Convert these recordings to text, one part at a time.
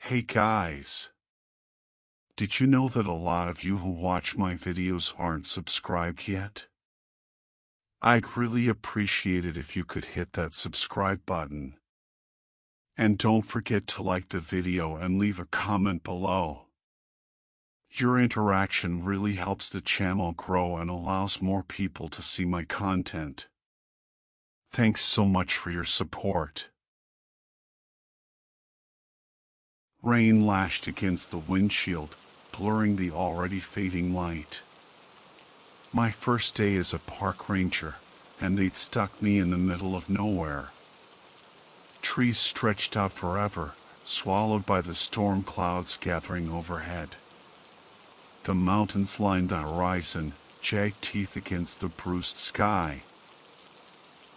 Hey guys! Did you know that a lot of you who watch my videos aren't subscribed yet? I'd really appreciate it if you could hit that subscribe button. And don't forget to like the video and leave a comment below. Your interaction really helps the channel grow and allows more people to see my content. Thanks so much for your support. Rain lashed against the windshield, blurring the already fading light. My first day as a park ranger, and they'd stuck me in the middle of nowhere. Trees stretched out forever, swallowed by the storm clouds gathering overhead. The mountains lined the horizon, jagged teeth against the bruised sky.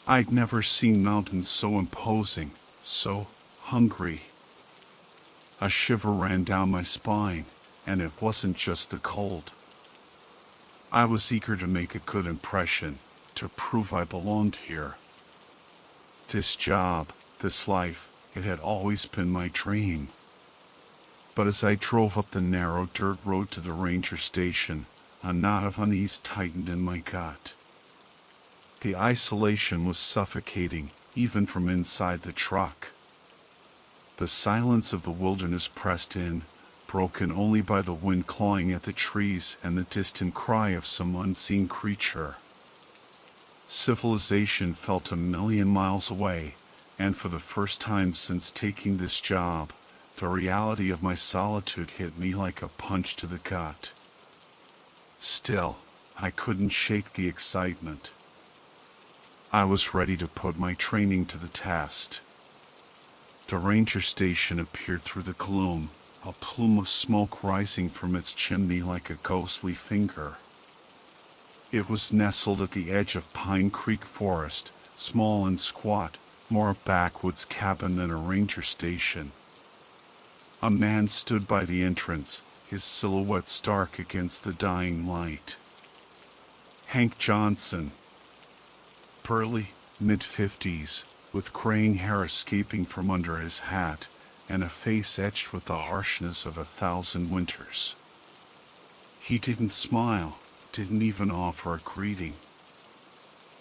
I'd never seen mountains so imposing, so hungry. A shiver ran down my spine, and it wasn't just the cold. I was eager to make a good impression, to prove I belonged here. This job, this life, it had always been my dream. But as I drove up the narrow dirt road to the ranger station, a knot of unease tightened in my gut. The isolation was suffocating, even from inside the truck. The silence of the wilderness pressed in, broken only by the wind clawing at the trees and the distant cry of some unseen creature. Civilization felt a million miles away, and for the first time since taking this job, the reality of my solitude hit me like a punch to the gut. Still, I couldn't shake the excitement. I was ready to put my training to the test. The ranger station appeared through the gloom, a plume of smoke rising from its chimney like a ghostly finger. It was nestled at the edge of Pine Creek Forest, small and squat, more a backwoods cabin than a ranger station. A man stood by the entrance, his silhouette stark against the dying light. Hank Johnson. Burly, mid-50s, with graying hair escaping from under his hat, and a face etched with the harshness of 1,000 winters. He didn't smile, didn't even offer a greeting.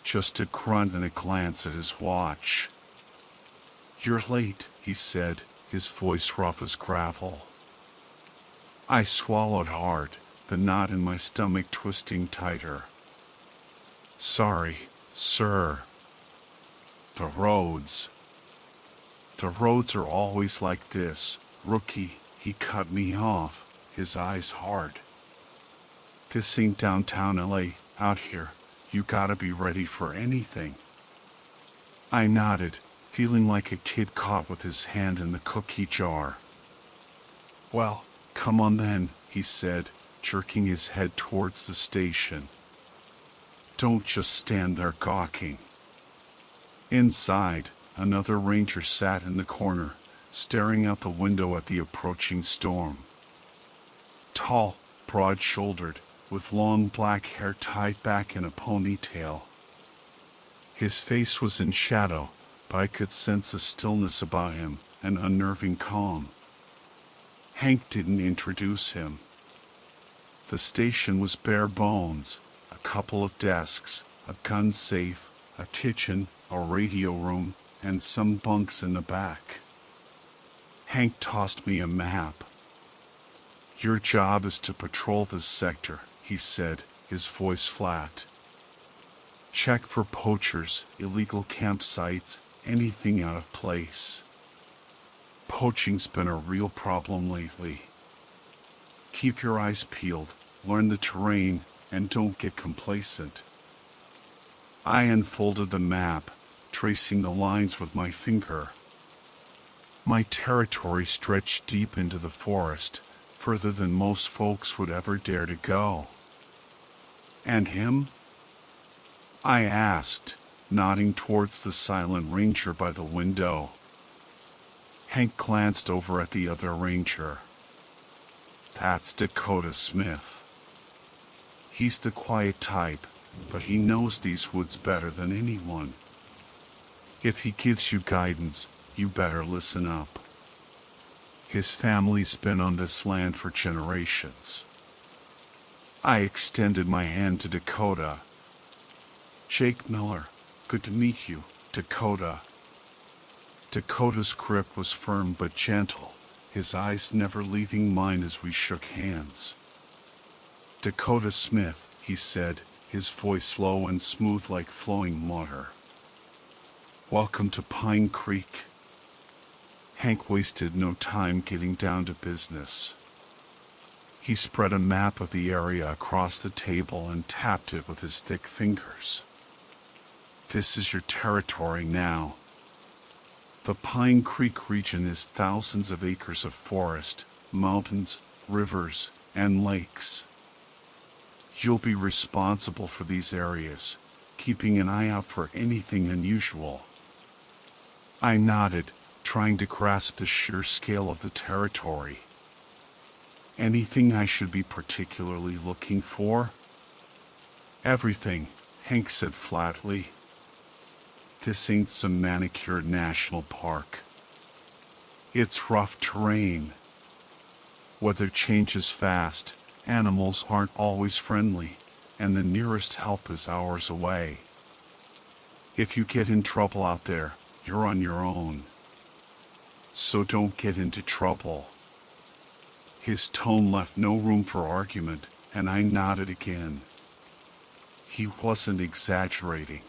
Just a grunt and a glance at his watch. "You're late," he said, his voice rough as gravel. I swallowed hard, the knot in my stomach twisting tighter. "Sorry, sir. The roads are always like this, rookie," he cut me off, his eyes hard. "This ain't downtown LA, out here, you gotta be ready for anything." I nodded, feeling like a kid caught with his hand in the cookie jar. "Well, come on then," he said, jerking his head towards the station. "Don't just stand there gawking." Inside, another ranger sat in the corner, staring out the window at the approaching storm. Tall, broad-shouldered, with long black hair tied back in a ponytail. His face was in shadow, but I could sense a stillness about him, an unnerving calm. Hank didn't introduce him. The station was bare bones, a couple of desks, a gun safe, a kitchen, a radio room, and some bunks in the back. Hank tossed me a map. "Your job is to patrol this sector," he said, his voice flat. "Check for poachers, illegal campsites, anything out of place. Poaching's been a real problem lately. Keep your eyes peeled, learn the terrain, and don't get complacent." I unfolded the map, tracing the lines with my finger. My territory stretched deep into the forest, further than most folks would ever dare to go. "And him?" I asked, nodding towards the silent ranger by the window. Hank glanced over at the other ranger. "That's Dakota Smith. He's the quiet type, but he knows these woods better than anyone. If he gives you guidance, you better listen up." His family's been on this land for generations. I extended my hand to Dakota. Jake Miller, good to meet you, Dakota. Dakota's grip was firm but gentle, his eyes never leaving mine as we shook hands. Dakota Smith, he said, his voice low and smooth like flowing water. Welcome to Pine Creek. Hank wasted no time getting down to business. He spread a map of the area across the table and tapped it with his thick fingers. This is your territory now. The Pine Creek region is thousands of acres of forest, mountains, rivers, and lakes. You'll be responsible for these areas, keeping an eye out for anything unusual. I nodded, trying to grasp the sheer scale of the territory. Anything I should be particularly looking for? Everything, Hank said flatly. This ain't some manicured national park. It's rough terrain. Weather changes fast, animals aren't always friendly, and the nearest help is hours away. If you get in trouble out there, you're on your own. So don't get into trouble. His tone left no room for argument, and I nodded again. He wasn't exaggerating.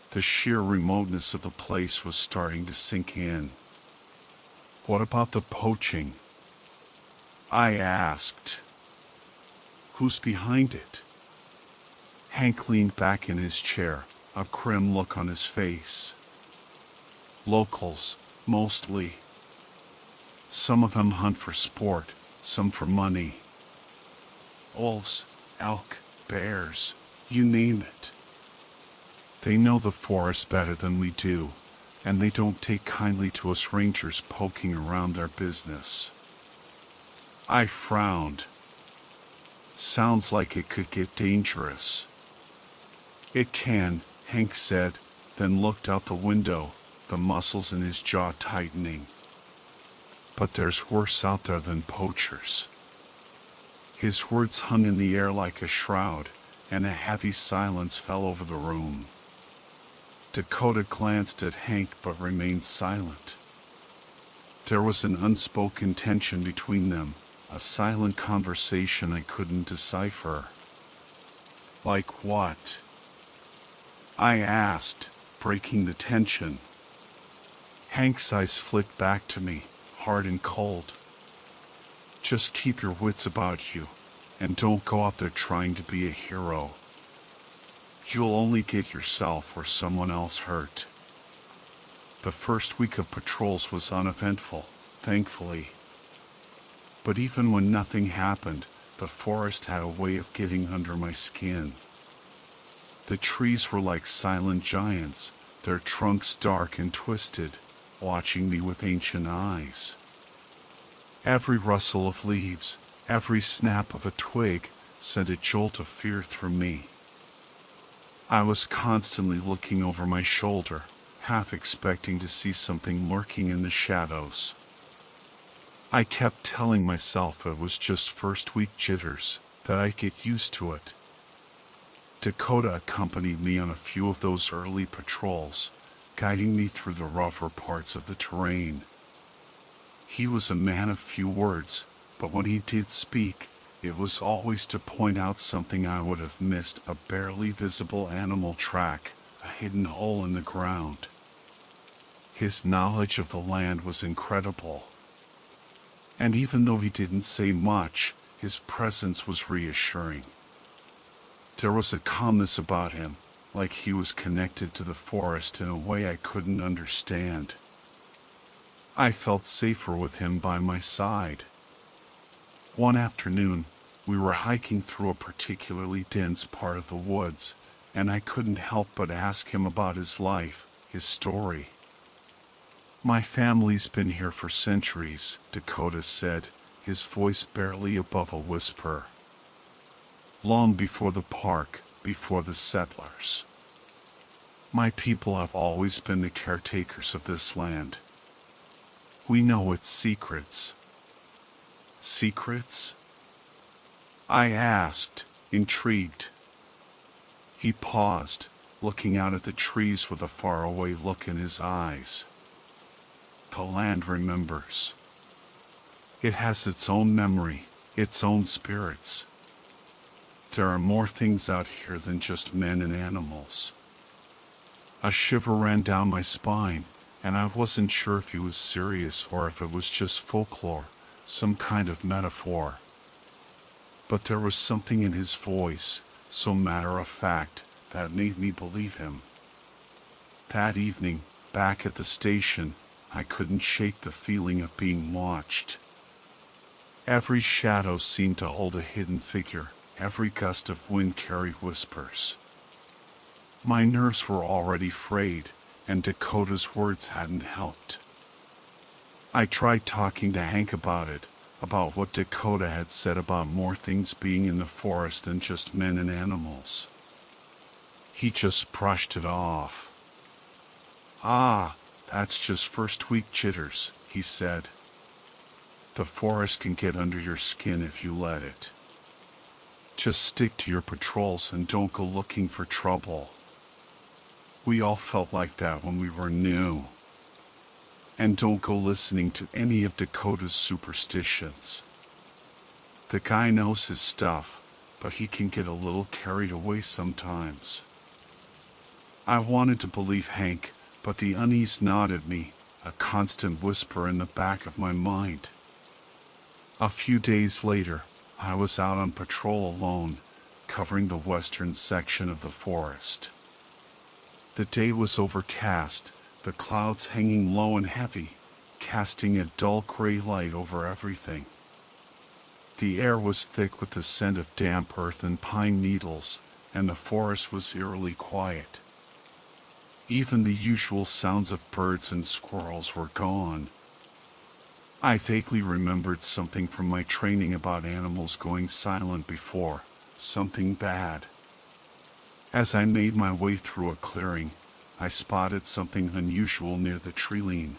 The sheer remoteness of the place was starting to sink in. What about the poaching? I asked. Who's behind it? Hank leaned back in his chair, a grim look on his face. Locals, mostly. Some of them hunt for sport, some for money. Wolves, elk, bears, you name it. They know the forest better than we do, and they don't take kindly to us rangers poking around their business. I frowned. Sounds like it could get dangerous. It can, Hank said, then looked out the window, the muscles in his jaw tightening. But there's worse out there than poachers. His words hung in the air like a shroud, and a heavy silence fell over the room. Dakota glanced at Hank but remained silent. There was an unspoken tension between them, a silent conversation I couldn't decipher. Like what? I asked, breaking the tension. Hank's eyes flicked back to me, hard and cold. Just keep your wits about you, and don't go out there trying to be a hero. You'll only get yourself or someone else hurt. The first week of patrols was uneventful, thankfully. But even when nothing happened, the forest had a way of getting under my skin. The trees were like silent giants, their trunks dark and twisted, watching me with ancient eyes. Every rustle of leaves, every snap of a twig sent a jolt of fear through me. I was constantly looking over my shoulder, half expecting to see something lurking in the shadows. I kept telling myself it was just first week jitters, that I'd get used to it. Dakota accompanied me on a few of those early patrols, guiding me through the rougher parts of the terrain. He was a man of few words, but when he did speak, it was always to point out something I would have missed, a barely visible animal track, a hidden hole in the ground. His knowledge of the land was incredible. And even though he didn't say much, his presence was reassuring. There was a calmness about him, like he was connected to the forest in a way I couldn't understand. I felt safer with him by my side. One afternoon, we were hiking through a particularly dense part of the woods, and I couldn't help but ask him about his life, his story. My family's been here for centuries, Dakota said, his voice barely above a whisper. Long before the park, before the settlers. My people have always been the caretakers of this land. We know it's secrets. Secrets? I asked, intrigued. He paused, looking out at the trees with a faraway look in his eyes. The land remembers. It has its own memory, its own spirits. There are more things out here than just men and animals. A shiver ran down my spine, and I wasn't sure if he was serious or if it was just folklore, some kind of metaphor. But there was something in his voice, so matter-of-fact, that made me believe him. That evening, back at the station, I couldn't shake the feeling of being watched. Every shadow seemed to hold a hidden figure, every gust of wind carried whispers. My nerves were already frayed, and Dakota's words hadn't helped. I tried talking to Hank about it, about what Dakota had said about more things being in the forest than just men and animals. He just brushed it off. "Ah, that's just first week jitters," he said. "The forest can get under your skin if you let it. Just stick to your patrols and don't go looking for trouble." We all felt like that when we were new. And don't go listening to any of Dakota's superstitions. The guy knows his stuff, but he can get a little carried away sometimes. I wanted to believe Hank, but the unease gnawed at me, a constant whisper in the back of my mind. A few days later, I was out on patrol alone, covering the western section of the forest. The day was overcast, the clouds hanging low and heavy, casting a dull gray light over everything. The air was thick with the scent of damp earth and pine needles, and the forest was eerily quiet. Even the usual sounds of birds and squirrels were gone. I vaguely remembered something from my training about animals going silent before, something bad. As I made my way through a clearing, I spotted something unusual near the tree line.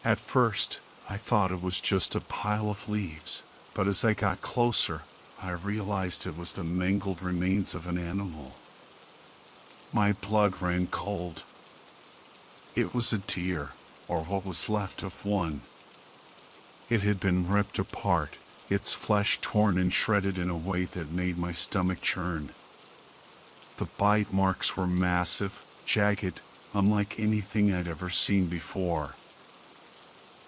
At first, I thought it was just a pile of leaves, but as I got closer, I realized it was the mangled remains of an animal. My blood ran cold. It was a deer, or what was left of one. It had been ripped apart, its flesh torn and shredded in a way that made my stomach churn. The bite marks were massive, jagged, unlike anything I'd ever seen before.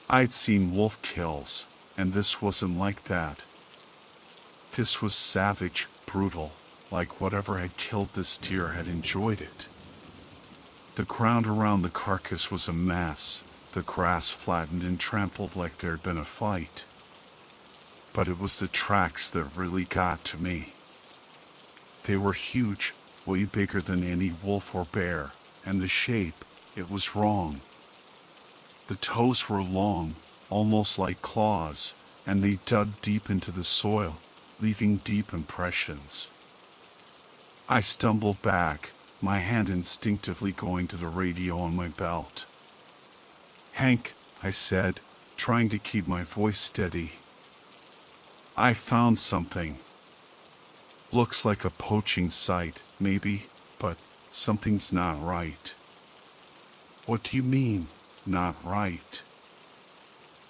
I'd seen wolf kills, and this wasn't like that. This was savage, brutal, like whatever had killed this deer had enjoyed it. The ground around the carcass was a mess, the grass flattened and trampled like there'd been a fight. But it was the tracks that really got to me. They were huge, way bigger than any wolf or bear, and the shape, it was wrong. The toes were long, almost like claws, and they dug deep into the soil, leaving deep impressions. I stumbled back, my hand instinctively going to the radio on my belt. "Hank," I said, trying to keep my voice steady. "I found something. Looks like a poaching site, maybe, but something's not right." "What do you mean, not right?"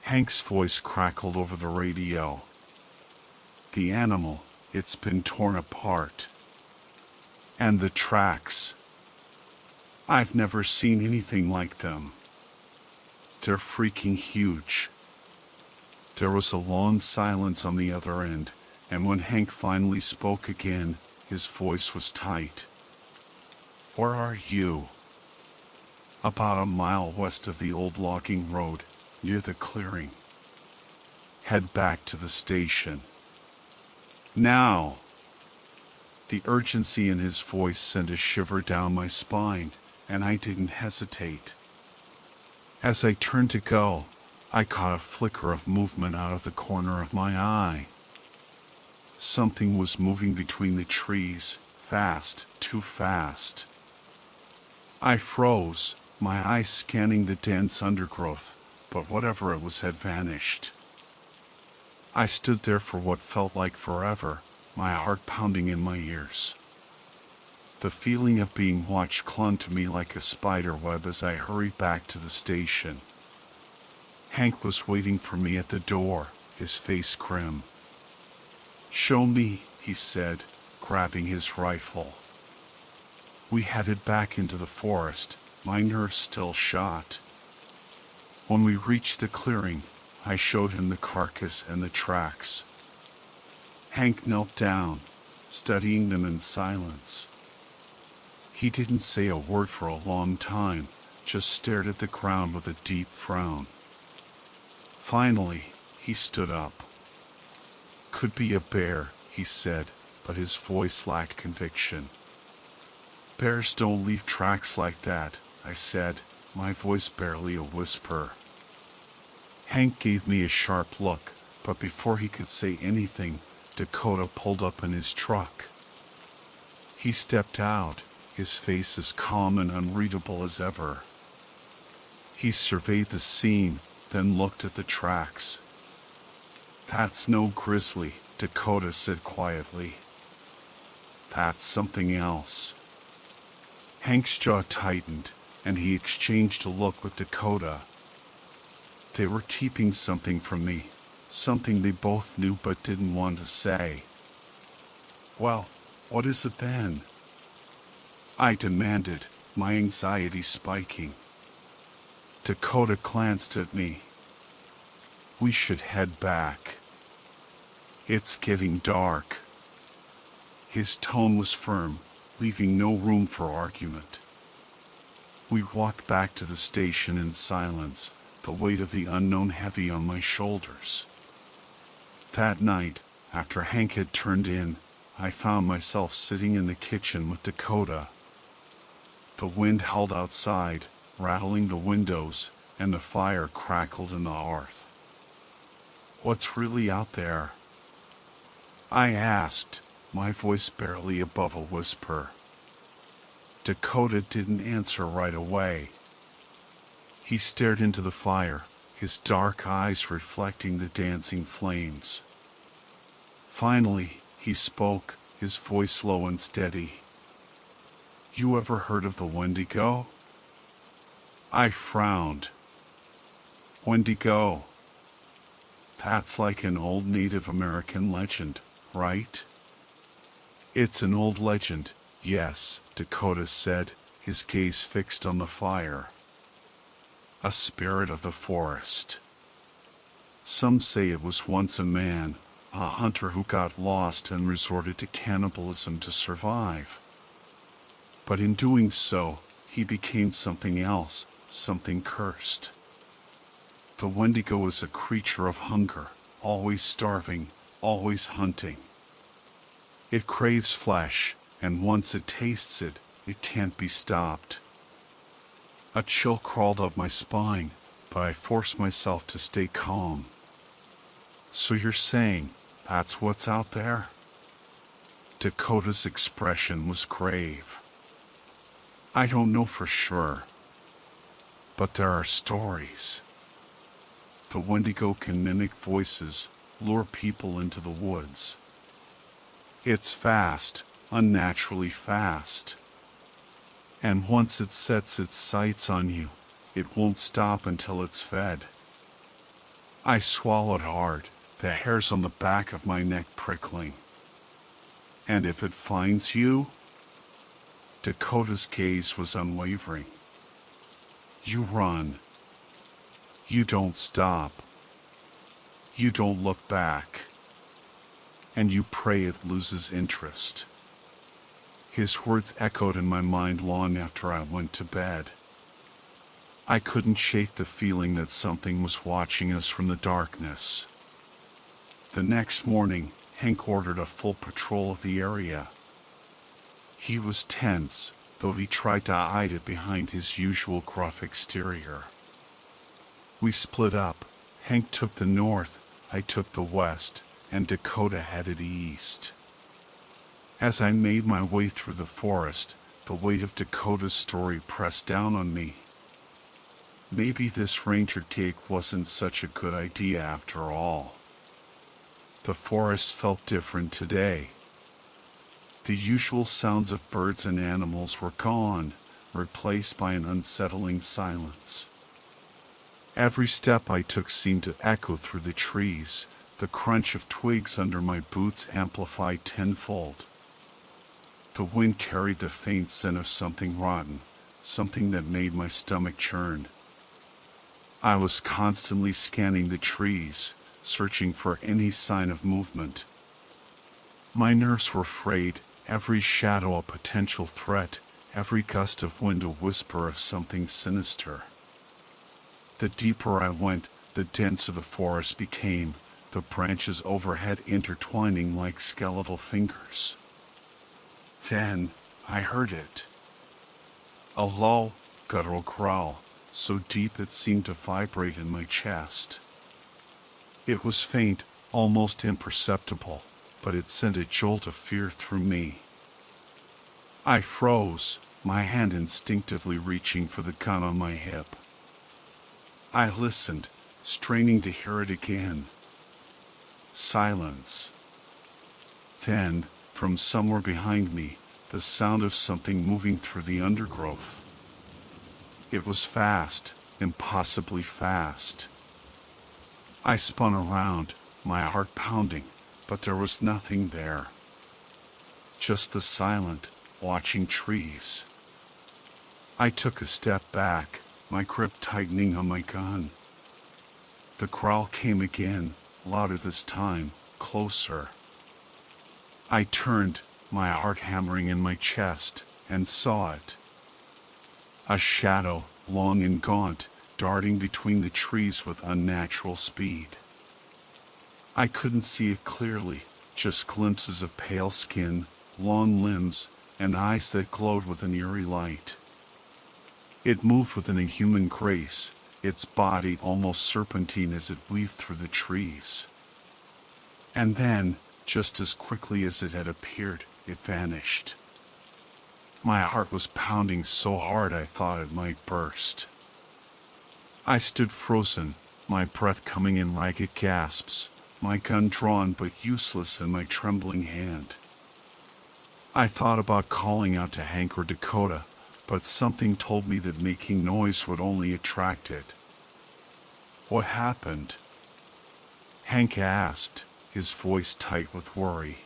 Hank's voice crackled over the radio. "The animal, it's been torn apart. And the tracks. I've never seen anything like them. They're freaking huge." There was a long silence on the other end, and when Hank finally spoke again, his voice was tight. "Where are you?" "About a mile west of the old logging road, near the clearing." "Head back to the station. Now!" The urgency in his voice sent a shiver down my spine, and I didn't hesitate. As I turned to go, I caught a flicker of movement out of the corner of my eye. Something was moving between the trees, fast, too fast. I froze, my eyes scanning the dense undergrowth, but whatever it was had vanished. I stood there for what felt like forever, my heart pounding in my ears. The feeling of being watched clung to me like a spider web as I hurried back to the station. Hank was waiting for me at the door, his face grim. "Show me," he said, grabbing his rifle. We headed back into the forest, my nerves still shot. When we reached the clearing, I showed him the carcass and the tracks. Hank knelt down, studying them in silence. He didn't say a word for a long time, just stared at the ground with a deep frown. Finally, he stood up. "Could be a bear," he said, but his voice lacked conviction. "Bears don't leave tracks like that," I said, my voice barely a whisper. Hank gave me a sharp look, but before he could say anything, Dakota pulled up in his truck. He stepped out, his face as calm and unreadable as ever. He surveyed the scene, then looked at the tracks. "That's no grizzly," Dakota said quietly. "That's something else." Hank's jaw tightened, and he exchanged a look with Dakota. They were keeping something from me, something they both knew but didn't want to say. "Well, what is it then?" I demanded, my anxiety spiking. Dakota glanced at me. "We should head back. It's getting dark." His tone was firm, leaving no room for argument. We walked back to the station in silence, the weight of the unknown heavy on my shoulders. That night, after Hank had turned in, I found myself sitting in the kitchen with Dakota. The wind howled outside, rattling the windows, and the fire crackled in the hearth. "What's really out there?" I asked, my voice barely above a whisper. Dakota didn't answer right away. He stared into the fire, his dark eyes reflecting the dancing flames. Finally, he spoke, his voice low and steady. "You ever heard of the Wendigo?" I frowned. "Wendigo? That's like an old Native American legend, right?" "It's an old legend, yes," Dakota said, his gaze fixed on the fire. "A spirit of the forest. Some say it was once a man, a hunter who got lost and resorted to cannibalism to survive. But in doing so, he became something else, something cursed. The Wendigo is a creature of hunger, always starving, always hunting. It craves flesh, and once it tastes it, it can't be stopped." A chill crawled up my spine, but I forced myself to stay calm. "So you're saying that's what's out there?" Dakota's expression was grave. "I don't know for sure, but there are stories. The Wendigo can mimic voices, lure people into the woods. It's fast, unnaturally fast. And once it sets its sights on you, it won't stop until it's fed." I swallowed hard, the hairs on the back of my neck prickling. "And if it finds you?" Dakota's gaze was unwavering. "You run. You don't stop. You don't look back. And you pray it loses interest." His words echoed in my mind long after I went to bed. I couldn't shake the feeling that something was watching us from the darkness. The next morning, Hank ordered a full patrol of the area. He was tense, though he tried to hide it behind his usual gruff exterior. We split up. Hank took the north, I took the west, and Dakota headed east. As I made my way through the forest, the weight of Dakota's story pressed down on me. Maybe this ranger take wasn't such a good idea after all. The forest felt different today. The usual sounds of birds and animals were gone, replaced by an unsettling silence. Every step I took seemed to echo through the trees, the crunch of twigs under my boots amplified tenfold. The wind carried the faint scent of something rotten, something that made my stomach churn. I was constantly scanning the trees, searching for any sign of movement. My nerves were frayed, every shadow a potential threat, every gust of wind a whisper of something sinister. The deeper I went, the denser the forest became, the branches overhead intertwining like skeletal fingers. Then I heard it. A low, guttural growl, so deep it seemed to vibrate in my chest. It was faint, almost imperceptible, but it sent a jolt of fear through me. I froze, my hand instinctively reaching for the gun on my hip. I listened, straining to hear it again. Silence. Then, from somewhere behind me, the sound of something moving through the undergrowth. It was fast, impossibly fast. I spun around, my heart pounding, but there was nothing there. Just the silent, watching trees. I took a step back, my grip tightening on my gun. The growl came again, louder this time, closer. I turned, my heart hammering in my chest, and saw it. A shadow, long and gaunt, darting between the trees with unnatural speed. I couldn't see it clearly, just glimpses of pale skin, long limbs, and eyes that glowed with an eerie light. It moved with an inhuman grace, its body almost serpentine as it weaved through the trees. And then, just as quickly as it had appeared, it vanished. My heart was pounding so hard I thought it might burst. I stood frozen, my breath coming in ragged gasps, my gun drawn but useless in my trembling hand. I thought about calling out to Hank or Dakota, but something told me that making noise would only attract it. What happened? Hank asked, his voice tight with worry.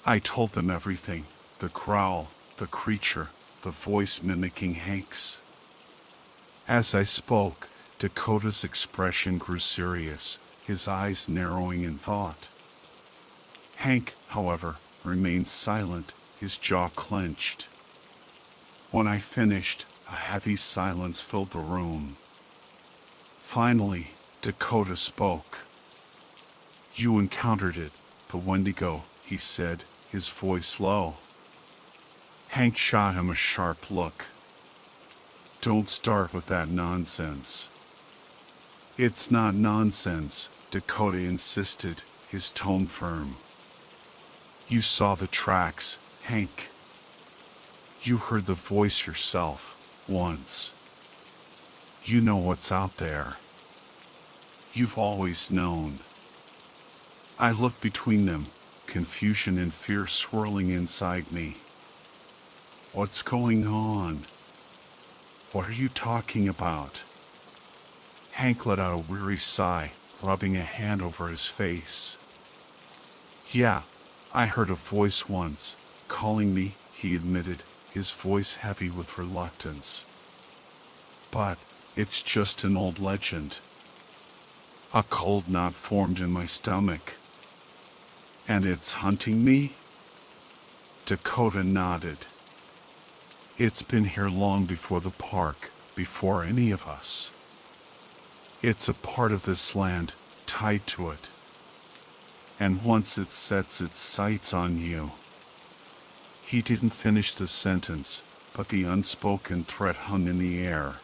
I told them everything, the growl, the creature, the voice mimicking Hank's. As I spoke, Dakota's expression grew serious, his eyes narrowing in thought. Hank, however, remained silent, his jaw clenched. When I finished, a heavy silence filled the room. Finally, Dakota spoke. "You encountered it, the Wendigo," he said, his voice low. Hank shot him a sharp look. "Don't start with that nonsense." "It's not nonsense," Dakota insisted, his tone firm. "You saw the tracks, Hank. You heard the voice yourself, once. You know what's out there. You've always known." I looked between them, confusion and fear swirling inside me. "What's going on? What are you talking about?" Hank let out a weary sigh, rubbing a hand over his face. "Yeah, I heard a voice once, calling me," he admitted, his voice heavy with reluctance. "But it's just an old legend." A cold knot formed in my stomach. "And it's hunting me?" Dakota nodded. "It's been here long before the park, before any of us. It's a part of this land, tied to it. And once it sets its sights on you—" He didn't finish the sentence, but the unspoken threat hung in the air.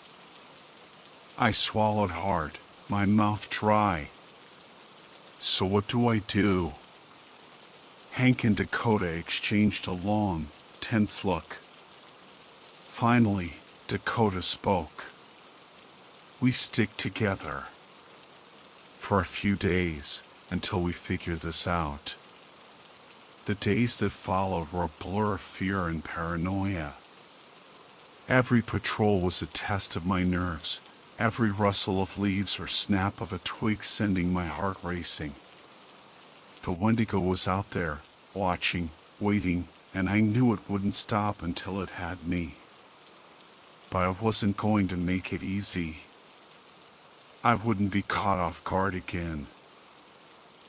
I swallowed hard, my mouth dry. "So what do I do?" Hank and Dakota exchanged a long, tense look. Finally, Dakota spoke. We stick together. For a few days, until we figure this out. The days that followed were a blur of fear and paranoia. Every patrol was a test of my nerves, every rustle of leaves or snap of a twig sending my heart racing. The Wendigo was out there, watching, waiting, and I knew it wouldn't stop until it had me. But I wasn't going to make it easy. I wouldn't be caught off guard again.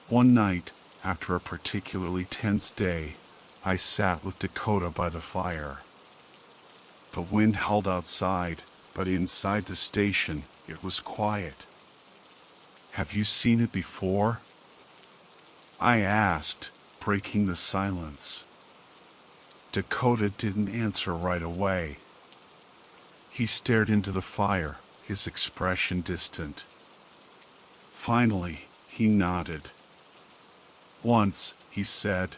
One night, after a particularly tense day, I sat with Dakota by the fire. The wind howled outside, but inside the station, it was quiet. "Have you seen it before?" I asked, breaking the silence. Dakota didn't answer right away. He stared into the fire, his expression distant. Finally, he nodded. "Once," he said,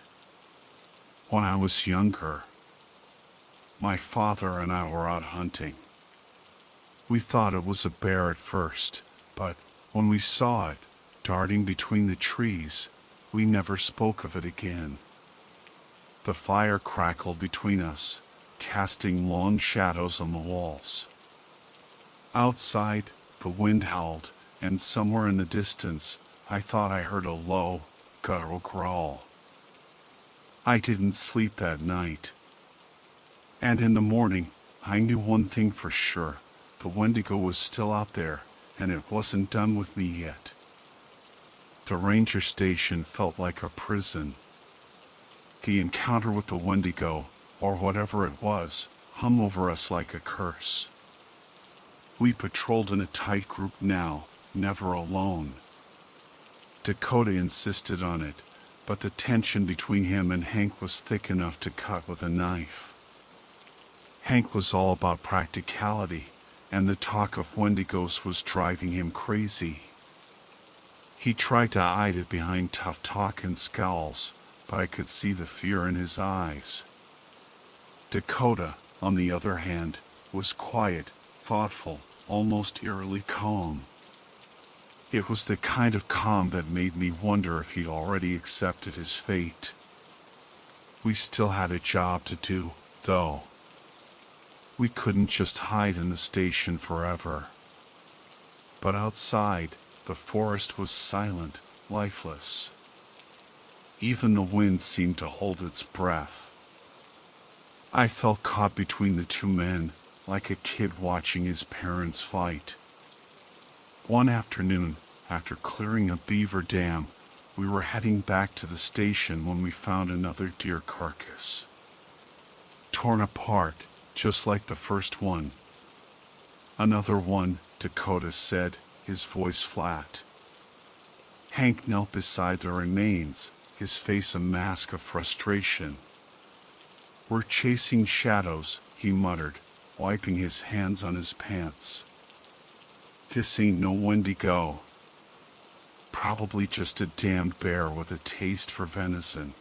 "when I was younger, my father and I were out hunting. We thought it was a bear at first, but when we saw it darting between the trees, we never spoke of it again." The fire crackled between us, casting long shadows on the walls. Outside, the wind howled, and somewhere in the distance, I thought I heard a low, guttural growl. I didn't sleep that night. And in the morning, I knew one thing for sure. The Wendigo was still out there, and it wasn't done with me yet. The ranger station felt like a prison. The encounter with the Wendigo, or whatever it was, hung over us like a curse. We patrolled in a tight group now, never alone. Dakota insisted on it, but the tension between him and Hank was thick enough to cut with a knife. Hank was all about practicality, and the talk of Wendigos was driving him crazy. He tried to hide it behind tough talk and scowls, but I could see the fear in his eyes. Dakota, on the other hand, was quiet, thoughtful, almost eerily calm. It was the kind of calm that made me wonder if he'd already accepted his fate. We still had a job to do, though. We couldn't just hide in the station forever. But outside, the forest was silent, lifeless. Even the wind seemed to hold its breath. I felt caught between the two men, like a kid watching his parents fight. One afternoon, after clearing a beaver dam, we were heading back to the station when we found another deer carcass. Torn apart, just like the first one. "Another one," Dakota said, his voice flat. Hank knelt beside the remains, his face a mask of frustration. "We're chasing shadows," he muttered, wiping his hands on his pants. "This ain't no Wendigo. Probably just a damned bear with a taste for venison."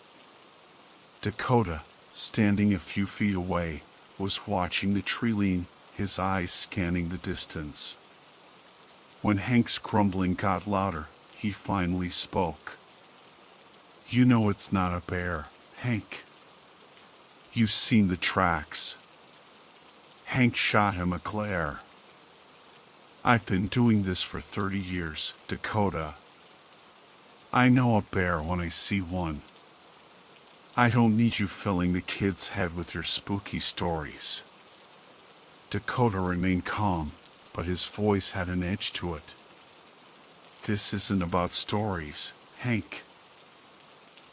Dakota, standing a few feet away, was watching the tree lean, his eyes scanning the distance. When Hank's grumbling got louder, he finally spoke. "You know it's not a bear, Hank. You've seen the tracks." Hank shot him a glare. "I've been doing this for 30 years, Dakota. I know a bear when I see one. I don't need you filling the kid's head with your spooky stories." Dakota remained calm, but his voice had an edge to it. "This isn't about stories, Hank.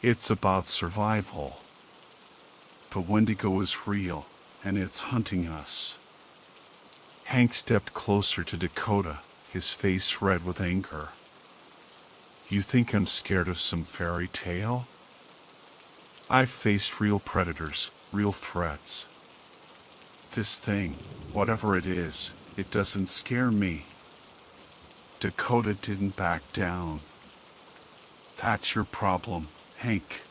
It's about survival. The Wendigo is real, and it's hunting us." Hank stepped closer to Dakota, his face red with anger. "You think I'm scared of some fairy tale? I've faced real predators, real threats. This thing, whatever it is, it doesn't scare me." Dakota didn't back down. "That's your problem, Hank.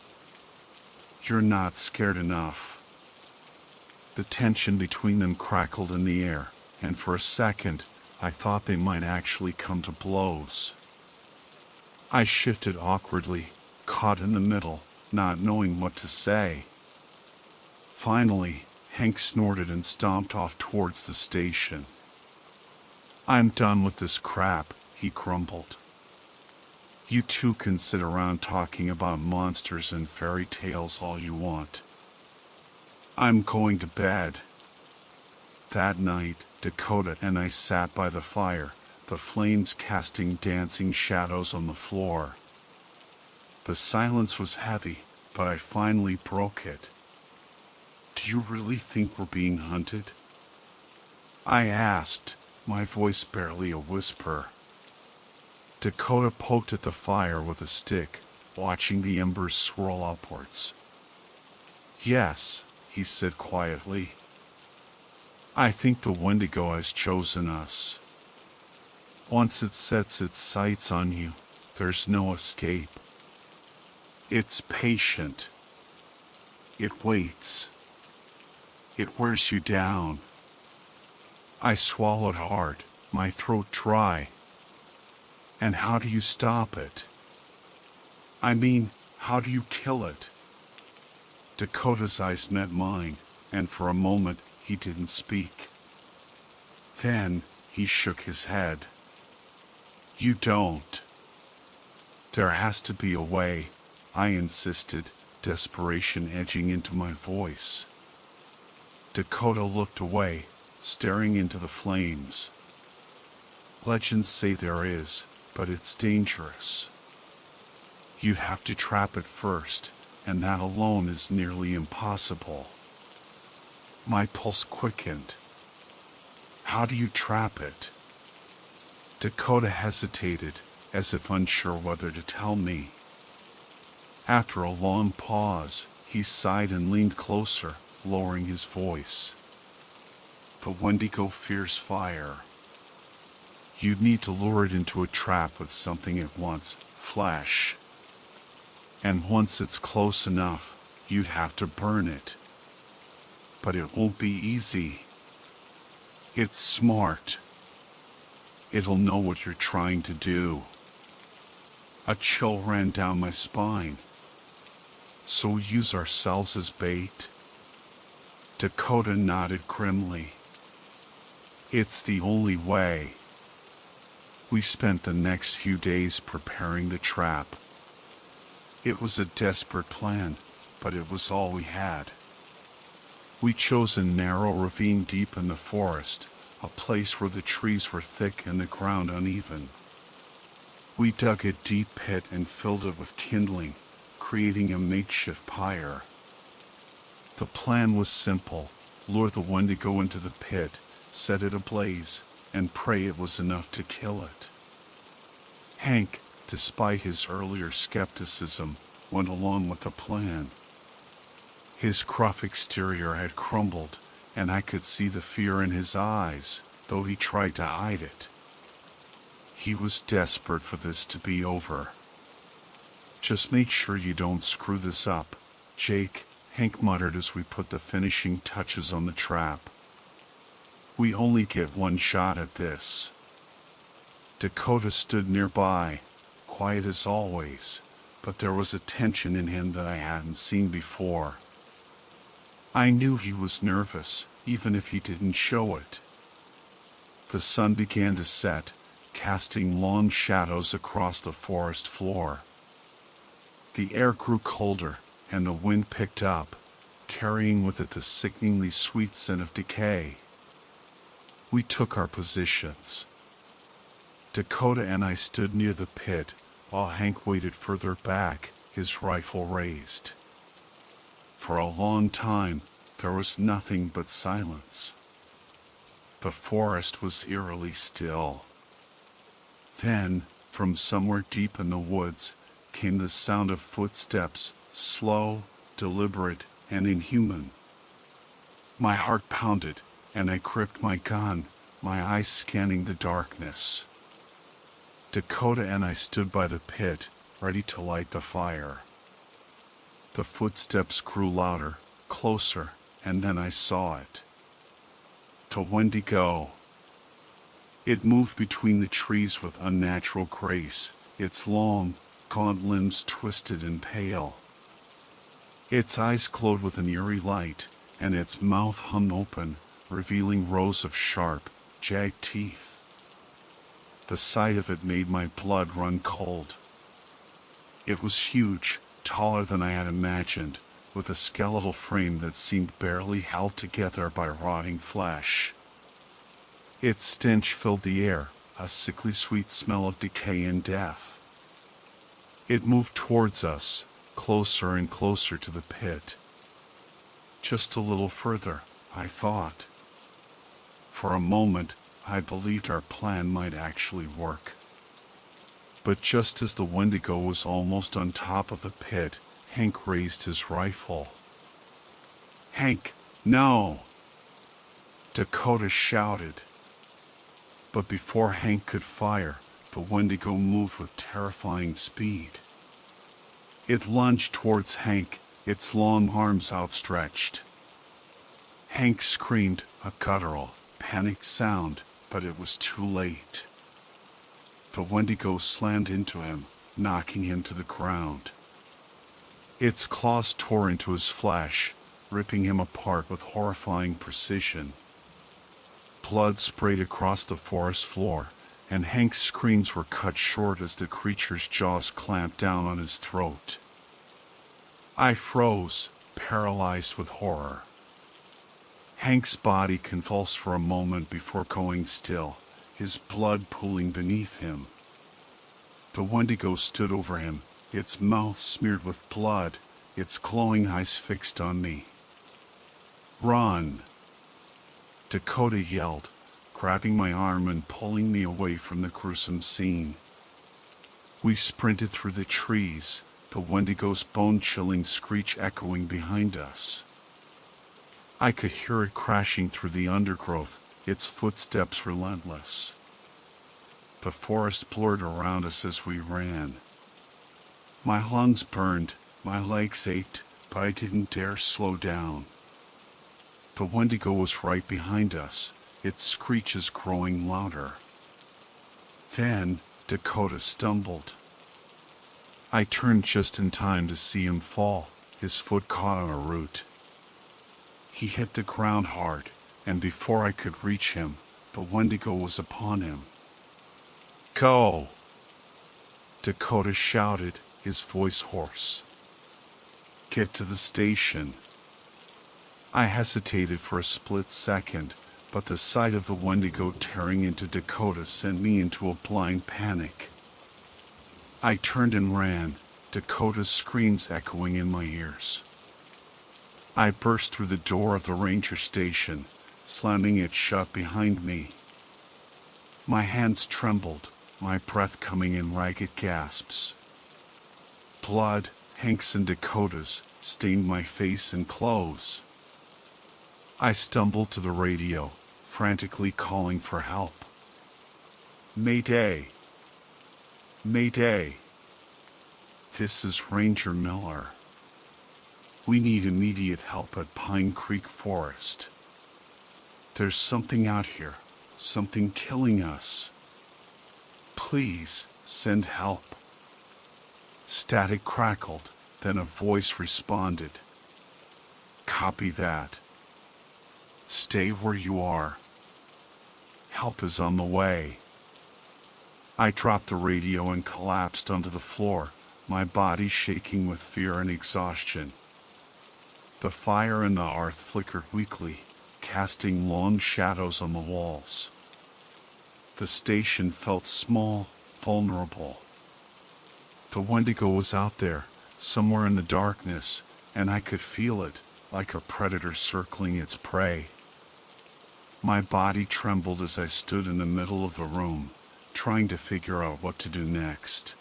You're not scared enough." The tension between them crackled in the air, and for a second, I thought they might actually come to blows. I shifted awkwardly, caught in the middle, not knowing what to say. Finally, Hank snorted and stomped off towards the station. "I'm done with this crap," he grumbled. "You two can sit around talking about monsters and fairy tales all you want. I'm going to bed." That night, Dakota and I sat by the fire, the flames casting dancing shadows on the floor. The silence was heavy, but I finally broke it. "Do you really think we're being hunted?" I asked, my voice barely a whisper. Dakota poked at the fire with a stick, watching the embers swirl upwards. "Yes," he said quietly. "I think the wendigo has chosen us. Once it sets its sights on you, there's no escape. It's patient. It waits. It wears you down." I swallowed hard, my throat dry. "And how do you stop it? I mean, how do you kill it?" Dakota's eyes met mine, and for a moment he didn't speak. Then he shook his head. "You don't." "There has to be a way," I insisted, desperation edging into my voice. Dakota looked away, staring into the flames. "Legends say there is, but it's dangerous. You'd have to trap it first, and that alone is nearly impossible." My pulse quickened. "How do you trap it?" Dakota hesitated, as if unsure whether to tell me. After a long pause, he sighed and leaned closer, lowering his voice. "The wendigo fears fire. You'd need to lure it into a trap with something it wants, flesh. And once it's close enough, you'd have to burn it. But it won't be easy. It's smart. It'll know what you're trying to do." A chill ran down my spine. "So we use ourselves as bait?" Dakota nodded grimly. "It's the only way." We spent the next few days preparing the trap. It was a desperate plan, but it was all we had. We chose a narrow ravine deep in the forest, a place where the trees were thick and the ground uneven. We dug a deep pit and filled it with kindling, creating a makeshift pyre. The plan was simple: lure the wendigo into the pit, set it ablaze, and pray it was enough to kill it. Hank, despite his earlier skepticism, went along with the plan. His gruff exterior had crumbled, and I could see the fear in his eyes, though he tried to hide it. He was desperate for this to be over. "Just make sure you don't screw this up, Jake," Hank muttered as we put the finishing touches on the trap. "We only get one shot at this." Dakota stood nearby, quiet as always, but there was a tension in him that I hadn't seen before. I knew he was nervous, even if he didn't show it. The sun began to set, casting long shadows across the forest floor. The air grew colder, and the wind picked up, carrying with it the sickeningly sweet scent of decay. We took our positions. Dakota and I stood near the pit, while Hank waited further back, his rifle raised. For a long time, there was nothing but silence. The forest was eerily still. Then, from somewhere deep in the woods, came the sound of footsteps, slow, deliberate, and inhuman. My heart pounded, and I gripped my gun, my eyes scanning the darkness. Dakota and I stood by the pit, ready to light the fire. The footsteps grew louder, closer, and then I saw it. The wendigo. It moved between the trees with unnatural grace, its long, gaunt limbs twisted and pale. Its eyes glowed with an eerie light, and its mouth hung open, revealing rows of sharp, jagged teeth. The sight of it made my blood run cold. It was huge, taller than I had imagined, with a skeletal frame that seemed barely held together by rotting flesh. Its stench filled the air, a sickly sweet smell of decay and death. It moved towards us, closer and closer to the pit. Just a little further, I thought. For a moment, I believed our plan might actually work. But just as the Wendigo was almost on top of the pit, Hank raised his rifle. "Hank, no!" Dakota shouted. But before Hank could fire, the Wendigo moved with terrifying speed. It lunged towards Hank, its long arms outstretched. Hank screamed, a guttural, panicked sound, but it was too late. The Wendigo slammed into him, knocking him to the ground. Its claws tore into his flesh, ripping him apart with horrifying precision. Blood sprayed across the forest floor, and Hank's screams were cut short as the creature's jaws clamped down on his throat. I froze, paralyzed with horror. Hank's body convulsed for a moment before going still, his blood pooling beneath him. The Wendigo stood over him, its mouth smeared with blood, its glowing eyes fixed on me. "Run!" Dakota yelled, grabbing my arm and pulling me away from the gruesome scene. We sprinted through the trees, the Wendigo's bone-chilling screech echoing behind us. I could hear it crashing through the undergrowth, its footsteps relentless. The forest blurred around us as we ran. My lungs burned, my legs ached, but I didn't dare slow down. The Wendigo was right behind us, its screeches growing louder. Then Dakota stumbled. I turned just in time to see him fall, his foot caught on a root. He hit the ground hard, and before I could reach him, the Wendigo was upon him. "Go!" Dakota shouted, his voice hoarse. "Get to the station." I hesitated for a split second, but the sight of the Wendigo tearing into Dakota sent me into a blind panic. I turned and ran, Dakota's screams echoing in my ears. I burst through the door of the ranger station, slamming it shut behind me. My hands trembled, my breath coming in ragged gasps. Blood, Hank's and Dakota's, stained my face and clothes. I stumbled to the radio, frantically calling for help. "Mayday! Mayday! This is Ranger Miller. We need immediate help at Pine Creek Forest. There's something out here, something killing us. Please send help." Static crackled, then a voice responded. "Copy that. Stay where you are. Help is on the way." I dropped the radio and collapsed onto the floor, my body shaking with fear and exhaustion. The fire in the hearth flickered weakly, casting long shadows on the walls. The station felt small, vulnerable. The Wendigo was out there, somewhere in the darkness, and I could feel it, like a predator circling its prey. My body trembled as I stood in the middle of the room, trying to figure out what to do next.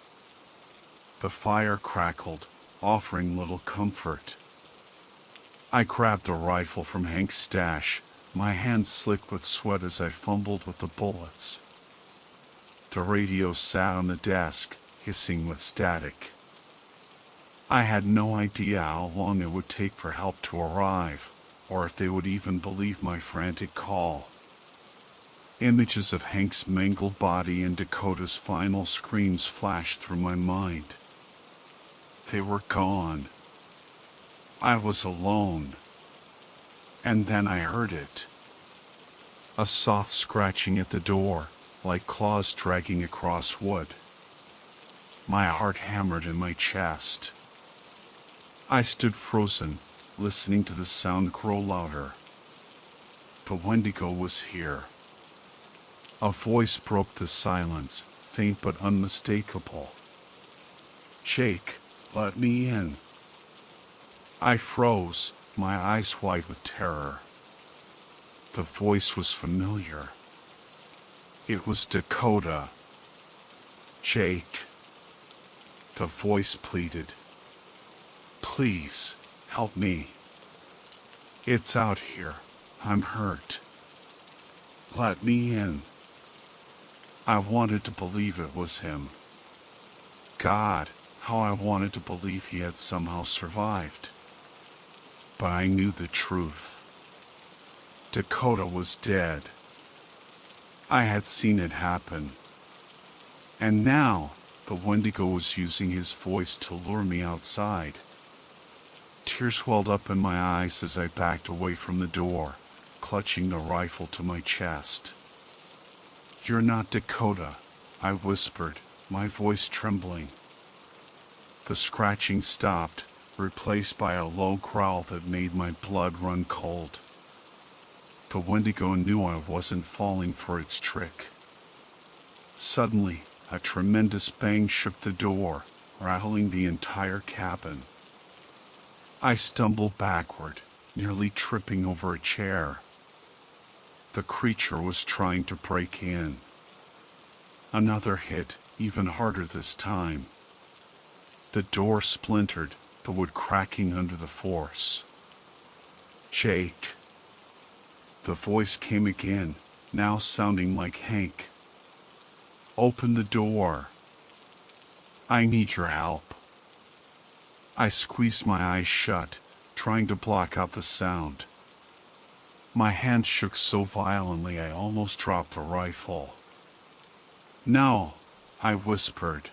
The fire crackled, offering little comfort. I grabbed the rifle from Hank's stash, my hands slick with sweat as I fumbled with the bullets. The radio sat on the desk, hissing with static. I had no idea how long it would take for help to arrive, or if they would even believe my frantic call. Images of Hank's mangled body and Dakota's final screams flashed through my mind. They were gone. I was alone. And then I heard it. A soft scratching at the door, like claws dragging across wood. My heart hammered in my chest. I stood frozen, listening to the sound grow louder. The Wendigo was here. A voice broke the silence, faint but unmistakable. "Jake, let me in." I froze, my eyes wide with terror. The voice was familiar. It was Dakota. "Jake." The voice pleaded. "Please, help me. It's out here. I'm hurt. Let me in." I wanted to believe it was him. God, how I wanted to believe he had somehow survived. But I knew the truth. Dakota was dead. I had seen it happen. And now, the Wendigo was using his voice to lure me outside. Tears welled up in my eyes as I backed away from the door, clutching the rifle to my chest. "You're not Dakota," I whispered, my voice trembling. The scratching stopped, replaced by a low growl that made my blood run cold. The Wendigo knew I wasn't falling for its trick. Suddenly, a tremendous bang shook the door, rattling the entire cabin. I stumbled backward, nearly tripping over a chair. The creature was trying to break in. Another hit, even harder this time. The door splintered, the wood cracking under the force. "Jake." The voice came again, now sounding like Hank. "Open the door. I need your help." I squeezed my eyes shut, trying to block out the sound. My hand shook so violently I almost dropped the rifle. "No," I whispered.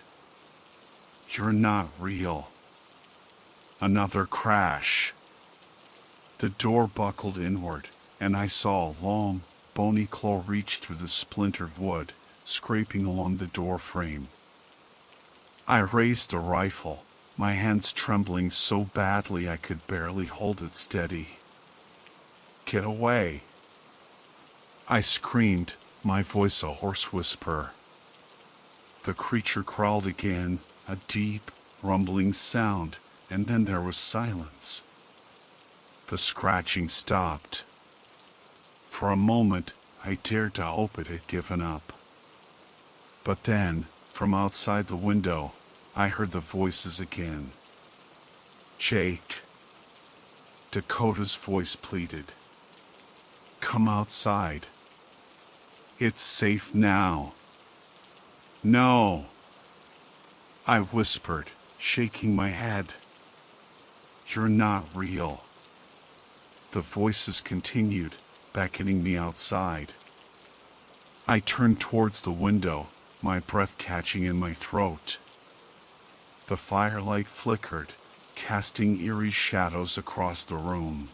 "You're not real." Another crash. The door buckled inward, and I saw a long, bony claw reach through the splintered wood, scraping along the door frame. I raised the rifle, my hands trembling so badly I could barely hold it steady. "Get away!" I screamed, my voice a hoarse whisper. The creature crawled again, a deep, rumbling sound, and then there was silence. The scratching stopped. For a moment, I dared to hope it had given up. But then, from outside the window, I heard the voices again. "Jake." Dakota's voice pleaded. "Come outside. It's safe now." "No," I whispered, shaking my head. "You're not real." The voices continued, beckoning me outside. I turned towards the window, my breath catching in my throat. The firelight flickered, casting eerie shadows across the room.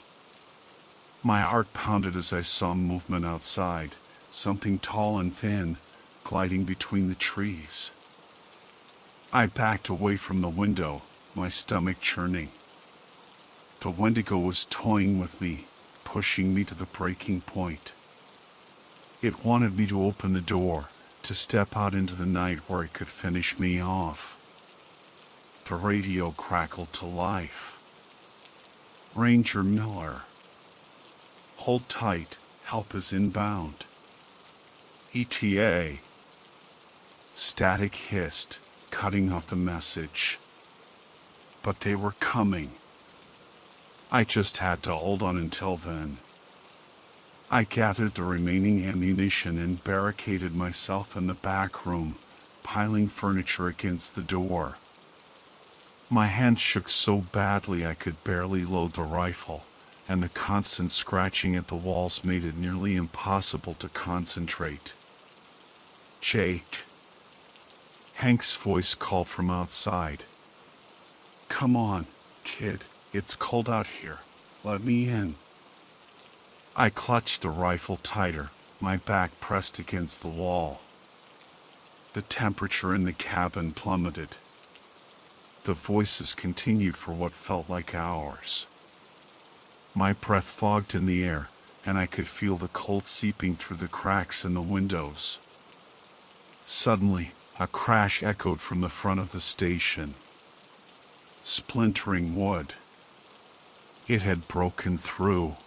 My heart pounded as I saw movement outside, something tall and thin, gliding between the trees. I backed away from the window, my stomach churning. The Wendigo was toying with me, pushing me to the breaking point. It wanted me to open the door, to step out into the night where it could finish me off. The radio crackled to life. "Ranger Miller. Hold tight, help is inbound." ETA. Static hissed, cutting off the message. But they were coming. I just had to hold on until then. I gathered the remaining ammunition and barricaded myself in the back room, piling furniture against the door. My hands shook so badly I could barely load the rifle, and the constant scratching at the walls made it nearly impossible to concentrate. "Jake!" Hank's voice called from outside. "Come on, kid, it's cold out here. Let me in." I clutched the rifle tighter, my back pressed against the wall. The temperature in the cabin plummeted. The voices continued for what felt like hours. My breath fogged in the air, and I could feel the cold seeping through the cracks in the windows. Suddenly, a crash echoed from the front of the station. Splintering wood. It had broken through.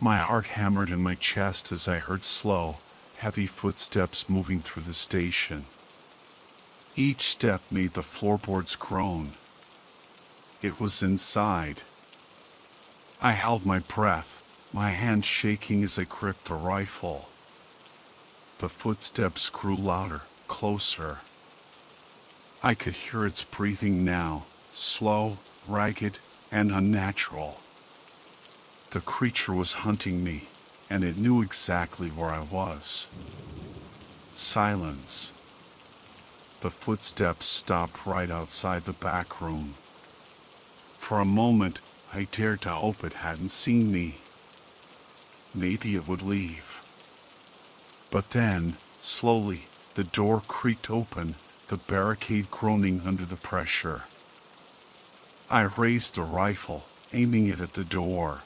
My heart hammered in my chest as I heard slow, heavy footsteps moving through the station. Each step made the floorboards groan. It was inside. I held my breath, my hand shaking as I gripped the rifle. The footsteps grew louder, closer. I could hear its breathing now, slow, ragged, and unnatural. The creature was hunting me, and it knew exactly where I was. Silence. The footsteps stopped right outside the back room. For a moment, I dared to hope it hadn't seen me. Maybe it would leave. But then, slowly, the door creaked open, the barricade groaning under the pressure. I raised the rifle, aiming it at the door.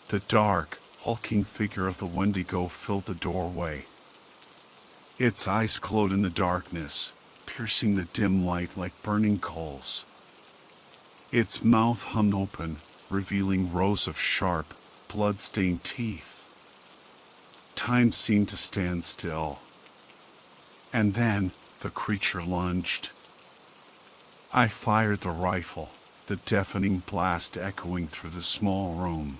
The dark, hulking figure of the Wendigo filled the doorway. Its eyes glowed in the darkness, piercing the dim light like burning coals. Its mouth hung open, revealing rows of sharp, blood-stained teeth. Time seemed to stand still. And then, the creature lunged. I fired the rifle, the deafening blast echoing through the small room.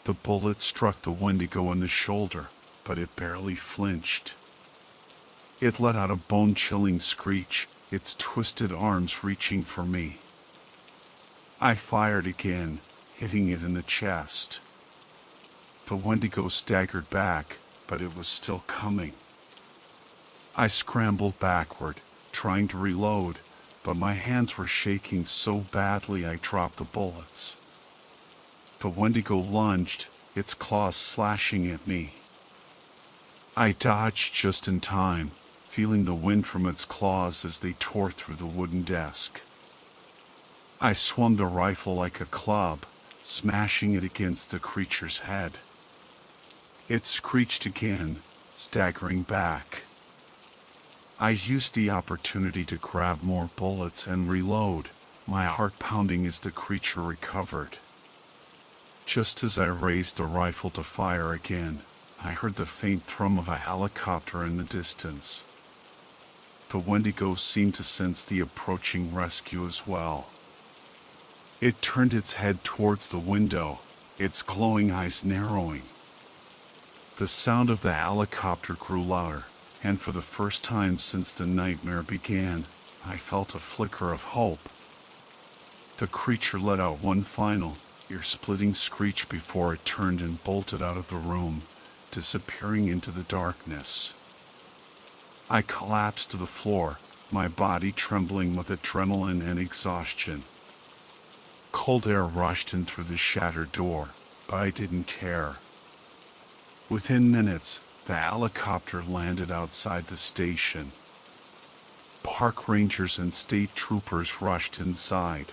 The bullet struck the Wendigo in the shoulder, but it barely flinched. It let out a bone-chilling screech, its twisted arms reaching for me. I fired again, hitting it in the chest. The Wendigo staggered back, but it was still coming. I scrambled backward, trying to reload, but my hands were shaking so badly I dropped the bullets. The Wendigo lunged, its claws slashing at me. I dodged just in time, feeling the wind from its claws as they tore through the wooden desk. I swung the rifle like a club, smashing it against the creature's head. It screeched again, staggering back. I used the opportunity to grab more bullets and reload, my heart pounding as the creature recovered. Just as I raised the rifle to fire again, I heard the faint thrum of a helicopter in the distance. The Wendigo seemed to sense the approaching rescue as well. It turned its head towards the window, its glowing eyes narrowing. The sound of the helicopter grew louder, and for the first time since the nightmare began, I felt a flicker of hope. The creature let out one final, ear-splitting screech before it turned and bolted out of the room, disappearing into the darkness. I collapsed to the floor, my body trembling with adrenaline and exhaustion. Cold air rushed in through the shattered door, but I didn't care. Within minutes, the helicopter landed outside the station. Park rangers and state troopers rushed inside.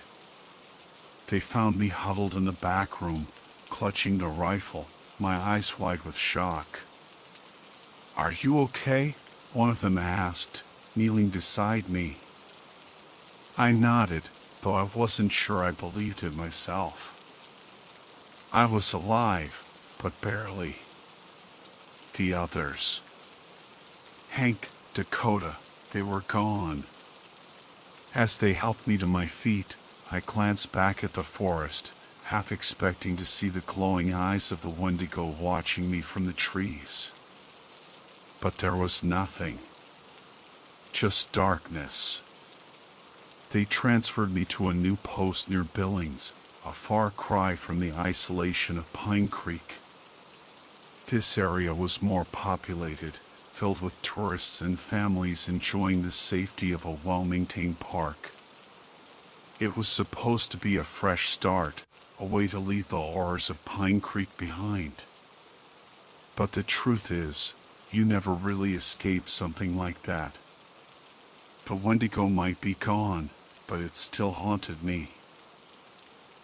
They found me huddled in the back room, clutching the rifle, my eyes wide with shock. "Are you okay?" one of them asked, kneeling beside me. I nodded, though I wasn't sure I believed it myself. I was alive, but barely. The others. Hank, Dakota, they were gone. As they helped me to my feet, I glanced back at the forest, half expecting to see the glowing eyes of the Wendigo watching me from the trees. But there was nothing. Just darkness. They transferred me to a new post near Billings, a far cry from the isolation of Pine Creek. This area was more populated, filled with tourists and families enjoying the safety of a well-maintained park. It was supposed to be a fresh start, a way to leave the horrors of Pine Creek behind. But the truth is, you never really escape something like that. The Wendigo might be gone, but it still haunted me.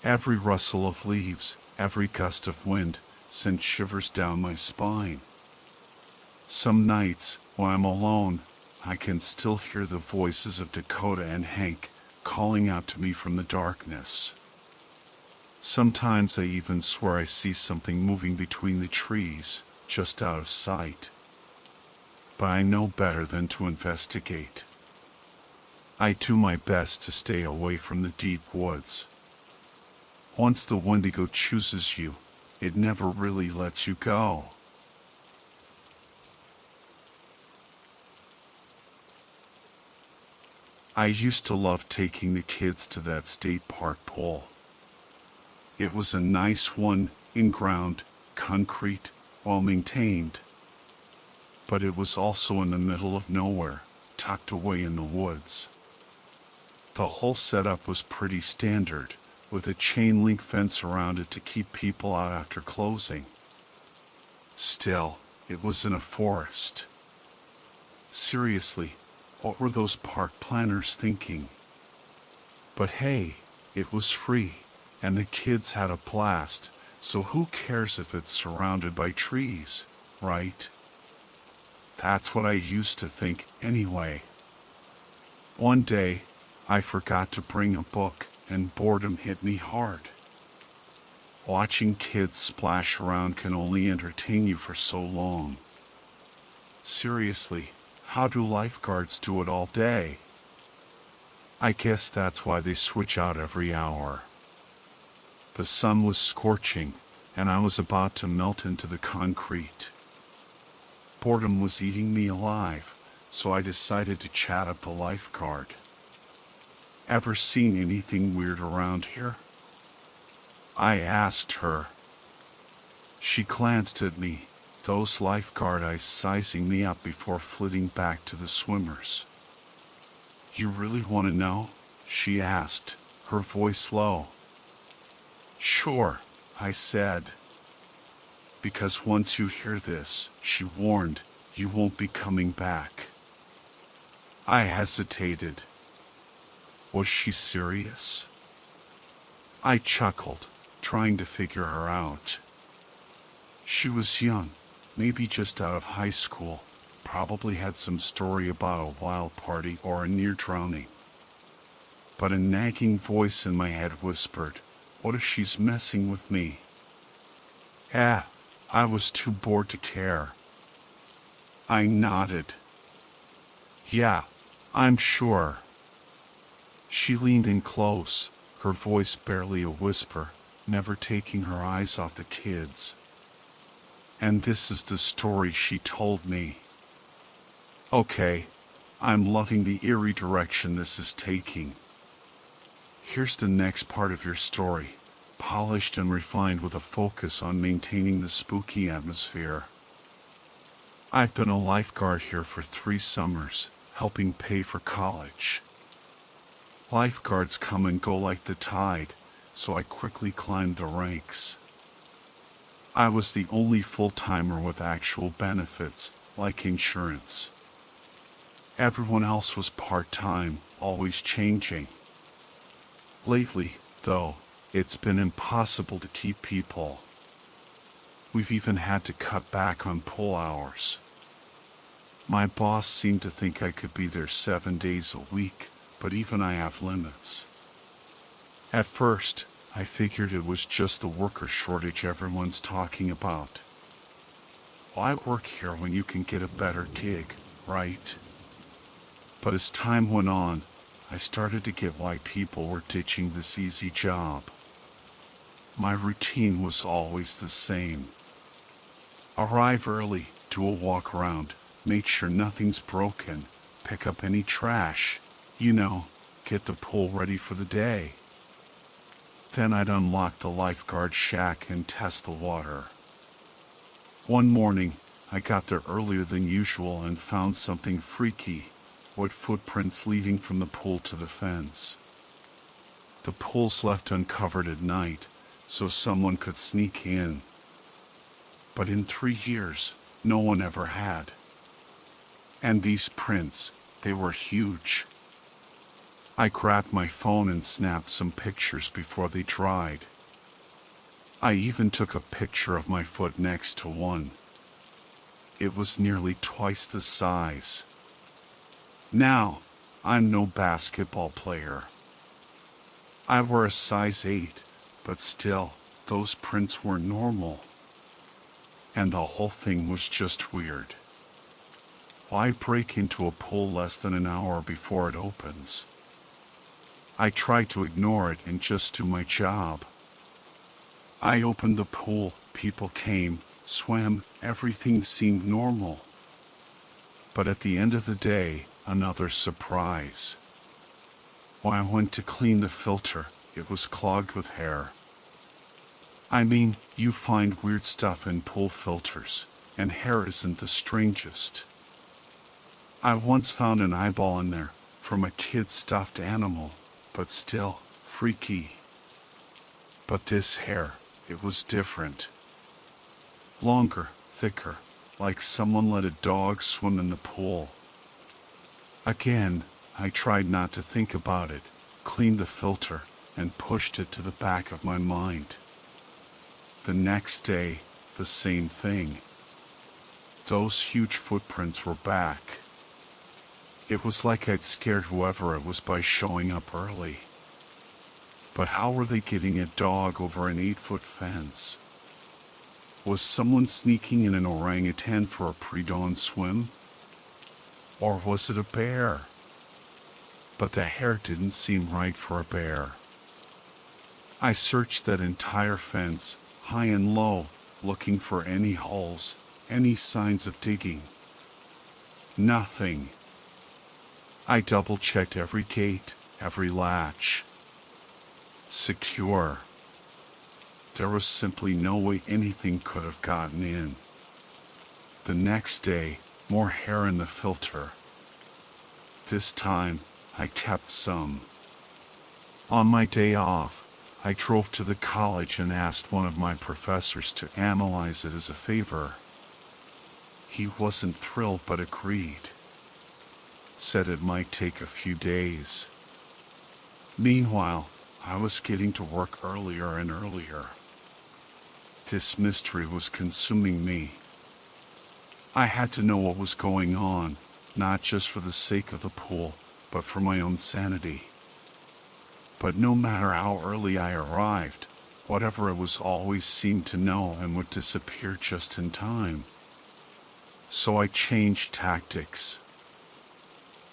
Every rustle of leaves, every gust of wind, sent shivers down my spine. Some nights, when I'm alone, I can still hear the voices of Dakota and Hank calling out to me from the darkness. Sometimes I even swear I see something moving between the trees, just out of sight. But I know better than to investigate. I do my best to stay away from the deep woods. Once the Wendigo chooses you, it never really lets you go. I used to love taking the kids to that state park pool. It was a nice one, in-ground, concrete, well-maintained. But it was also in the middle of nowhere, tucked away in the woods. The whole setup was pretty standard, with a chain-link fence around it to keep people out after closing. Still, it was in a forest. Seriously, what were those park planners thinking? But hey, it was free, and the kids had a blast, so who cares if it's surrounded by trees, right? That's what I used to think anyway. One day, I forgot to bring a book, and boredom hit me hard. Watching kids splash around can only entertain you for so long. Seriously, how do lifeguards do it all day? I guess that's why they switch out every hour. The sun was scorching, and I was about to melt into the concrete. Boredom was eating me alive, so I decided to chat up the lifeguard. Ever seen anything weird around here? I asked her. She glanced at me, those lifeguard eyes sizing me up before flitting back to the swimmers. You really want to know? She asked, her voice low. Sure, I said. Because once you hear this, she warned, you won't be coming back. I hesitated. Was she serious? I chuckled, trying to figure her out. She was young, maybe just out of high school, probably had some story about a wild party or a near drowning. But a nagging voice in my head whispered, what if she's messing with me? I was too bored to care. I nodded. Yeah, I'm sure. She leaned in close, her voice barely a whisper, never taking her eyes off the kids. And this is the story she told me. Okay, I'm loving the eerie direction this is taking. Here's the next part of your story, polished and refined with a focus on maintaining the spooky atmosphere. I've been a lifeguard here for 3 summers, helping pay for college. Lifeguards come and go like the tide, so I quickly climbed the ranks. I was the only full-timer with actual benefits, like insurance. Everyone else was part-time, always changing. Lately, though, it's been impossible to keep people. We've even had to cut back on pull hours. My boss seemed to think I could be there 7 days a week, but even I have limits. At first, I figured it was just the worker shortage everyone's talking about. Why work here when you can get a better gig, right? But as time went on, I started to get why people were ditching this easy job. My routine was always the same. Arrive early, do a walk around, make sure nothing's broken, pick up any trash, get the pool ready for the day. Then I'd unlock the lifeguard shack and test the water. One morning, I got there earlier than usual and found something freaky, wood footprints leading from the pool to the fence. The pool's left uncovered at night, so someone could sneak in. But in 3 years, no one ever had. And these prints, they were huge. I grabbed my phone and snapped some pictures before they dried. I even took a picture of my foot next to one. It was nearly twice the size. Now, I'm no basketball player. I wear a size 8, but still, those prints were normal. And the whole thing was just weird. Why break into a pool less than an hour before it opens? I tried to ignore it and just do my job. I opened the pool, people came, swam, everything seemed normal. But at the end of the day, another surprise. When I went to clean the filter, it was clogged with hair. I mean, you find weird stuff in pool filters, and hair isn't the strangest. I once found an eyeball in there, from a kid's stuffed animal, but still, freaky. But this hair, it was different. Longer, thicker, like someone let a dog swim in the pool. Again, I tried not to think about it, cleaned the filter, and pushed it to the back of my mind. The next day, the same thing. Those huge footprints were back. It was like I'd scared whoever it was by showing up early. But how were they getting a dog over an 8-foot fence? Was someone sneaking in an orangutan for a pre-dawn swim? Or was it a bear? But the hair didn't seem right for a bear. I searched that entire fence, high and low, looking for any holes, any signs of digging. Nothing. I double-checked every gate, every latch. Secure. There was simply no way anything could have gotten in. The next day, more hair in the filter. This time, I kept some. On my day off, I drove to the college and asked one of my professors to analyze it as a favor. He wasn't thrilled but agreed. Said it might take a few days. Meanwhile, I was getting to work earlier and earlier. This mystery was consuming me. I had to know what was going on, not just for the sake of the pool, but for my own sanity. But no matter how early I arrived, whatever it was always seemed to know and would disappear just in time. So I changed tactics.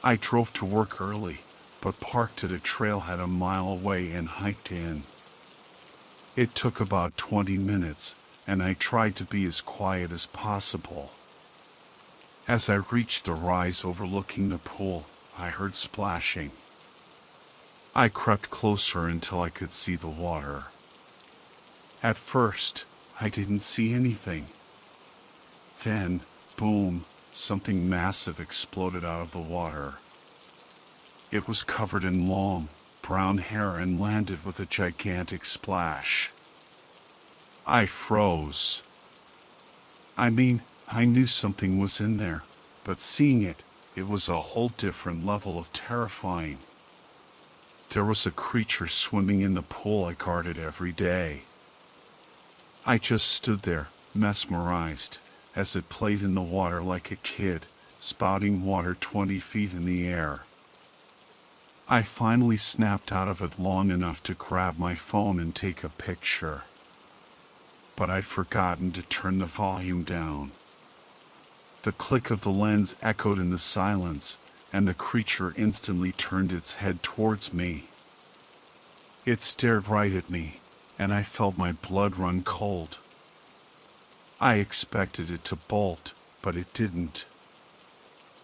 I drove to work early, but parked at a trailhead a mile away and hiked in. It took about 20 minutes, and I tried to be as quiet as possible. As I reached the rise overlooking the pool, I heard splashing. I crept closer until I could see the water. At first, I didn't see anything. Then, boom, something massive exploded out of the water. It was covered in long, brown hair and landed with a gigantic splash. I froze. I mean, I knew something was in there, but seeing it, it was a whole different level of terrifying. There was a creature swimming in the pool I guarded every day. I just stood there, mesmerized, as it played in the water like a kid, spouting water 20 feet in the air. I finally snapped out of it long enough to grab my phone and take a picture. But I'd forgotten to turn the volume down. The click of the lens echoed in the silence, and the creature instantly turned its head towards me. It stared right at me, and I felt my blood run cold. I expected it to bolt, but it didn't.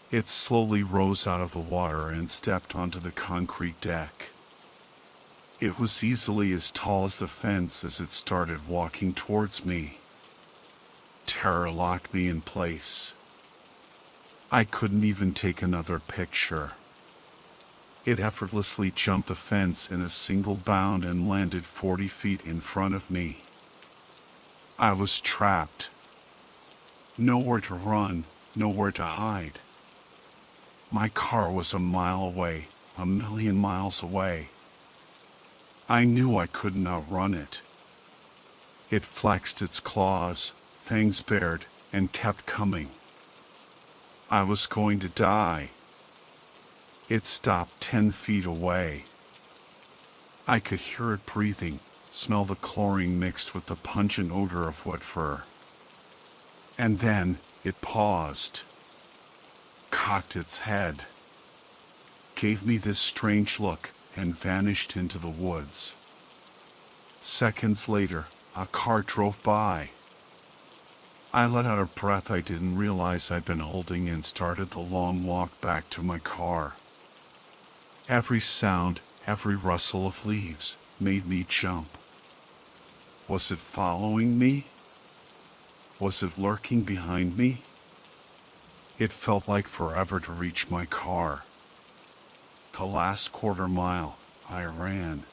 It slowly rose out of the water and stepped onto the concrete deck. It was easily as tall as the fence as it started walking towards me. Terror locked me in place. I couldn't even take another picture. It effortlessly jumped the fence in a single bound and landed 40 feet in front of me. I was trapped. Nowhere to run, nowhere to hide. My car was a mile away, a million miles away. I knew I couldn't outrun it. It flexed its claws, fangs bared, and kept coming. I was going to die. It stopped 10 feet away. I could hear it breathing, smell the chlorine mixed with the pungent odor of wet fur. And then it paused, cocked its head, gave me this strange look, and vanished into the woods. Seconds later, a car drove by. I let out a breath I didn't realize I'd been holding and started the long walk back to my car. Every sound, every rustle of leaves made me jump. Was it following me? Was it lurking behind me? It felt like forever to reach my car. The last quarter mile, I ran.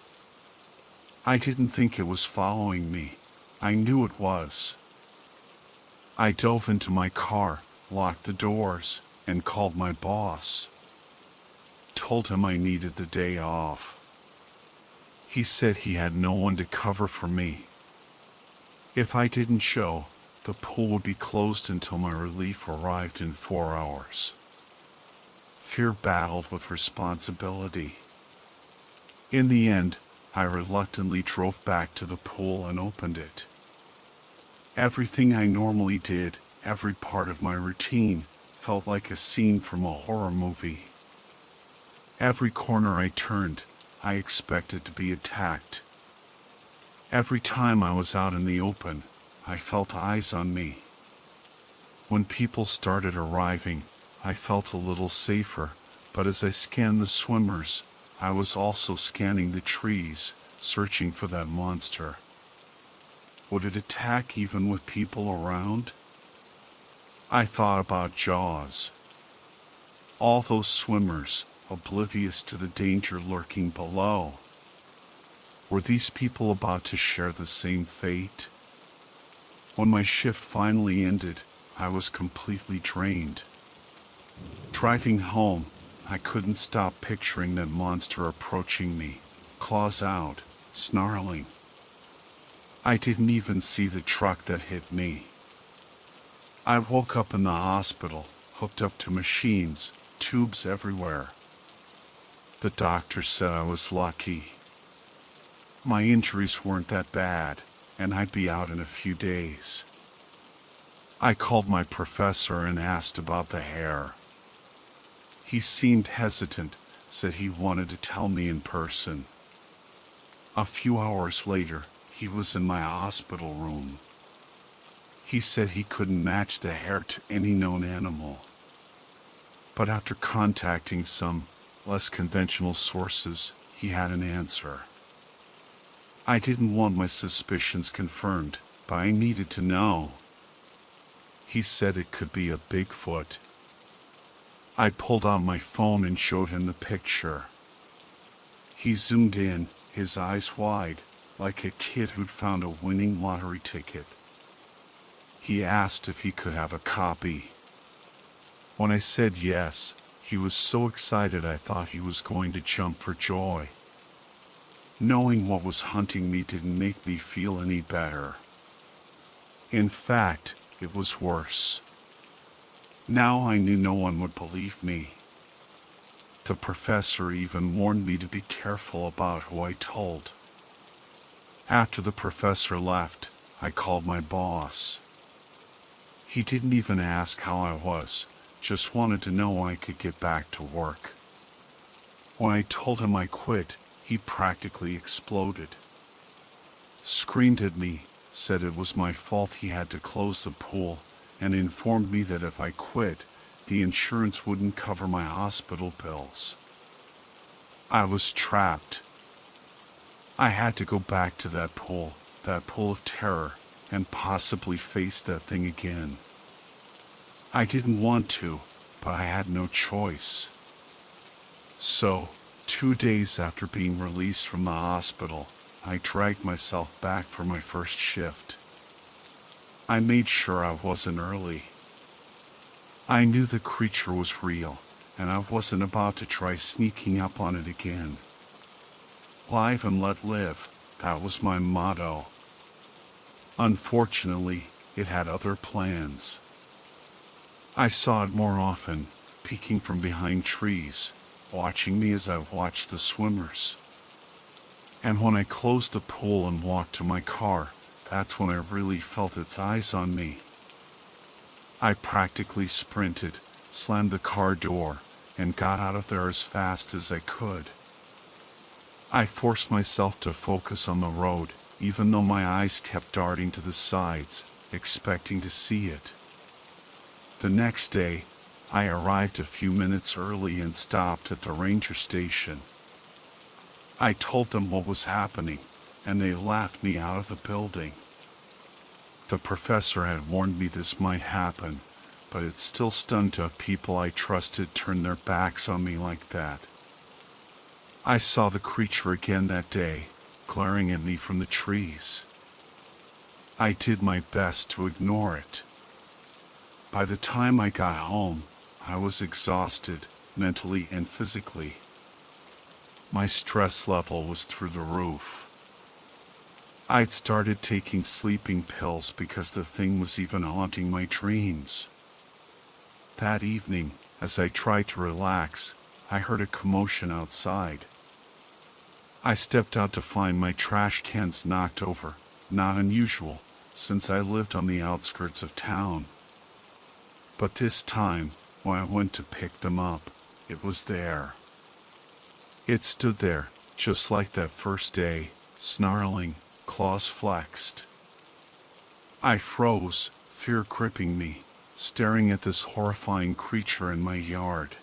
I didn't think it was following me. I knew it was. I dove into my car, locked the doors, and called my boss. Told him I needed the day off. He said he had no one to cover for me. If I didn't show, the pool would be closed until my relief arrived in 4 hours. Fear battled with responsibility. In the end, I reluctantly drove back to the pool and opened it. Everything I normally did, every part of my routine, felt like a scene from a horror movie. Every corner I turned, I expected to be attacked. Every time I was out in the open, I felt eyes on me. When people started arriving, I felt a little safer, but as I scanned the swimmers, I was also scanning the trees, searching for that monster. Would it attack even with people around? I thought about Jaws. All those swimmers, oblivious to the danger lurking below. Were these people about to share the same fate? When my shift finally ended, I was completely drained. Driving home, I couldn't stop picturing that monster approaching me, claws out, snarling. I didn't even see the truck that hit me. I woke up in the hospital, hooked up to machines, tubes everywhere. The doctor said I was lucky. My injuries weren't that bad, and I'd be out in a few days. I called my professor and asked about the hair. He seemed hesitant, said he wanted to tell me in person. A few hours later, he was in my hospital room. He said he couldn't match the hair to any known animal. But after contacting some less conventional sources, he had an answer. I didn't want my suspicions confirmed, but I needed to know. He said it could be a Bigfoot. I pulled out my phone and showed him the picture. He zoomed in, his eyes wide, like a kid who'd found a winning lottery ticket. He asked if he could have a copy. When I said yes, he was so excited I thought he was going to jump for joy. Knowing what was hunting me didn't make me feel any better. In fact, it was worse. Now I knew no one would believe me. The professor even warned me to be careful about who I told. After the professor left, I called my boss. He didn't even ask how I was, just wanted to know when I could get back to work. When I told him I quit, he practically exploded. Screamed at me, said it was my fault he had to close the pool, and informed me that if I quit, the insurance wouldn't cover my hospital bills. I was trapped. I had to go back to that pool of terror, and possibly face that thing again. I didn't want to, but I had no choice. So, 2 days after being released from the hospital, I dragged myself back for my first shift. I made sure I wasn't early. I knew the creature was real, and I wasn't about to try sneaking up on it again. Live and let live, that was my motto. Unfortunately, it had other plans. I saw it more often, peeking from behind trees, watching me as I watched the swimmers. And when I closed the pool and walked to my car, that's when I really felt its eyes on me. I practically sprinted, slammed the car door, and got out of there as fast as I could. I forced myself to focus on the road, even though my eyes kept darting to the sides, expecting to see it. The next day, I arrived a few minutes early and stopped at the ranger station. I told them what was happening, and they laughed me out of the building. The professor had warned me this might happen, but it still stunned to have people I trusted turn their backs on me like that. I saw the creature again that day, glaring at me from the trees. I did my best to ignore it. By the time I got home, I was exhausted, mentally and physically. My stress level was through the roof. I'd started taking sleeping pills because the thing was even haunting my dreams. That evening, as I tried to relax, I heard a commotion outside. I stepped out to find my trash cans knocked over, not unusual, since I lived on the outskirts of town. But this time, when I went to pick them up, it was there. It stood there, just like that first day, snarling, claws flexed. I froze, fear gripping me, staring at this horrifying creature in my yard.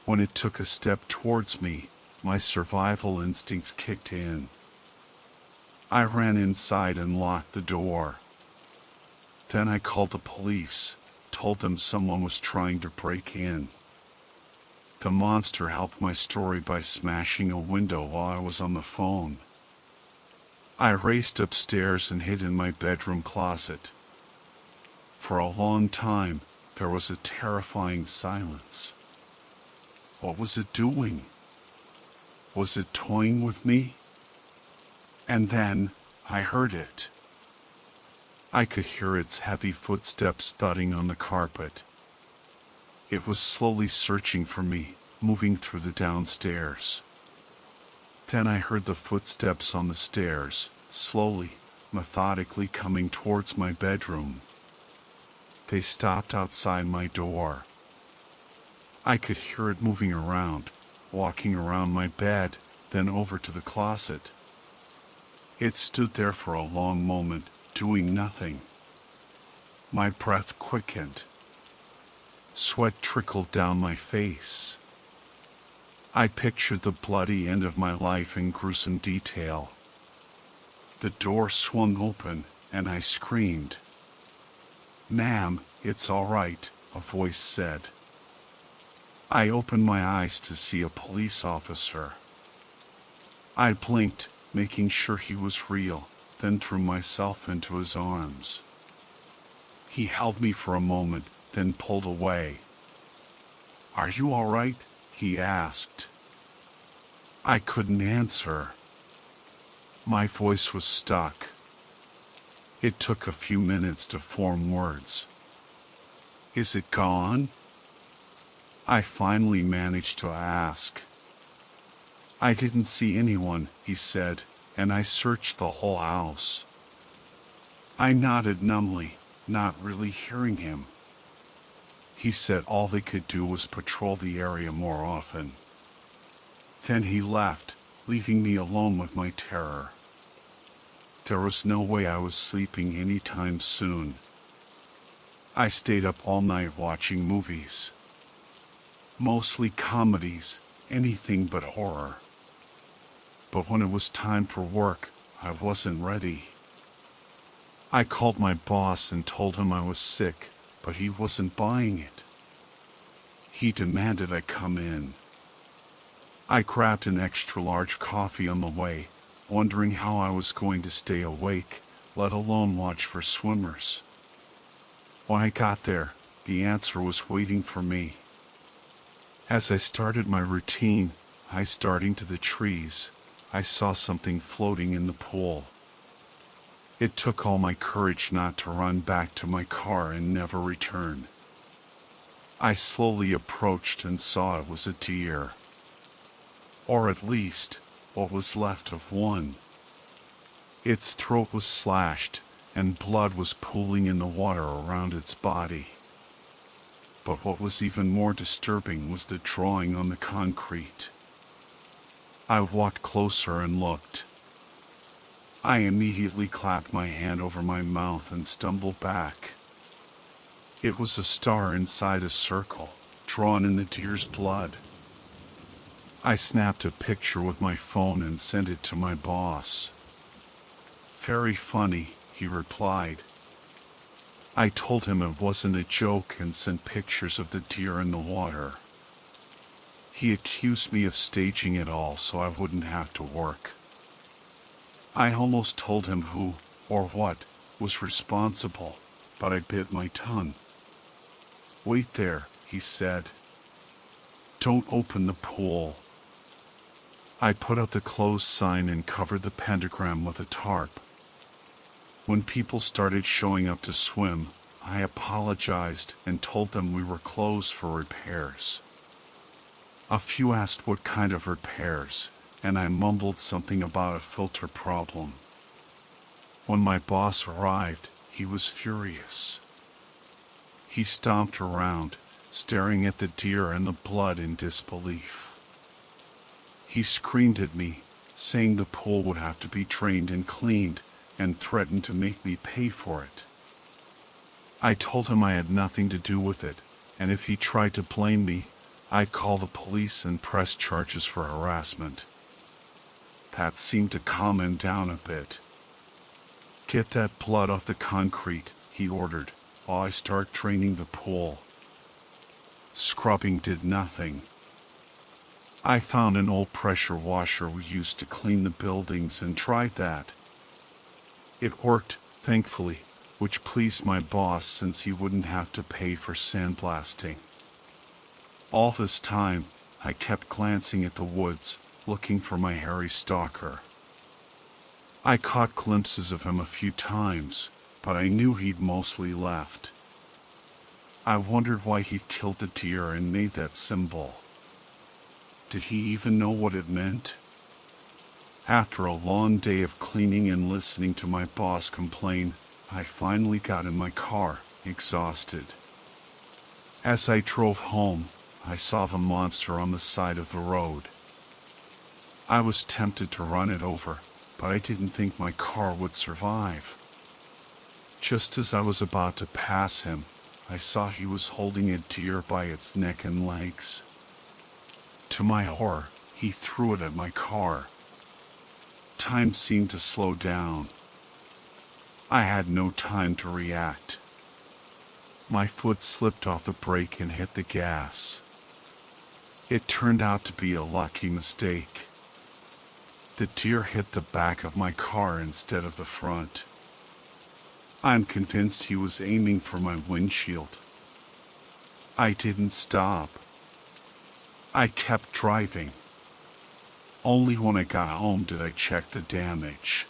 When it took a step towards me, my survival instincts kicked in. I ran inside and locked the door. Then I called the police, told them someone was trying to break in. The monster helped my story by smashing a window while I was on the phone. I raced upstairs and hid in my bedroom closet. For a long time, there was a terrifying silence. What was it doing? Was it toying with me? And then, I heard it. I could hear its heavy footsteps thudding on the carpet. It was slowly searching for me, moving through the downstairs. Then I heard the footsteps on the stairs, slowly, methodically coming towards my bedroom. They stopped outside my door. I could hear it moving around, walking around my bed, then over to the closet. It stood there for a long moment, doing nothing. My breath quickened. Sweat trickled down my face. I pictured the bloody end of my life in gruesome detail. The door swung open, and I screamed. "Ma'am, it's all right," a voice said. I opened my eyes to see a police officer. I blinked, making sure he was real, then threw myself into his arms. He held me for a moment, then pulled away. "Are you all right?" he asked. I couldn't answer. My voice was stuck. It took a few minutes to form words. "Is it gone?" I finally managed to ask. "I didn't see anyone," he said, "and I searched the whole house." I nodded numbly, not really hearing him. He said all they could do was patrol the area more often. Then he left, leaving me alone with my terror. There was no way I was sleeping anytime soon. I stayed up all night watching movies. Mostly comedies, anything but horror. but when it was time for work, I wasn't ready. I called my boss and told him I was sick, but he wasn't buying it. He demanded I come in. I grabbed an extra-large coffee on the way, wondering how I was going to stay awake, let alone watch for swimmers. When I got there, the answer was waiting for me. As I started my routine, I starting to the trees, I saw something floating in the pool. It took all my courage not to run back to my car and never return. I slowly approached and saw it was a deer. Or at least, what was left of one. Its throat was slashed, and blood was pooling in the water around its body. But what was even more disturbing was the drawing on the concrete. I walked closer and looked. I immediately clapped my hand over my mouth and stumbled back. It was a star inside a circle, drawn in the deer's blood. I snapped a picture with my phone and sent it to my boss. "Very funny," he replied. I told him it wasn't a joke and sent pictures of the deer in the water. He accused me of staging it all so I wouldn't have to work. I almost told him who, or what, was responsible, but I bit my tongue. "Wait there," he said. "Don't open the pool." I put out the closed sign and covered the pentagram with a tarp. When people started showing up to swim, I apologized and told them we were closed for repairs. A few asked what kind of repairs, and I mumbled something about a filter problem. When my boss arrived, he was furious. He stomped around, staring at the deer and the blood in disbelief. He screamed at me, saying the pool would have to be drained and cleaned, and threatened to make me pay for it. I told him I had nothing to do with it, and if he tried to blame me, I'd call the police and press charges for harassment. That seemed to calm him down a bit. "Get that blood off the concrete," he ordered, while I start draining the pool. Scrubbing did nothing. I found an old pressure washer we used to clean the buildings and tried that. It worked, thankfully, which pleased my boss since he wouldn't have to pay for sandblasting. All this time, I kept glancing at the woods, looking for my hairy stalker. I caught glimpses of him a few times, but I knew he'd mostly left. I wondered why he'd killed the deer and made that symbol. Did he even know what it meant? After a long day of cleaning and listening to my boss complain, I finally got in my car, exhausted. As I drove home, I saw the monster on the side of the road. I was tempted to run it over, but I didn't think my car would survive. Just as I was about to pass him, I saw he was holding a deer by its neck and legs. To my horror, he threw it at my car. Time seemed to slow down. I had no time to react. My foot slipped off the brake and hit the gas. It turned out to be a lucky mistake. The deer hit the back of my car instead of the front. I'm convinced he was aiming for my windshield. I didn't stop. I kept driving. Only when I got home did I check the damage.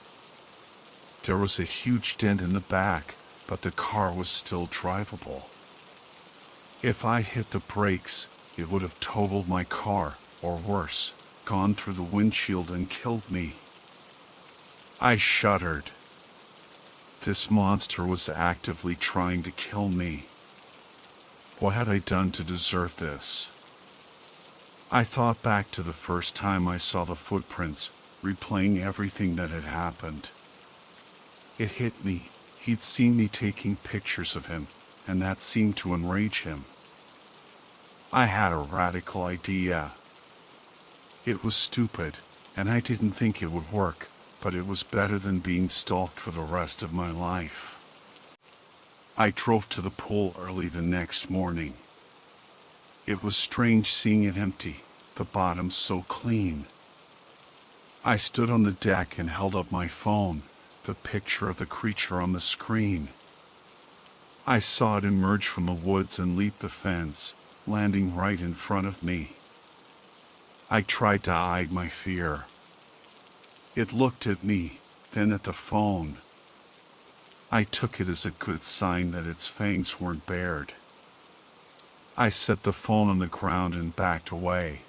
There was a huge dent in the back, but the car was still drivable. If I hit the brakes, it would have totaled my car, or worse, gone through the windshield and killed me. I shuddered. This monster was actively trying to kill me. What had I done to deserve this? I thought back to the first time I saw the footprints, replaying everything that had happened. It hit me. He'd seen me taking pictures of him, and that seemed to enrage him. I had a radical idea. It was stupid, and I didn't think it would work, but it was better than being stalked for the rest of my life. I drove to the pool early the next morning. It was strange seeing it empty, the bottom so clean. I stood on the deck and held up my phone, the picture of the creature on the screen. I saw it emerge from the woods and leap the fence, landing right in front of me. I tried to hide my fear. It looked at me, then at the phone. I took it as a good sign that its fangs weren't bared. I set the phone on the ground and backed away.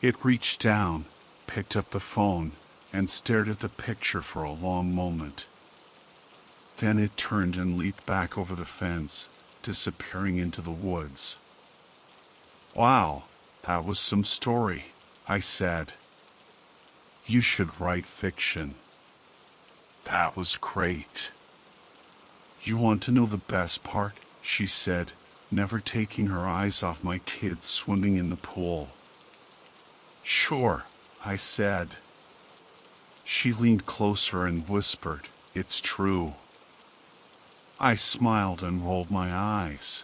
It reached down, picked up the phone, and stared at the picture for a long moment. Then it turned and leaped back over the fence, disappearing into the woods. "Wow, that was some story," I said. "You should write fiction." "That was great." "You want to know the best part?" she said, never taking her eyes off my kids swimming in the pool. "Sure," I said. She leaned closer and whispered, "It's true." I smiled and rolled my eyes.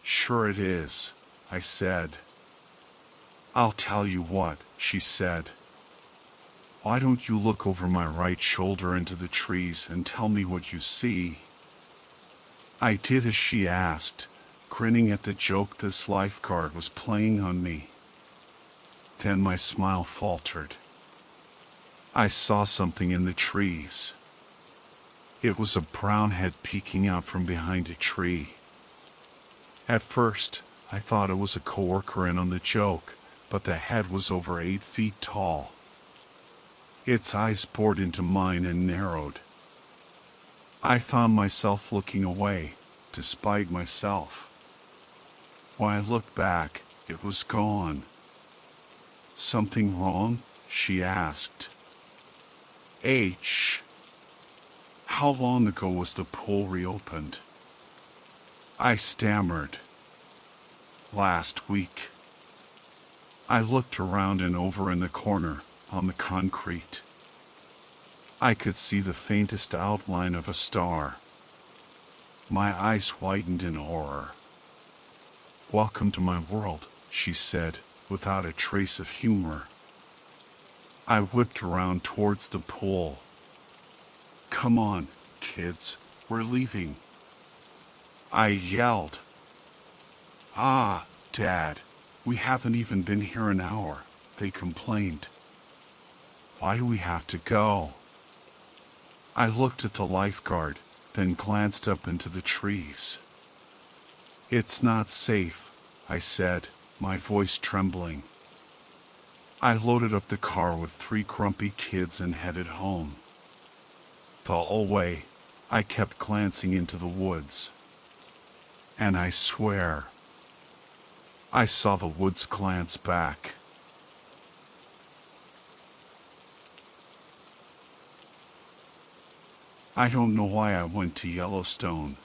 "Sure it is," I said. "I'll tell you what," she said. "Why don't you look over my right shoulder into the trees and tell me what you see?" I did as she asked, grinning at the joke this lifeguard was playing on me. Then my smile faltered. I saw something in the trees. It was a brown head peeking out from behind a tree. At first, I thought it was a coworker in on the joke, but the head was over 8 feet tall. Its eyes bored into mine and narrowed. I found myself looking away, despite myself. When I looked back, it was gone. "Something wrong?" she asked. How long ago was the pool reopened?" I stammered. "Last week." I looked around and over in the corner, on the concrete. I could see the faintest outline of a star. My eyes widened in horror. "Welcome to my world," she said, without a trace of humor. I whipped around towards the pool. "Come on, kids, we're leaving," I yelled. "Ah, Dad, we haven't even been here an hour," they complained. "Why do we have to go?" I looked at the lifeguard, then glanced up into the trees. "It's not safe," I said, my voice trembling. I loaded up the car with 3 grumpy kids and headed home. The whole way, I kept glancing into the woods. And I swear, I saw the woods glance back. I don't know why I went to Yellowstone.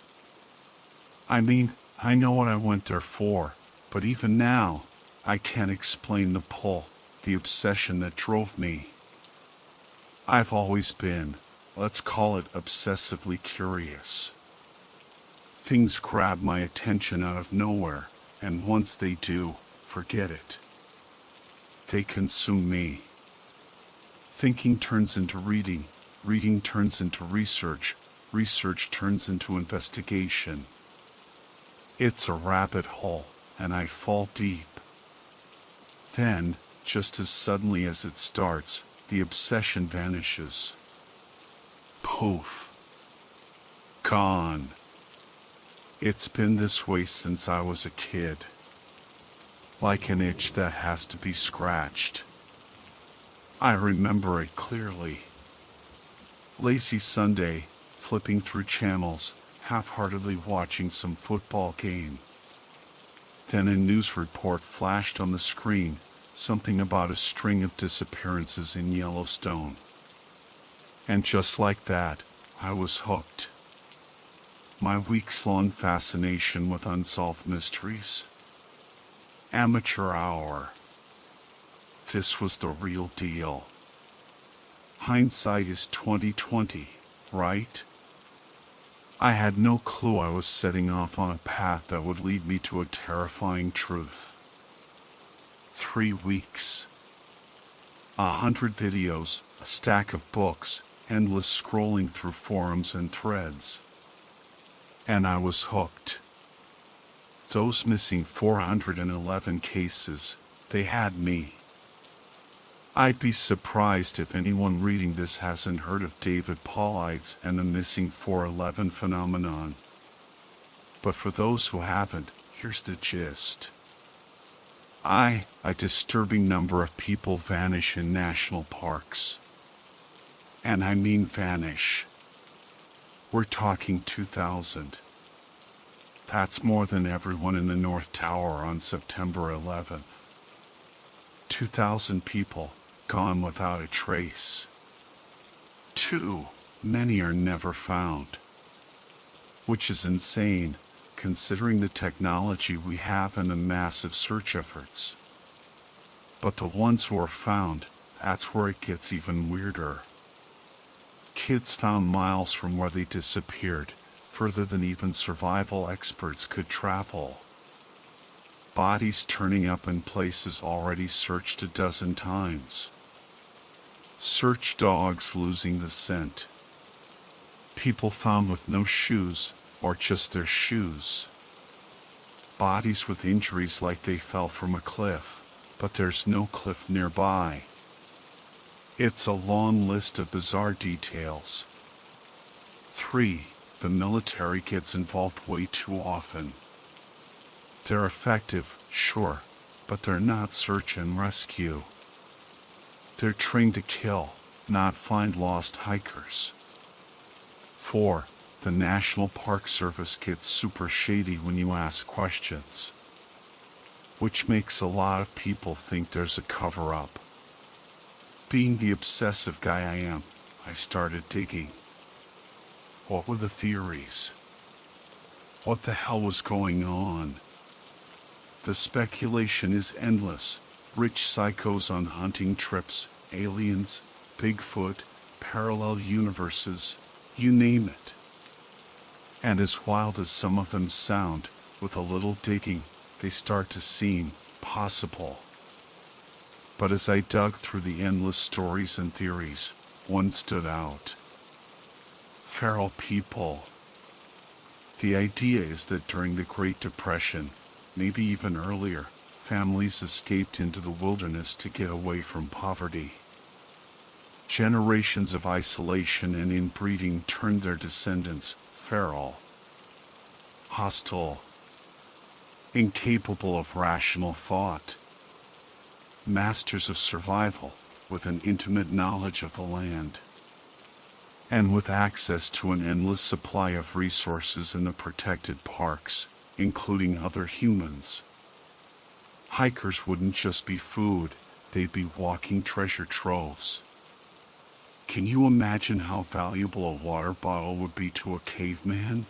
I mean, I know what I went there for, but even now, I can't explain the pull, the obsession that drove me. I've always been, let's call it obsessively curious. Things grab my attention out of nowhere, and once they do, forget it. They consume me. Thinking turns into reading, reading turns into research, research turns into investigation. It's a rabbit hole, and I fall deep. Then, just as suddenly as it starts, the obsession vanishes. Poof. Gone. It's been this way since I was a kid. Like an itch that has to be scratched. I remember it clearly. Lazy Sunday, flipping through channels, half-heartedly watching some football game. Then a news report flashed on the screen, something about a string of disappearances in Yellowstone. And just like that, I was hooked. My weeks-long fascination with unsolved mysteries. Amateur hour. This was the real deal. Hindsight is 20/20, right? I had no clue I was setting off on a path that would lead me to a terrifying truth. 3 weeks. 100 videos, a stack of books, endless scrolling through forums and threads. And I was hooked. Those missing 411 cases, they had me. I'd be surprised if anyone reading this hasn't heard of David Paulides and the missing 411 phenomenon. But for those who haven't, here's the gist. A disturbing number of people vanish in national parks. And I mean vanish. We're talking 2,000. That's more than everyone in the North Tower on September 11th. 2,000 people gone without a trace. Too many are never found. Which is insane, considering the technology we have and the massive search efforts. But the ones who are found, that's where it gets even weirder. Kids found miles from where they disappeared, further than even survival experts could travel. Bodies turning up in places already searched a dozen times. Search dogs losing the scent. People found with no shoes, or just their shoes. Bodies with injuries like they fell from a cliff, but there's no cliff nearby. It's a long list of bizarre details. 3. The military gets involved way too often. They're effective, sure, but they're not search and rescue. They're trained to kill, not find lost hikers. 4. The National Park Service gets super shady when you ask questions. Which makes a lot of people think there's a cover-up. Being the obsessive guy I am, I started digging. What were the theories? What the hell was going on? The speculation is endless. Rich psychos on hunting trips, aliens, Bigfoot, parallel universes, you name it. And as wild as some of them sound, with a little digging, they start to seem possible. But as I dug through the endless stories and theories, one stood out. Feral people. The idea is that during the Great Depression, maybe even earlier, families escaped into the wilderness to get away from poverty. Generations of isolation and inbreeding turned their descendants feral, hostile, incapable of rational thought, masters of survival with an intimate knowledge of the land, and with access to an endless supply of resources in the protected parks, including other humans. Hikers wouldn't just be food, they'd be walking treasure troves. Can you imagine how valuable a water bottle would be to a caveman?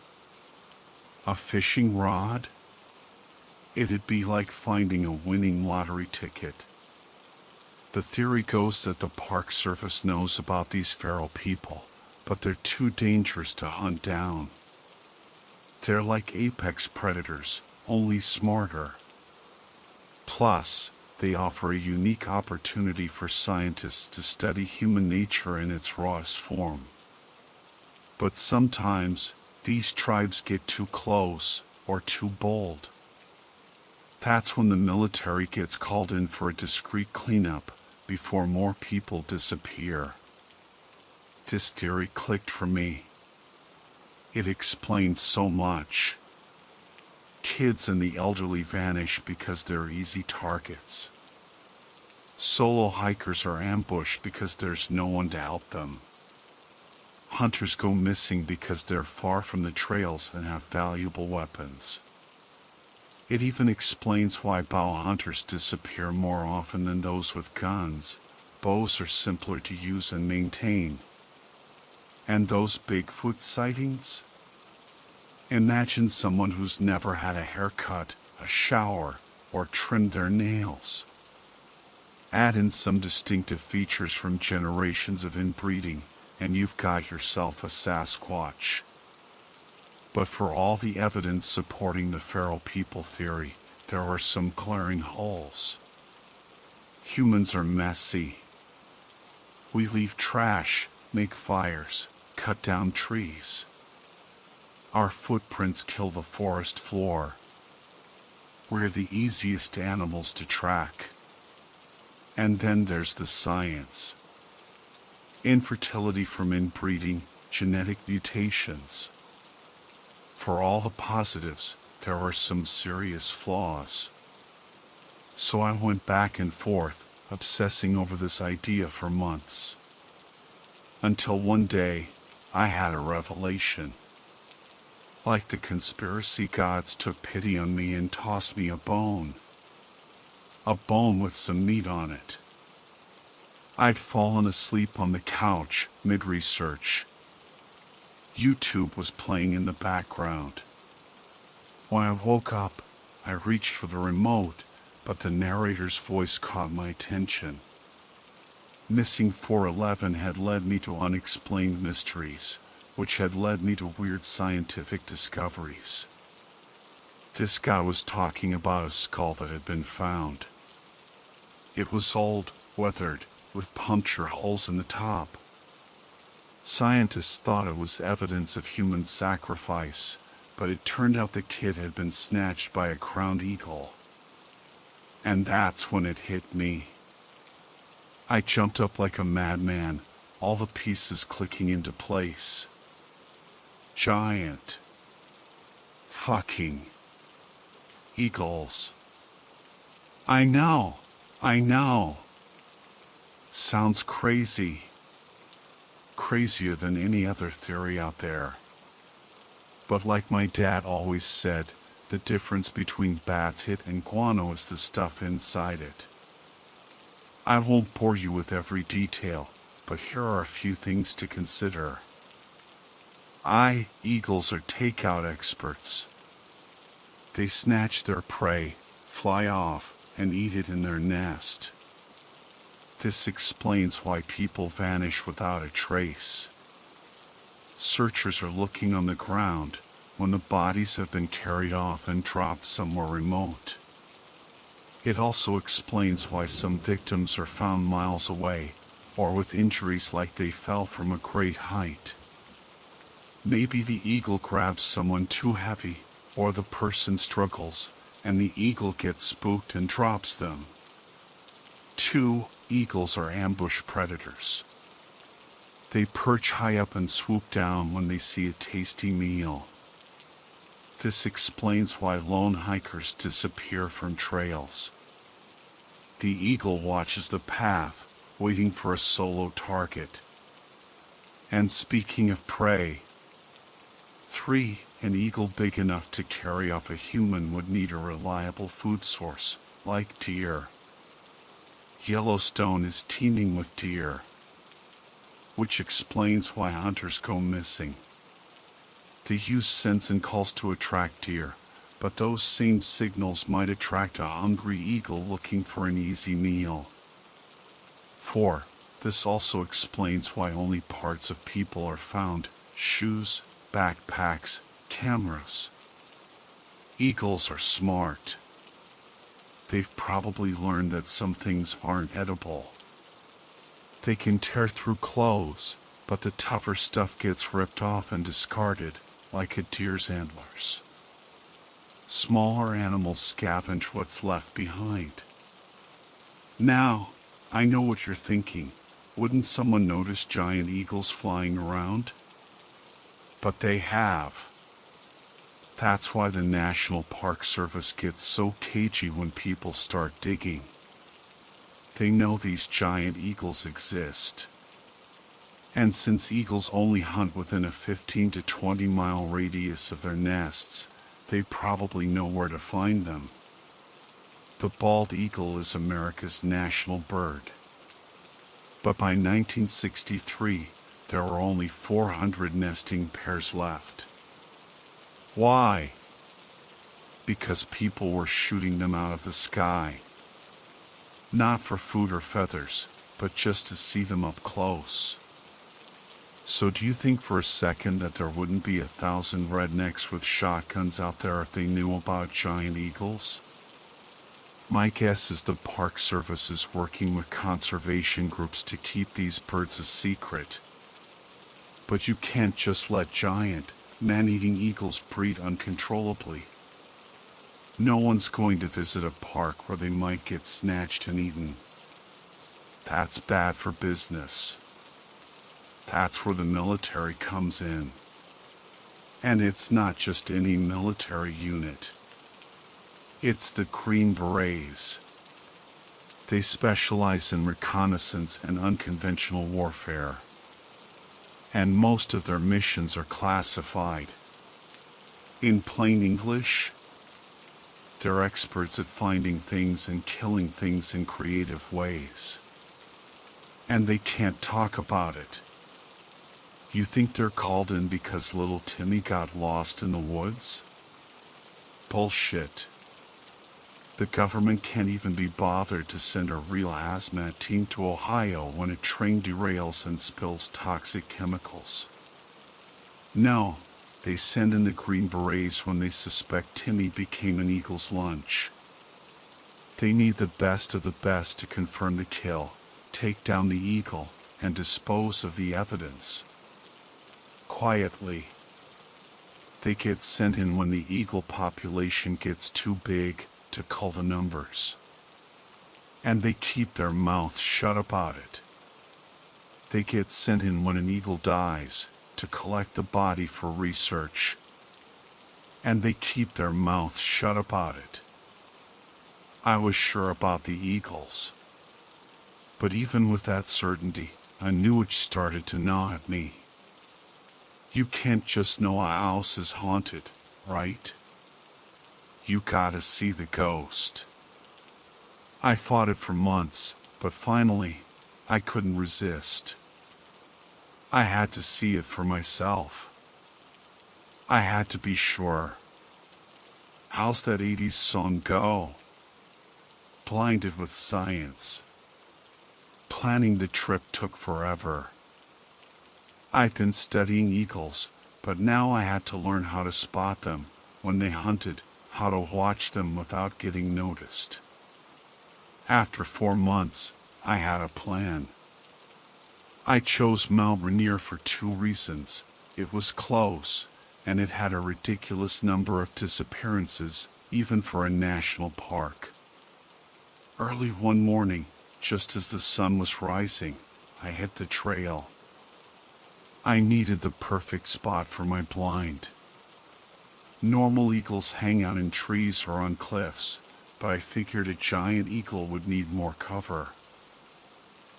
A fishing rod? It'd be like finding a winning lottery ticket. The theory goes that the Park Service knows about these feral people, but they're too dangerous to hunt down. They're like apex predators, only smarter. Plus, they offer a unique opportunity for scientists to study human nature in its rawest form. But sometimes, these tribes get too close, or too bold. That's when the military gets called in for a discreet cleanup, before more people disappear. This theory clicked for me. It explains so much. Kids and the elderly vanish because they're easy targets. Solo hikers are ambushed because there's no one to help them. Hunters go missing because they're far from the trails and have valuable weapons. It even explains why bow hunters disappear more often than those with guns. Bows are simpler to use and maintain. And those Bigfoot sightings? Imagine someone who's never had a haircut, a shower, or trimmed their nails. Add in some distinctive features from generations of inbreeding, and you've got yourself a Sasquatch. But for all the evidence supporting the feral people theory, there are some glaring holes. Humans are messy. We leave trash, make fires, cut down trees. Our footprints kill the forest floor. We're the easiest animals to track. And then there's the science. Infertility from inbreeding, genetic mutations. For all the positives, there are some serious flaws. So I went back and forth, obsessing over this idea for months. Until one day, I had a revelation. Like the conspiracy gods took pity on me and tossed me a bone. A bone with some meat on it. I'd fallen asleep on the couch, mid-research. YouTube was playing in the background. When I woke up, I reached for the remote, but the narrator's voice caught my attention. Missing 411 had led me to unexplained mysteries, which had led me to weird scientific discoveries. This guy was talking about a skull that had been found. It was old, weathered, with puncture holes in the top. Scientists thought it was evidence of human sacrifice, but it turned out the kid had been snatched by a crowned eagle. And that's when it hit me. I jumped up like a madman, all the pieces clicking into place. Giant fucking eagles. I know. Sounds crazy. Crazier than any other theory out there. But like my dad always said, the difference between bat's hit and guano is the stuff inside it. I won't bore you with every detail, but here are a few things to consider. Eagles are takeout experts. They snatch their prey, fly off, and eat it in their nest. This explains why people vanish without a trace. Searchers are looking on the ground when the bodies have been carried off and dropped somewhere remote. It also explains why some victims are found miles away, or with injuries like they fell from a great height. Maybe the eagle grabs someone too heavy, or the person struggles, and the eagle gets spooked and drops them. 2. Eagles are ambush predators. They perch high up and swoop down when they see a tasty meal. This explains why lone hikers disappear from trails. The eagle watches the path, waiting for a solo target. And speaking of prey, 3. An eagle big enough to carry off a human would need a reliable food source, like deer. Yellowstone is teeming with deer, which explains why hunters go missing. They use scents and calls to attract deer, but those same signals might attract a hungry eagle looking for an easy meal. 4. This also explains why only parts of people are found: shoes, backpacks, cameras. Eagles are smart. They've probably learned that some things aren't edible. They can tear through clothes, but the tougher stuff gets ripped off and discarded, like a deer's antlers. Smaller animals scavenge what's left behind. Now, I know what you're thinking. Wouldn't someone notice giant eagles flying around? But they have. That's why the National Park Service gets so cagey when people start digging. They know these giant eagles exist. And since eagles only hunt within a 15 to 20 mile radius of their nests, they probably know where to find them. The bald eagle is America's national bird. But by 1963, there were only 400 nesting pairs left. Why? Because people were shooting them out of the sky. Not for food or feathers, but just to see them up close. So do you think for a second that there wouldn't be 1,000 rednecks with shotguns out there if they knew about giant eagles? My guess is the Park Service is working with conservation groups to keep these birds a secret. But you can't just let giant, man-eating eagles breed uncontrollably. No one's going to visit a park where they might get snatched and eaten. That's bad for business. That's where the military comes in. And it's not just any military unit. It's the Green Berets. They specialize in reconnaissance and unconventional warfare. And most of their missions are classified. In plain English, they're experts at finding things and killing things in creative ways. And they can't talk about it. You think they're called in because little Timmy got lost in the woods? Bullshit. The government can't even be bothered to send a real hazmat team to Ohio when a train derails and spills toxic chemicals. No, they send in the Green Berets when they suspect Timmy became an eagle's lunch. They need the best of the best to confirm the kill, take down the eagle, and dispose of the evidence. Quietly. They get sent in when the eagle population gets too big to call the numbers. And they keep their mouths shut about it. They get sent in when an eagle dies to collect the body for research. And they keep their mouths shut about it. I was sure about the eagles. But even with that certainty, I knew it started to gnaw at me. You can't just know a house is haunted, right? You gotta see the ghost. I fought it for months, but finally, I couldn't resist. I had to see it for myself. I had to be sure. How's that 80s song go? Blinded with science. Planning the trip took forever. I'd been studying eagles, but now I had to learn how to spot them when they hunted, how to watch them without getting noticed. After 4 months, I had a plan. I chose Mount Rainier for 2 reasons. It was close, and it had a ridiculous number of disappearances, even for a national park. Early one morning, just as the sun was rising, I hit the trail. I needed the perfect spot for my blind. Normal eagles hang out in trees or on cliffs, but I figured a giant eagle would need more cover.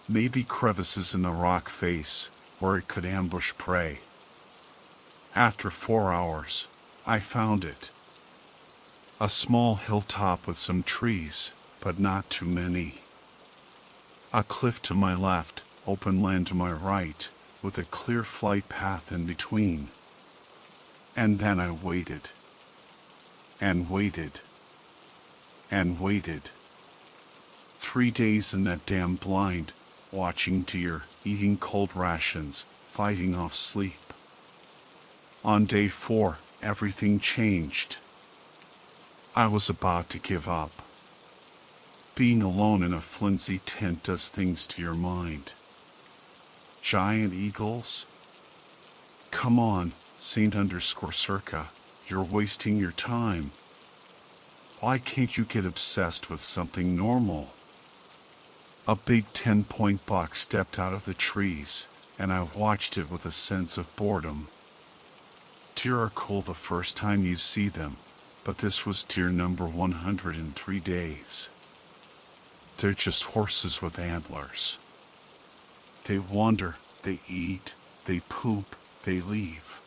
Maybe crevices in the rock face, where it could ambush prey. After 4 hours, I found it. A small hilltop with some trees, but not too many. A cliff to my left, open land to my right, with a clear flight path in between. And then I waited. And waited. And waited. 3 days in that damn blind, watching deer, eating cold rations, fighting off sleep. On day 4, everything changed. I was about to give up. Being alone in a flimsy tent does things to your mind. Giant eagles? Come on, Saint_Circa, you're wasting your time. Why can't you get obsessed with something normal? A big 10-point buck stepped out of the trees, and I watched it with a sense of boredom. Deer are cool the first time you see them, but this was deer number 100 in 3 days. They're just horses with antlers. They wander, they eat, they poop, they leave.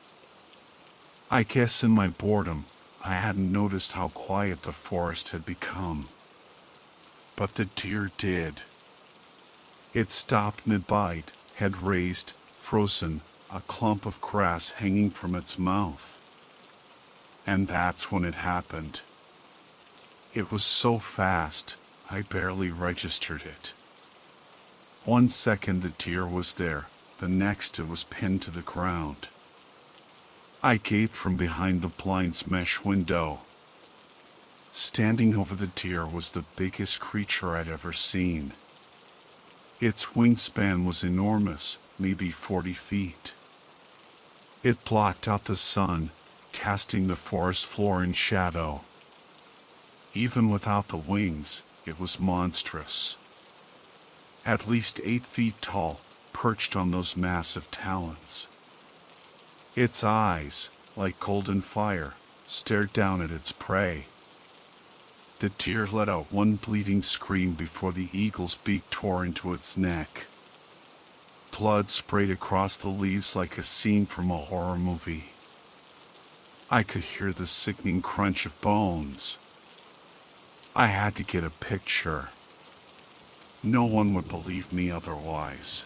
I guess in my boredom, I hadn't noticed how quiet the forest had become. But the deer did. It stopped mid-bite, head raised, frozen, a clump of grass hanging from its mouth. And that's when it happened. It was so fast, I barely registered it. 1 second the deer was there, the next it was pinned to the ground. I gaped from behind the blind's mesh window. Standing over the deer was the biggest creature I'd ever seen. Its wingspan was enormous, maybe 40 feet. It blocked out the sun, casting the forest floor in shadow. Even without the wings, it was monstrous. At least 8 feet tall, perched on those massive talons. Its eyes, like golden fire, stared down at its prey. The deer let out one bleeding scream before the eagle's beak tore into its neck. Blood sprayed across the leaves like a scene from a horror movie. I could hear the sickening crunch of bones. I had to get a picture. No one would believe me otherwise.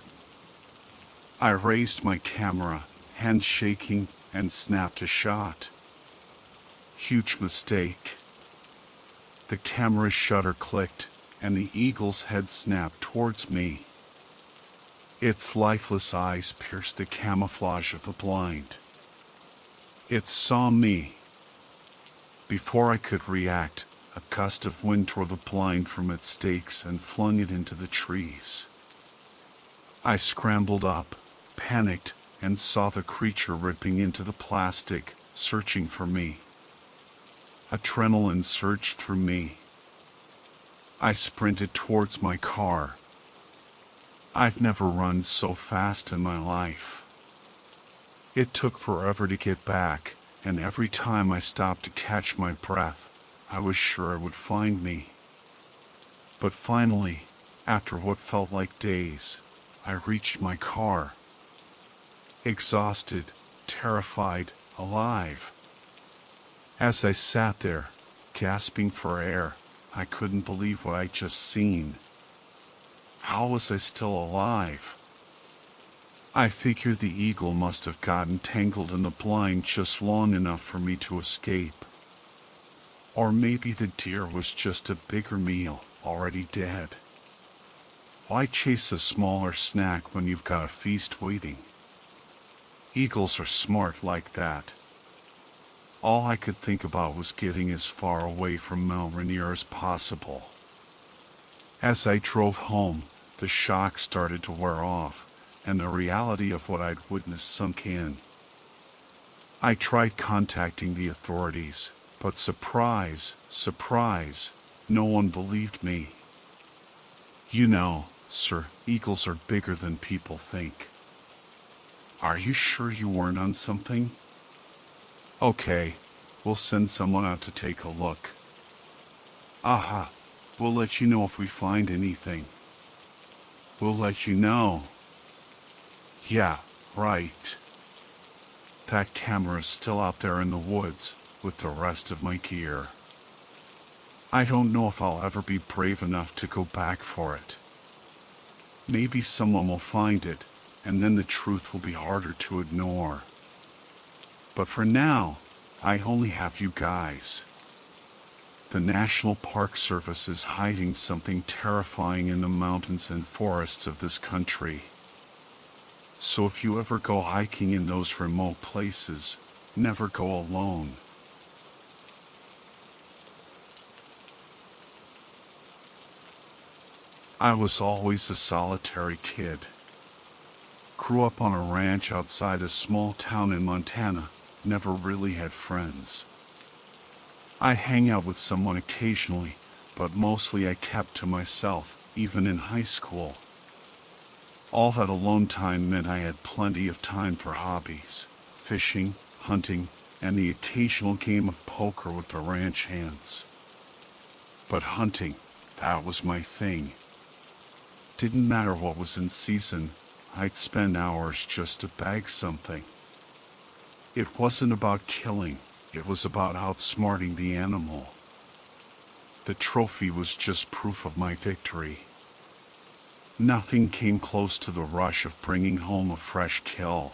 I raised my camera, hands shaking, and snapped a shot. Huge mistake. The camera's shutter clicked, and the eagle's head snapped towards me. Its lifeless eyes pierced the camouflage of the blind. It saw me. Before I could react, a gust of wind tore the blind from its stakes and flung it into the trees. I scrambled up, panicked, and saw the creature ripping into the plastic, searching for me. Adrenaline surged through me. I sprinted towards my car. I've never run so fast in my life. It took forever to get back, and every time I stopped to catch my breath, I was sure it would find me. But finally, after what felt like days, I reached my car. Exhausted, terrified, alive. As I sat there, gasping for air, I couldn't believe what I'd just seen. How was I still alive? I figured the eagle must have gotten tangled in the blind just long enough for me to escape. Or maybe the deer was just a bigger meal, already dead. Why chase a smaller snack when you've got a feast waiting? Eagles are smart like that. All I could think about was getting as far away from Mount Rainier as possible. As I drove home, the shock started to wear off, and the reality of what I'd witnessed sunk in. I tried contacting the authorities, but surprise, surprise, no one believed me. You know, sir, eagles are bigger than people think. Are you sure you weren't on something? Okay, we'll send someone out to take a look. Aha, we'll let you know if we find anything. We'll let you know. Yeah, right. That camera's still out there in the woods with the rest of my gear. I don't know if I'll ever be brave enough to go back for it. Maybe someone will find it, and then the truth will be harder to ignore. But for now, I only have you guys. The National Park Service is hiding something terrifying in the mountains and forests of this country. So if you ever go hiking in those remote places, never go alone. I was always a solitary kid. Grew up on a ranch outside a small town in Montana, never really had friends. I hang out with someone occasionally, but mostly I kept to myself, even in high school. All that alone time meant I had plenty of time for hobbies, fishing, hunting, and the occasional game of poker with the ranch hands. But hunting, that was my thing. Didn't matter what was in season, I'd spend hours just to bag something. It wasn't about killing, it was about outsmarting the animal. The trophy was just proof of my victory. Nothing came close to the rush of bringing home a fresh kill.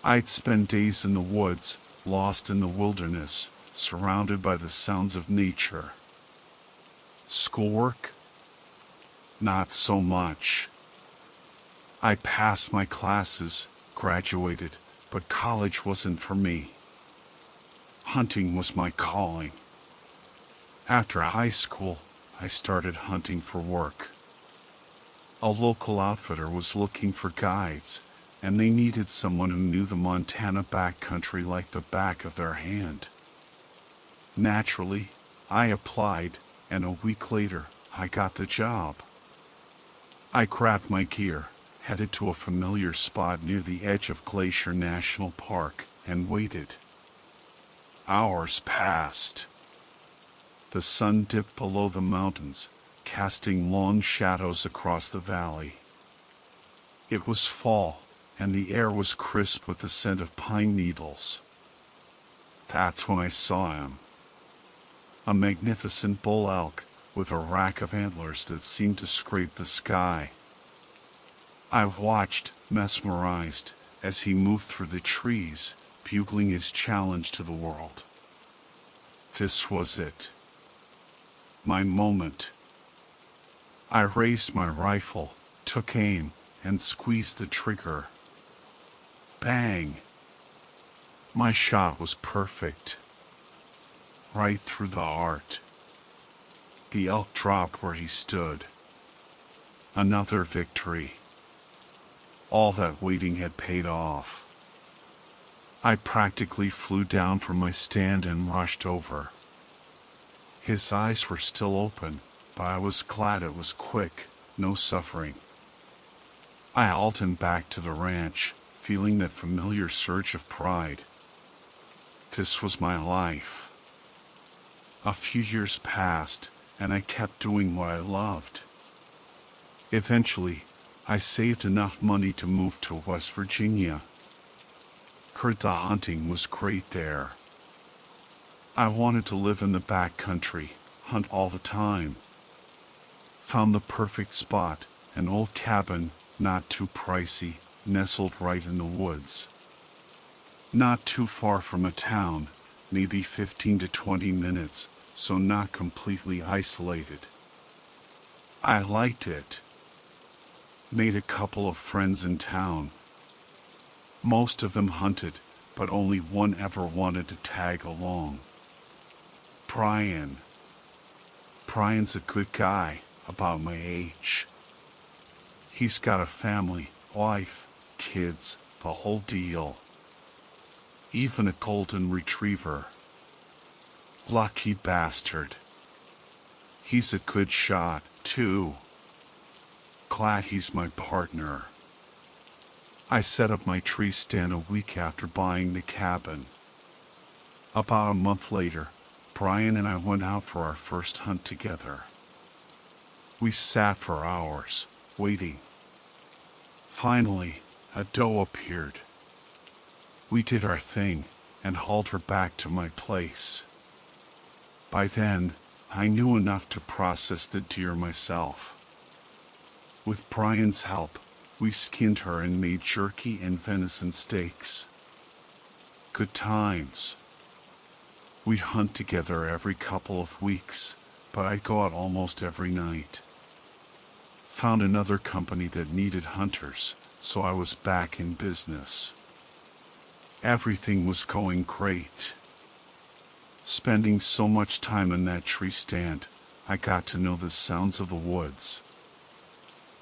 I'd spend days in the woods, lost in the wilderness, surrounded by the sounds of nature. Schoolwork? Not so much. I passed my classes, graduated, but college wasn't for me. Hunting was my calling. After high school, I started hunting for work. A local outfitter was looking for guides, and they needed someone who knew the Montana backcountry like the back of their hand. Naturally, I applied, and a week later, I got the job. I grabbed my gear, headed to a familiar spot near the edge of Glacier National Park, and waited. Hours passed. The sun dipped below the mountains, casting long shadows across the valley. It was fall, and the air was crisp with the scent of pine needles. That's when I saw him. A magnificent bull elk with a rack of antlers that seemed to scrape the sky. I watched, mesmerized, as he moved through the trees, bugling his challenge to the world. This was it. My moment. I raised my rifle, took aim, and squeezed the trigger. Bang! My shot was perfect. Right through the heart. The elk dropped where he stood. Another victory. All that waiting had paid off. I practically flew down from my stand and rushed over. His eyes were still open, but I was glad it was quick, no suffering. I halted back to the ranch, feeling that familiar surge of pride. This was my life. A few years passed, and I kept doing what I loved. Eventually, I saved enough money to move to West Virginia. Heard the hunting was great there. I wanted to live in the backcountry, hunt all the time. Found the perfect spot, an old cabin, not too pricey, nestled right in the woods. Not too far from a town, maybe 15 to 20 minutes, so not completely isolated. I liked it. Made a couple of friends in town. Most of them hunted, but only one ever wanted to tag along. Brian. Brian's a good guy, about my age. He's got a family, wife, kids, the whole deal. Even a golden retriever. Lucky bastard. He's a good shot, too. Glad he's my partner. I set up my tree stand a week after buying the cabin. About a month later, Brian and I went out for our first hunt together. We sat for hours, waiting. Finally, a doe appeared. We did our thing and hauled her back to my place. By then, I knew enough to process the deer myself. With Brian's help, we skinned her and made jerky and venison steaks. Good times. We'd hunt together every couple of weeks, but I'd go out almost every night. Found another company that needed hunters, so I was back in business. Everything was going great. Spending so much time in that tree stand, I got to know the sounds of the woods.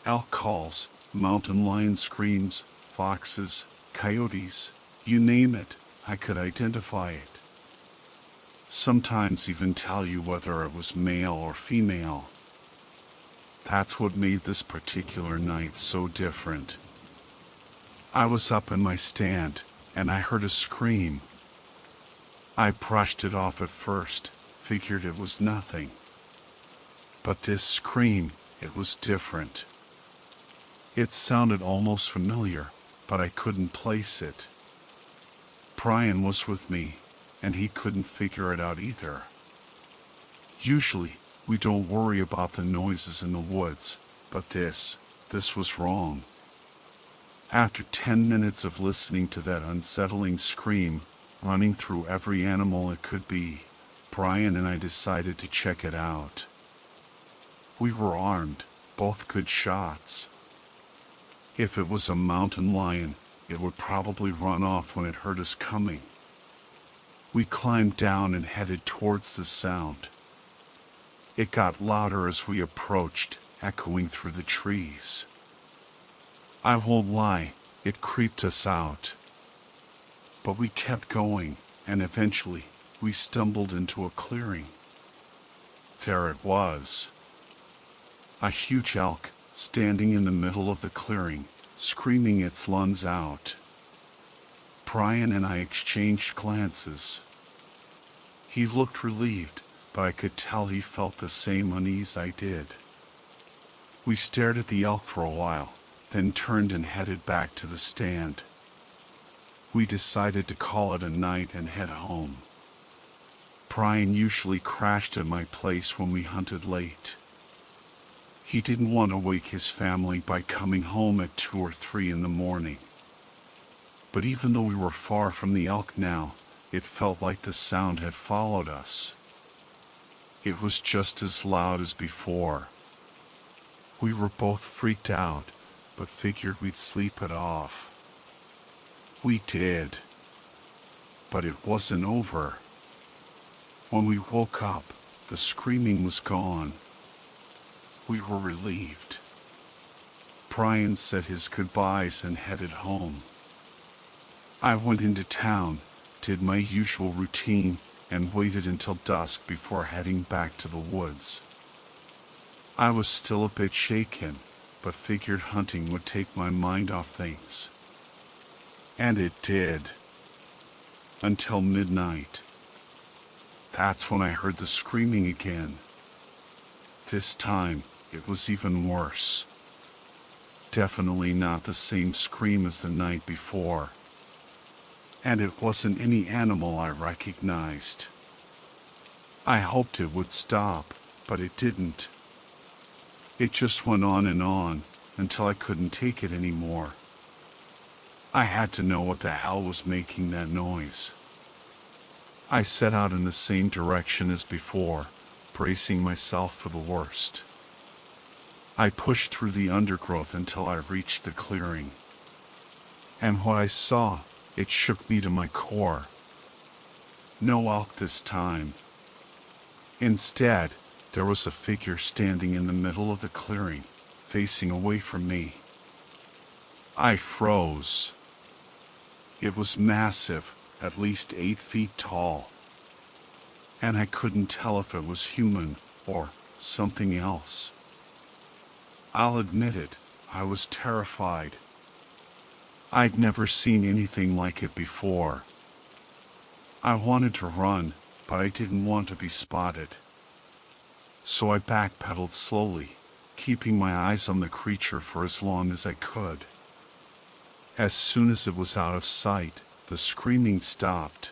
Elk calls, mountain lion screams, foxes, coyotes, you name it, I could identify it. Sometimes even tell you whether it was male or female. That's what made this particular night so different. I was up in my stand, and I heard a scream. I brushed it off at first, figured it was nothing. But this scream, it was different. It sounded almost familiar, but I couldn't place it. Brian was with me, and he couldn't figure it out either. Usually, we don't worry about the noises in the woods, but this was wrong. After 10 minutes of listening to that unsettling scream, running through every animal it could be, Brian and I decided to check it out. We were armed, both good shots. If it was a mountain lion, it would probably run off when it heard us coming. We climbed down and headed towards the sound. It got louder as we approached, echoing through the trees. I won't lie, it creeped us out. But we kept going, and eventually, we stumbled into a clearing. There it was. A huge elk, standing in the middle of the clearing, screaming its lungs out. Brian and I exchanged glances. He looked relieved, but I could tell he felt the same unease I did. We stared at the elk for a while, then turned and headed back to the stand. We decided to call it a night and head home. Brian usually crashed at my place when we hunted late. He didn't want to wake his family by coming home at 2 or 3 in the morning. But even though we were far from the elk now, it felt like the sound had followed us. It was just as loud as before. We were both freaked out, but figured we'd sleep it off. We did. But it wasn't over. When we woke up, the screaming was gone. We were relieved. Brian said his goodbyes and headed home. I went into town, did my usual routine, and waited until dusk before heading back to the woods. I was still a bit shaken, but figured hunting would take my mind off things. And it did. Until midnight. That's when I heard the screaming again. This time, it was even worse. Definitely not the same scream as the night before. And it wasn't any animal I recognized. I hoped it would stop, but it didn't. It just went on until I couldn't take it anymore. I had to know what the hell was making that noise. I set out in the same direction as before, bracing myself for the worst. I pushed through the undergrowth until I reached the clearing. And what I saw, it shook me to my core. No elk this time. Instead, there was a figure standing in the middle of the clearing, facing away from me. I froze. It was massive, at least 8 feet tall. And I couldn't tell if it was human or something else. I'll admit it, I was terrified. I'd never seen anything like it before. I wanted to run, but I didn't want to be spotted. So I backpedaled slowly, keeping my eyes on the creature for as long as I could. As soon as it was out of sight, the screaming stopped.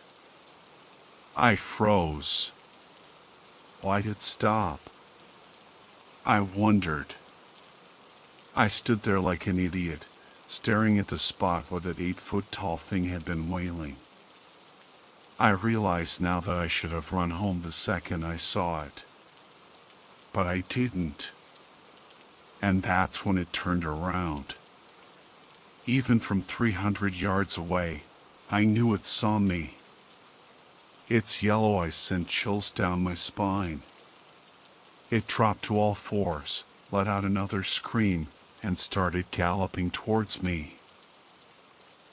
I froze. Why'd it stop? I wondered. I stood there like an idiot, staring at the spot where that 8-foot-tall thing had been wailing. I realized now that I should have run home the second I saw it. But I didn't. And that's when it turned around. Even from 300 yards away, I knew it saw me. Its yellow eyes sent chills down my spine. It dropped to all fours, let out another scream, and started galloping towards me.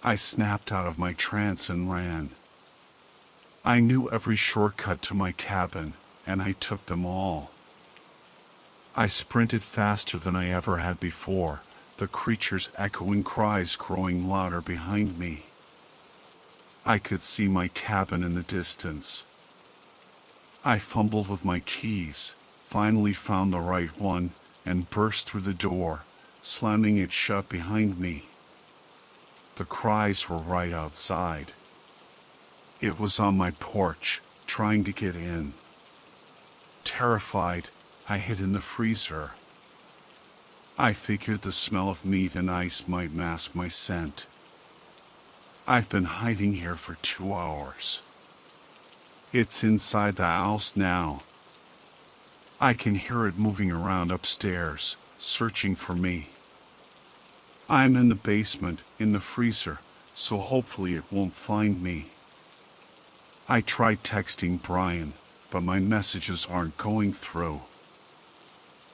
I snapped out of my trance and ran. I knew every shortcut to my cabin, and I took them all. I sprinted faster than I ever had before, the creature's echoing cries growing louder behind me. I could see my cabin in the distance. I fumbled with my keys, finally found the right one, and burst through the door, slamming it shut behind me. The cries were right outside. It was on my porch, trying to get in. Terrified, I hid in the freezer. I figured the smell of meat and ice might mask my scent. I've been hiding here for 2 hours. It's inside the house now. I can hear it moving around upstairs, searching for me. I'm in the basement, in the freezer, so hopefully it won't find me. I tried texting Brian, but my messages aren't going through.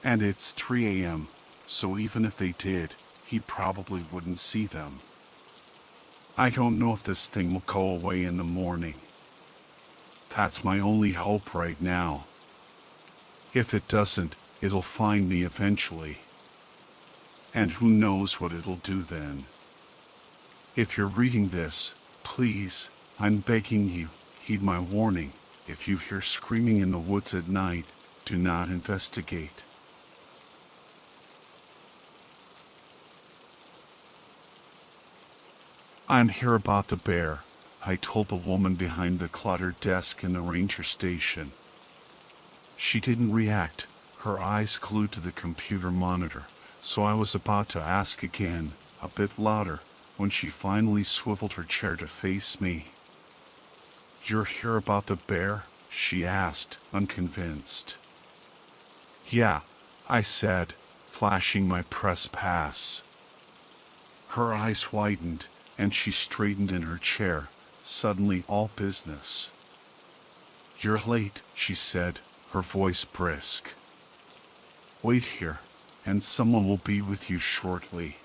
And it's 3 a.m., so even if they did, he probably wouldn't see them. I don't know if this thing will go away in the morning. That's my only hope right now. If it doesn't, it'll find me eventually. And who knows what it'll do then. If you're reading this, please, I'm begging you, heed my warning. If you hear screaming in the woods at night, do not investigate. I'm here about the bear, I told the woman behind the cluttered desk in the ranger station. She didn't react, her eyes glued to the computer monitor, so I was about to ask again, a bit louder, when she finally swiveled her chair to face me. "You're here about the bear?" she asked, unconvinced. "Yeah," I said, flashing my press pass. Her eyes widened, and she straightened in her chair, suddenly all business. "You're late," she said, her voice brisk. "Wait here, and someone will be with you shortly."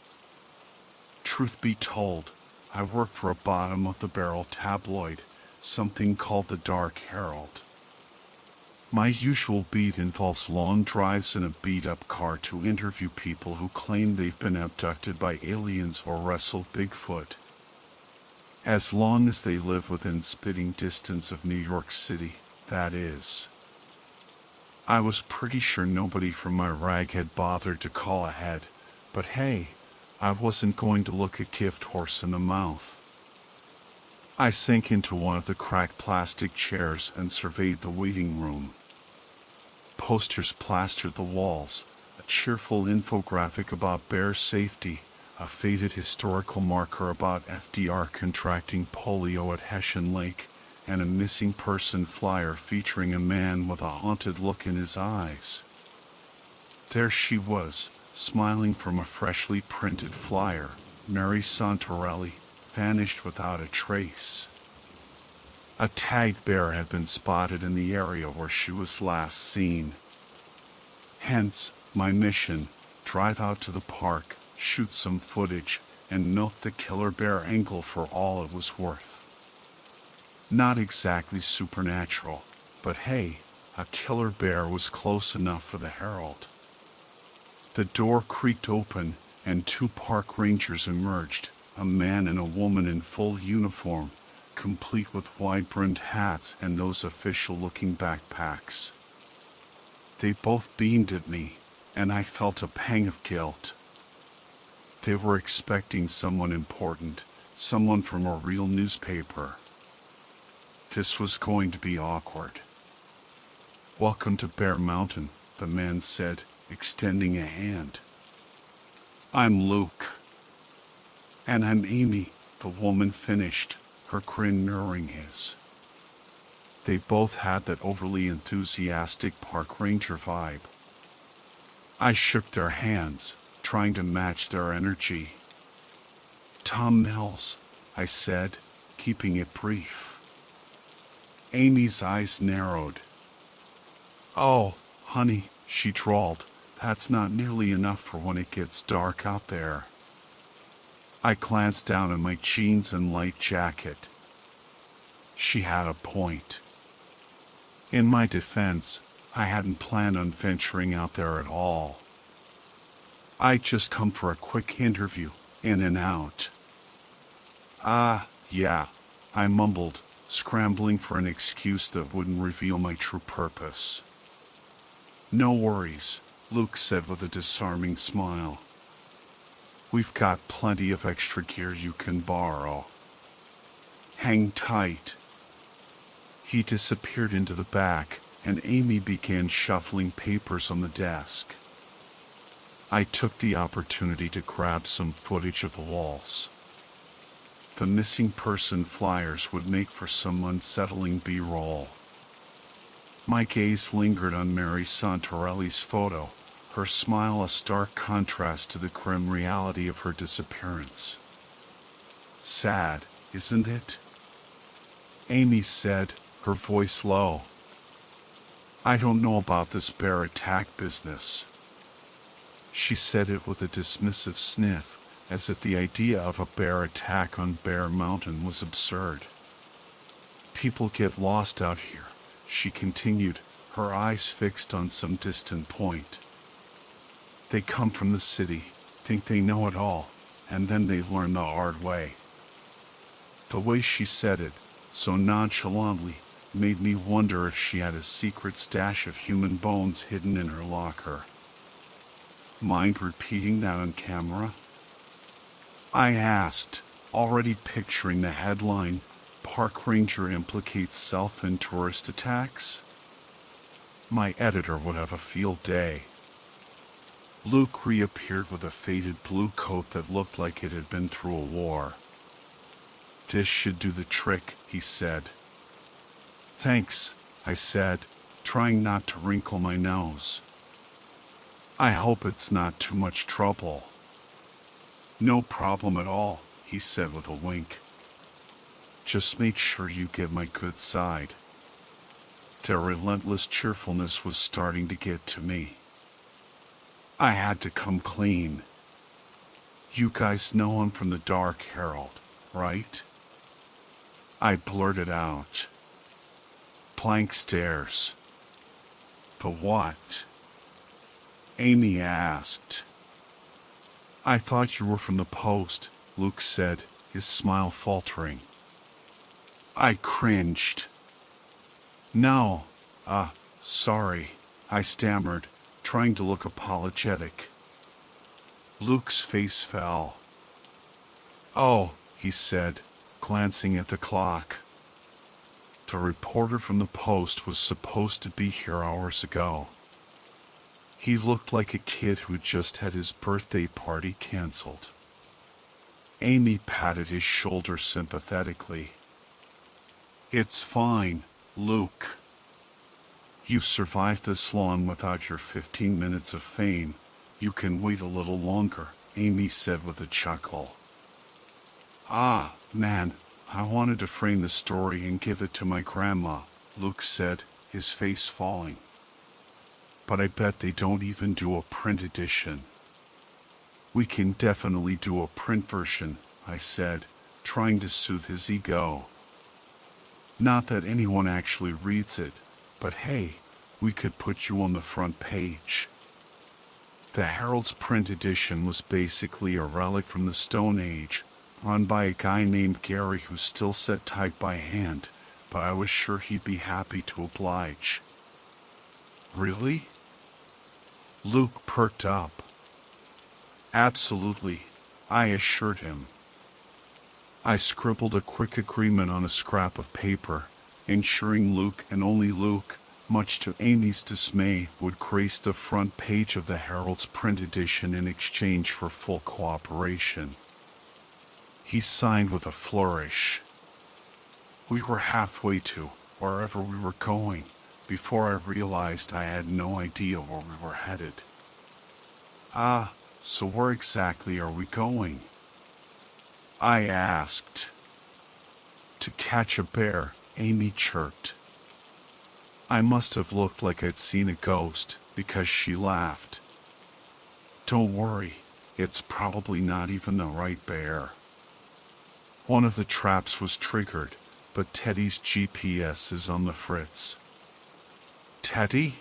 Truth be told, I work for a bottom-of-the-barrel tabloid, something called the Dark Herald. My usual beat involves long drives in a beat-up car to interview people who claim they've been abducted by aliens or wrestled Bigfoot. As long as they live within spitting distance of New York City, that is. I was pretty sure nobody from my rag had bothered to call ahead, but hey, I wasn't going to look a gift horse in the mouth. I sank into one of the cracked plastic chairs and surveyed the waiting room. Posters plastered the walls, a cheerful infographic about bear safety, a faded historical marker about FDR contracting polio at Hessian Lake, and a missing person flyer featuring a man with a haunted look in his eyes. There she was, smiling from a freshly printed flyer, Mary Santorelli, vanished without a trace. A tagged bear had been spotted in the area where she was last seen. Hence, my mission, drive out to the park, shoot some footage, and milk the killer bear angle for all it was worth. Not exactly supernatural, but hey, a killer bear was close enough for the Herald. The door creaked open, and two park rangers emerged, a man and a woman in full uniform, complete with wide-brimmed hats and those official-looking backpacks. They both beamed at me, and I felt a pang of guilt. They were expecting someone important, someone from a real newspaper. This was going to be awkward. "Welcome to Bear Mountain," the man said, extending a hand. "I'm Luke." "And I'm Amy," the woman finished, her grin mirroring his. They both had that overly enthusiastic park ranger vibe. I shook their hands, trying to match their energy. "Tom Mills," I said, keeping it brief. Amy's eyes narrowed. "Oh, honey," she drawled, "that's not nearly enough for when it gets dark out there." I glanced down at my jeans and light jacket. She had a point. In my defense, I hadn't planned on venturing out there at all. I'd just come for a quick interview, in and out. Yeah," I mumbled, scrambling for an excuse that wouldn't reveal my true purpose. "No worries," Luke said with a disarming smile. "We've got plenty of extra gear you can borrow. Hang tight." He disappeared into the back, and Amy began shuffling papers on the desk. I took the opportunity to grab some footage of the walls. The missing person flyers would make for some unsettling B-roll. My gaze lingered on Mary Santorelli's photo, her smile a stark contrast to the grim reality of her disappearance. Sad, isn't it? Amy said, her voice low. I don't know about this bear attack business. She said it with a dismissive sniff, as if the idea of a bear attack on Bear Mountain was absurd. People get lost out here, she continued, her eyes fixed on some distant point. They come from the city, think they know it all, and then they learn the hard way. The way she said it, so nonchalantly, made me wonder if she had a secret stash of human bones hidden in her locker. Mind repeating that on camera? I asked, already picturing the headline, Park Ranger implicates self in tourist attacks? My editor would have a field day. Luke reappeared with a faded blue coat that looked like it had been through a war. This should do the trick, he said. Thanks, I said, trying not to wrinkle my nose. I hope it's not too much trouble. No problem at all, he said with a wink. Just make sure you get my good side. Their relentless cheerfulness was starting to get to me. I had to come clean. You guys know I'm from the Dark Herald, right? I blurted out. Blank stares. The what? Amy asked. I thought you were from the Post, Luke said, his smile faltering. I cringed. No, sorry, I stammered, trying to look apologetic. Luke's face fell. Oh, he said, glancing at the clock. The reporter from the Post was supposed to be here hours ago. He looked like a kid who'd just had his birthday party canceled. Amy patted his shoulder sympathetically. It's fine, Luke. You've survived this long without your 15 minutes of fame. You can wait a little longer, Amy said with a chuckle. Ah, man, I wanted to frame the story and give it to my grandma, Luke said, his face falling. But I bet they don't even do a print edition. We can definitely do a print version, I said, trying to soothe his ego. Not that anyone actually reads it, but hey, we could put you on the front page. The Herald's print edition was basically a relic from the Stone Age, run by a guy named Gary who still set type by hand, but I was sure he'd be happy to oblige. Really? Luke perked up. Absolutely, I assured him. I scribbled a quick agreement on a scrap of paper, ensuring Luke and only Luke, much to Amy's dismay, would grace the front page of the Herald's print edition in exchange for full cooperation. He signed with a flourish. We were halfway to wherever we were going before I realized I had no idea where we were headed. Ah, so where exactly are we going? I asked. To catch a bear, Amy chirped. I must have looked like I'd seen a ghost because she laughed. Don't worry, it's probably not even the right bear. One of the traps was triggered, but Teddy's GPS is on the fritz. Teddy?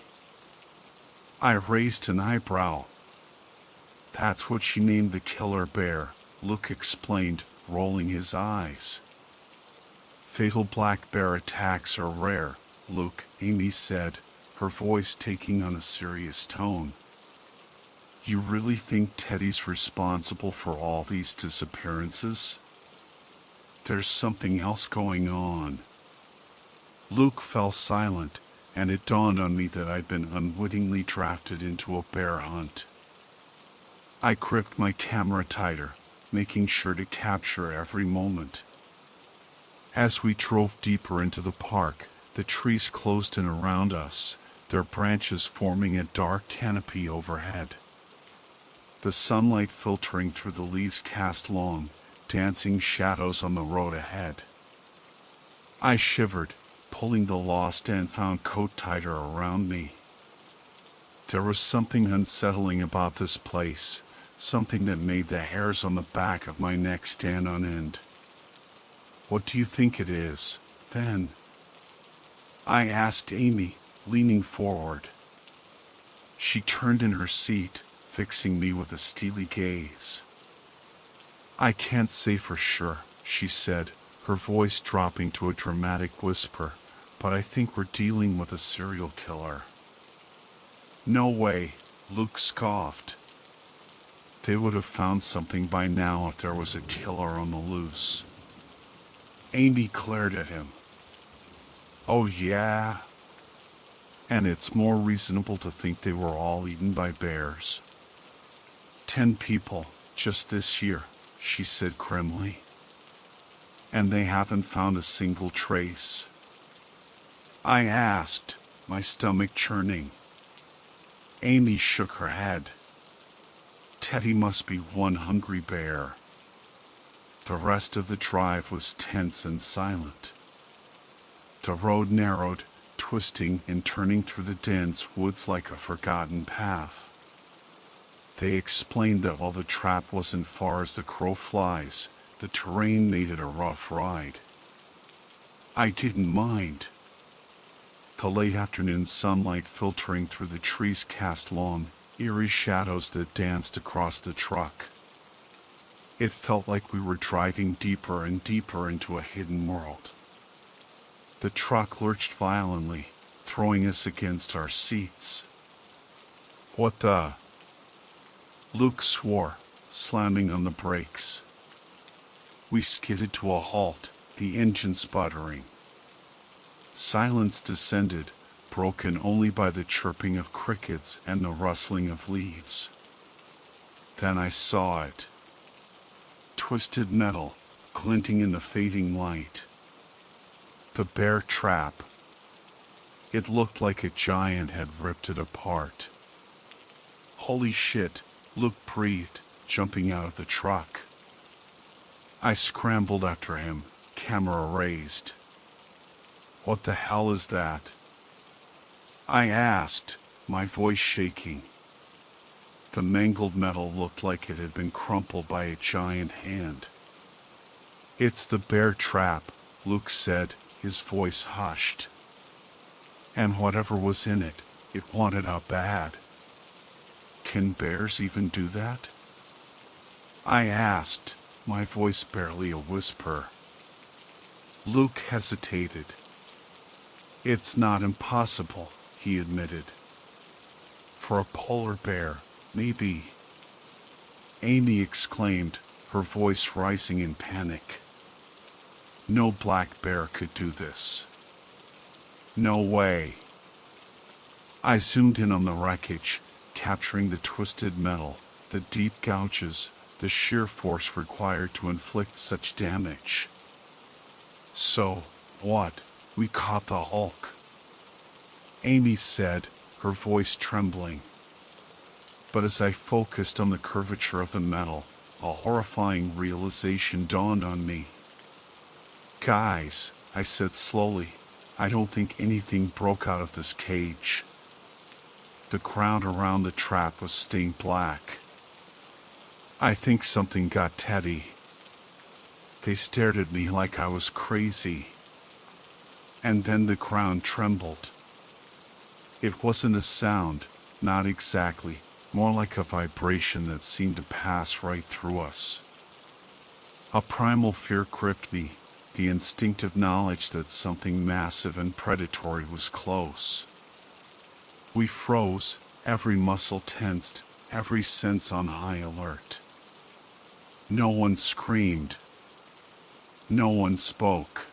I raised an eyebrow. That's what she named the killer bear, Luke explained, rolling his eyes. Fatal black bear attacks are rare, Luke, Amy said, her voice taking on a serious tone. You really think Teddy's responsible for all these disappearances? There's something else going on. Luke fell silent, and it dawned on me that I'd been unwittingly drafted into a bear hunt. I gripped my camera tighter, making sure to capture every moment. As we drove deeper into the park, The trees closed in around us, their branches forming a dark canopy overhead. The sunlight filtering through the leaves cast long, dancing shadows on the road ahead. I shivered, pulling the lost and found coat tighter around me. There was something unsettling about this place, something that made the hairs on the back of my neck stand on end. "What do you think it is, then?" I asked Amy, leaning forward. She turned in her seat, fixing me with a steely gaze. "I can't say for sure," she said, her voice dropping to a dramatic whisper, "but I think we're dealing with a serial killer." "No way," Luke scoffed. "They would have found something by now if there was a killer on the loose." Amy glared at him. "Oh yeah? And it's more reasonable to think they were all eaten by bears." 10 people, just this year," she said grimly. "And they haven't found a single trace?" I asked, my stomach churning. Amy shook her head. "Teddy must be one hungry bear." The rest of the drive was tense and silent. The road narrowed, twisting and turning through the dense woods like a forgotten path. They explained that while the trap wasn't far as the crow flies, the terrain made it a rough ride. I didn't mind. The late afternoon sunlight filtering through the trees cast long, eerie shadows that danced across the truck. It felt like we were driving deeper and deeper into a hidden world. The truck lurched violently, throwing us against our seats. "What the?" Luke swore, slamming on the brakes. We skidded to a halt, the engine sputtering. Silence descended, broken only by the chirping of crickets and the rustling of leaves. Then I saw it. Twisted metal, glinting in the fading light. The bear trap. It looked like a giant had ripped it apart. "Holy shit," Luke breathed, jumping out of the truck. I scrambled after him, camera raised. "What the hell is that?" I asked, my voice shaking. The mangled metal looked like it had been crumpled by a giant hand. "It's the bear trap," Luke said, his voice hushed. "And whatever was in it, it wanted out bad." "Can bears even do that?" I asked, my voice barely a whisper. Luke hesitated. "It's not impossible," he admitted. "For a polar bear, maybe." Amy exclaimed, her voice rising in panic. "No black bear could do this." "No way." I zoomed in on the wreckage, capturing the twisted metal, the deep gouges, the sheer force required to inflict such damage. "So, what? We caught the Hulk," Amy said, her voice trembling. But as I focused on the curvature of the metal, a horrifying realization dawned on me. "Guys," I said slowly, "I don't think anything broke out of this cage." The ground around the trap was stained black. "I think something got Teddy." They stared at me like I was crazy. And then the ground trembled. It wasn't a sound, not exactly, more like a vibration that seemed to pass right through us. A primal fear gripped me, the instinctive knowledge that something massive and predatory was close. We froze, every muscle tensed, every sense on high alert. No one screamed. No one spoke.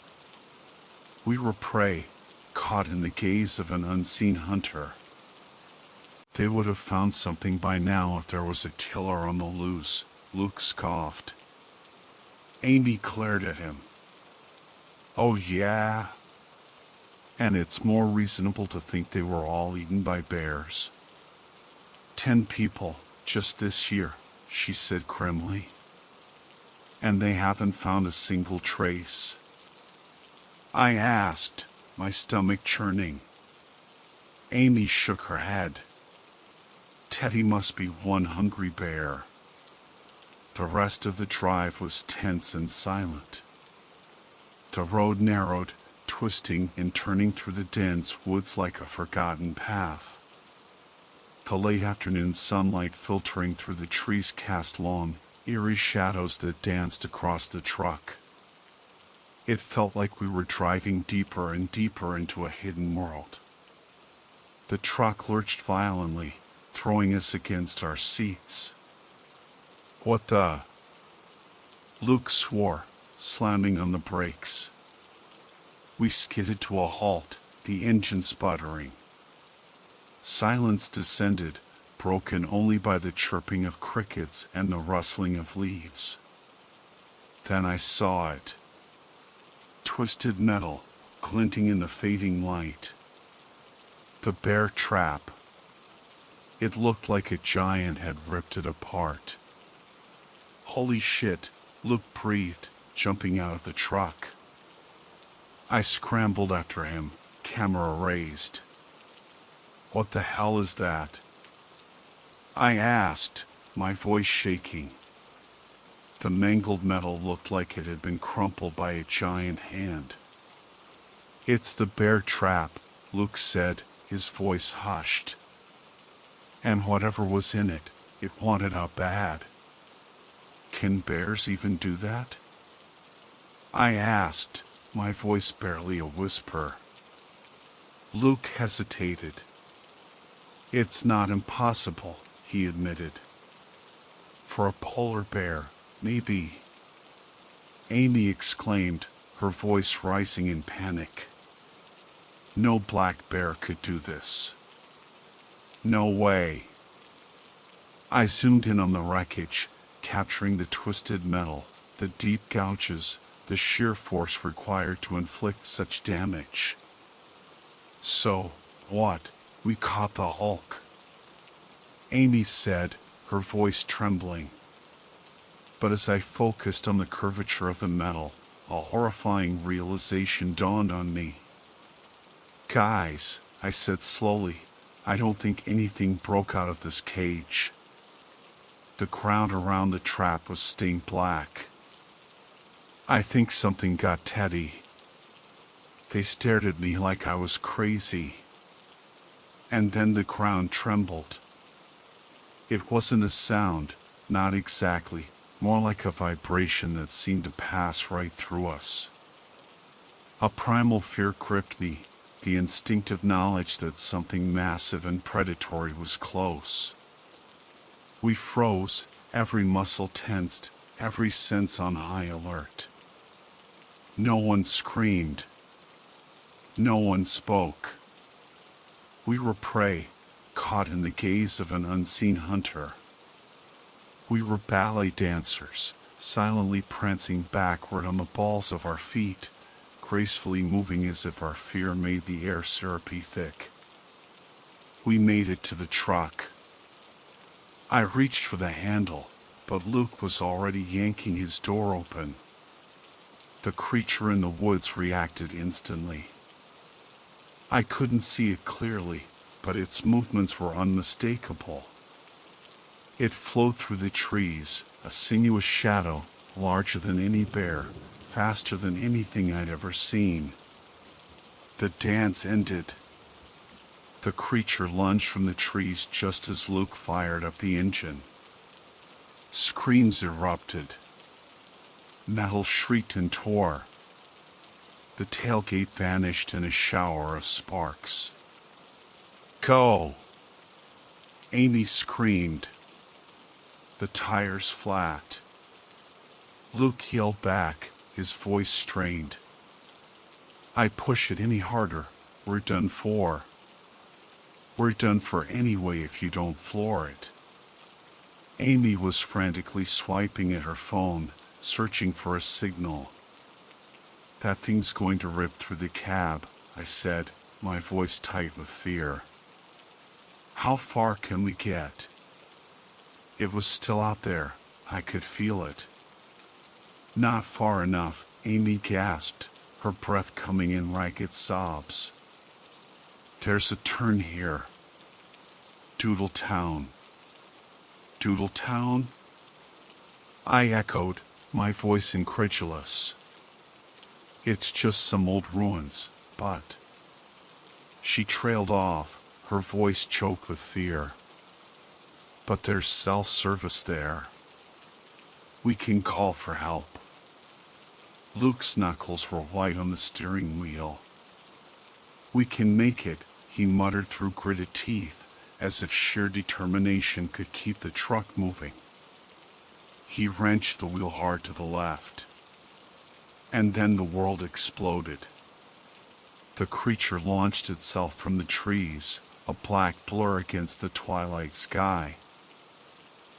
We were prey, caught in the gaze of an unseen hunter. "They would have found something by now if there was a killer on the loose," Luke scoffed. Amy glared at him. "Oh yeah? And it's more reasonable to think they were all eaten by bears. 10 people, just this year, she said grimly. And they haven't found a single trace. I asked, my stomach churning. Amy shook her head. Teddy must be one hungry bear. The rest of the drive was tense and silent. The road narrowed, twisting and turning through the dense woods like a forgotten path. The late afternoon sunlight filtering through the trees cast long, eerie shadows that danced across the truck. It felt like we were driving deeper and deeper into a hidden world. The truck lurched violently, throwing us against our seats. What the? Luke swore, slamming on the brakes. We skidded to a halt, the engine sputtering. Silence descended, broken only by the chirping of crickets and the rustling of leaves. Then I saw it. Twisted metal, glinting in the fading light. The bear trap. It looked like a giant had ripped it apart. Holy shit, Luke breathed, jumping out of the truck. I scrambled after him, camera raised. What the hell is that? I asked, my voice shaking. The mangled metal looked like it had been crumpled by a giant hand. It's the bear trap, Luke said, his voice hushed. And whatever was in it, it wanted out bad. Can bears even do that? I asked, my voice barely a whisper. Luke hesitated. It's not impossible, he admitted. For a polar bear, maybe. Amy exclaimed, her voice rising in panic. No black bear could do this. No way. I zoomed in on the wreckage, capturing the twisted metal, the deep gouges, the sheer force required to inflict such damage. So, what? We caught the Hulk. Amy said, her voice trembling. But as I focused on the curvature of the metal, a horrifying realization dawned on me. Guys, I said slowly, I don't think anything broke out of this cage. The ground around the trap was stained black. I think something got Teddy. They stared at me like I was crazy. And then the ground trembled. It wasn't a sound, not exactly, more like a vibration that seemed to pass right through us. A primal fear gripped me, the instinctive knowledge that something massive and predatory was close. We froze, every muscle tensed, every sense on high alert. No one screamed. No one spoke. We were prey, caught in the gaze of an unseen hunter. We were ballet dancers, silently prancing backward on the balls of our feet, gracefully moving as if our fear made the air syrupy thick. We made it to the truck. I reached for the handle, but Luke was already yanking his door open. The creature in the woods reacted instantly. I couldn't see it clearly, but its movements were unmistakable. It flowed through the trees, a sinuous shadow, larger than any bear, faster than anything I'd ever seen. The dance ended. The creature lunged from the trees just as Luke fired up the engine. Screams erupted. Metal shrieked and tore. The tailgate vanished in a shower of sparks. Go! Amy screamed. The tires flat. Luke yelled back, his voice strained. I push it any harder, we're done for. We're done for anyway if you don't floor it. Amy was frantically swiping at her phone, searching for a signal. That thing's going to rip through the cab, I said, my voice tight with fear. How far can we get? It was still out there. I could feel it. Not far enough, Amy gasped, her breath coming in ragged sobs. There's a turn here. Doodle Town. Doodle Town? I echoed, my voice incredulous. It's just some old ruins, but... She trailed off, her voice choked with fear. But there's cell service there. We can call for help. Luke's knuckles were white on the steering wheel. We can make it, he muttered through gritted teeth, as if sheer determination could keep the truck moving. He wrenched the wheel hard to the left. And then the world exploded. The creature launched itself from the trees, a black blur against the twilight sky.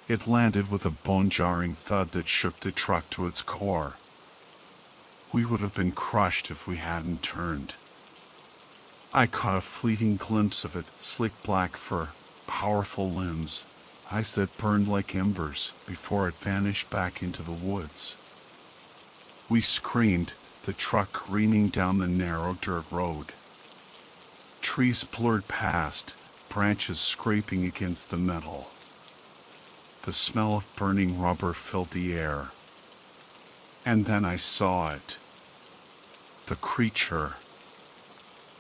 It landed with a bone-jarring thud that shook the truck to its core. We would have been crushed if we hadn't turned. I caught a fleeting glimpse of it, slick black fur, powerful limbs, eyes that burned like embers before it vanished back into the woods. We screamed, the truck careening down the narrow dirt road. Trees blurred past, branches scraping against the metal. The smell of burning rubber filled the air. And then I saw it. The creature.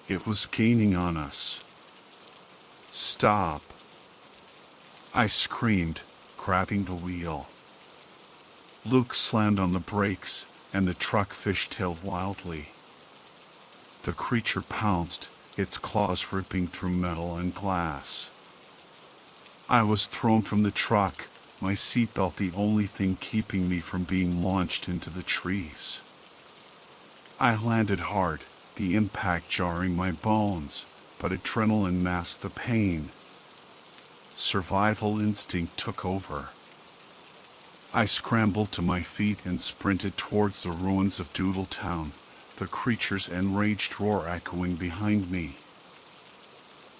It was gaining on us. Stop. I screamed, grabbing the wheel. Luke slammed on the brakes, and the truck fishtailed wildly. The creature pounced, its claws ripping through metal and glass. I was thrown from the truck, my seatbelt the only thing keeping me from being launched into the trees. I landed hard, the impact jarring my bones, but adrenaline masked the pain. Survival instinct took over. I scrambled to my feet and sprinted towards the ruins of Doodle Town, the creature's enraged roar echoing behind me.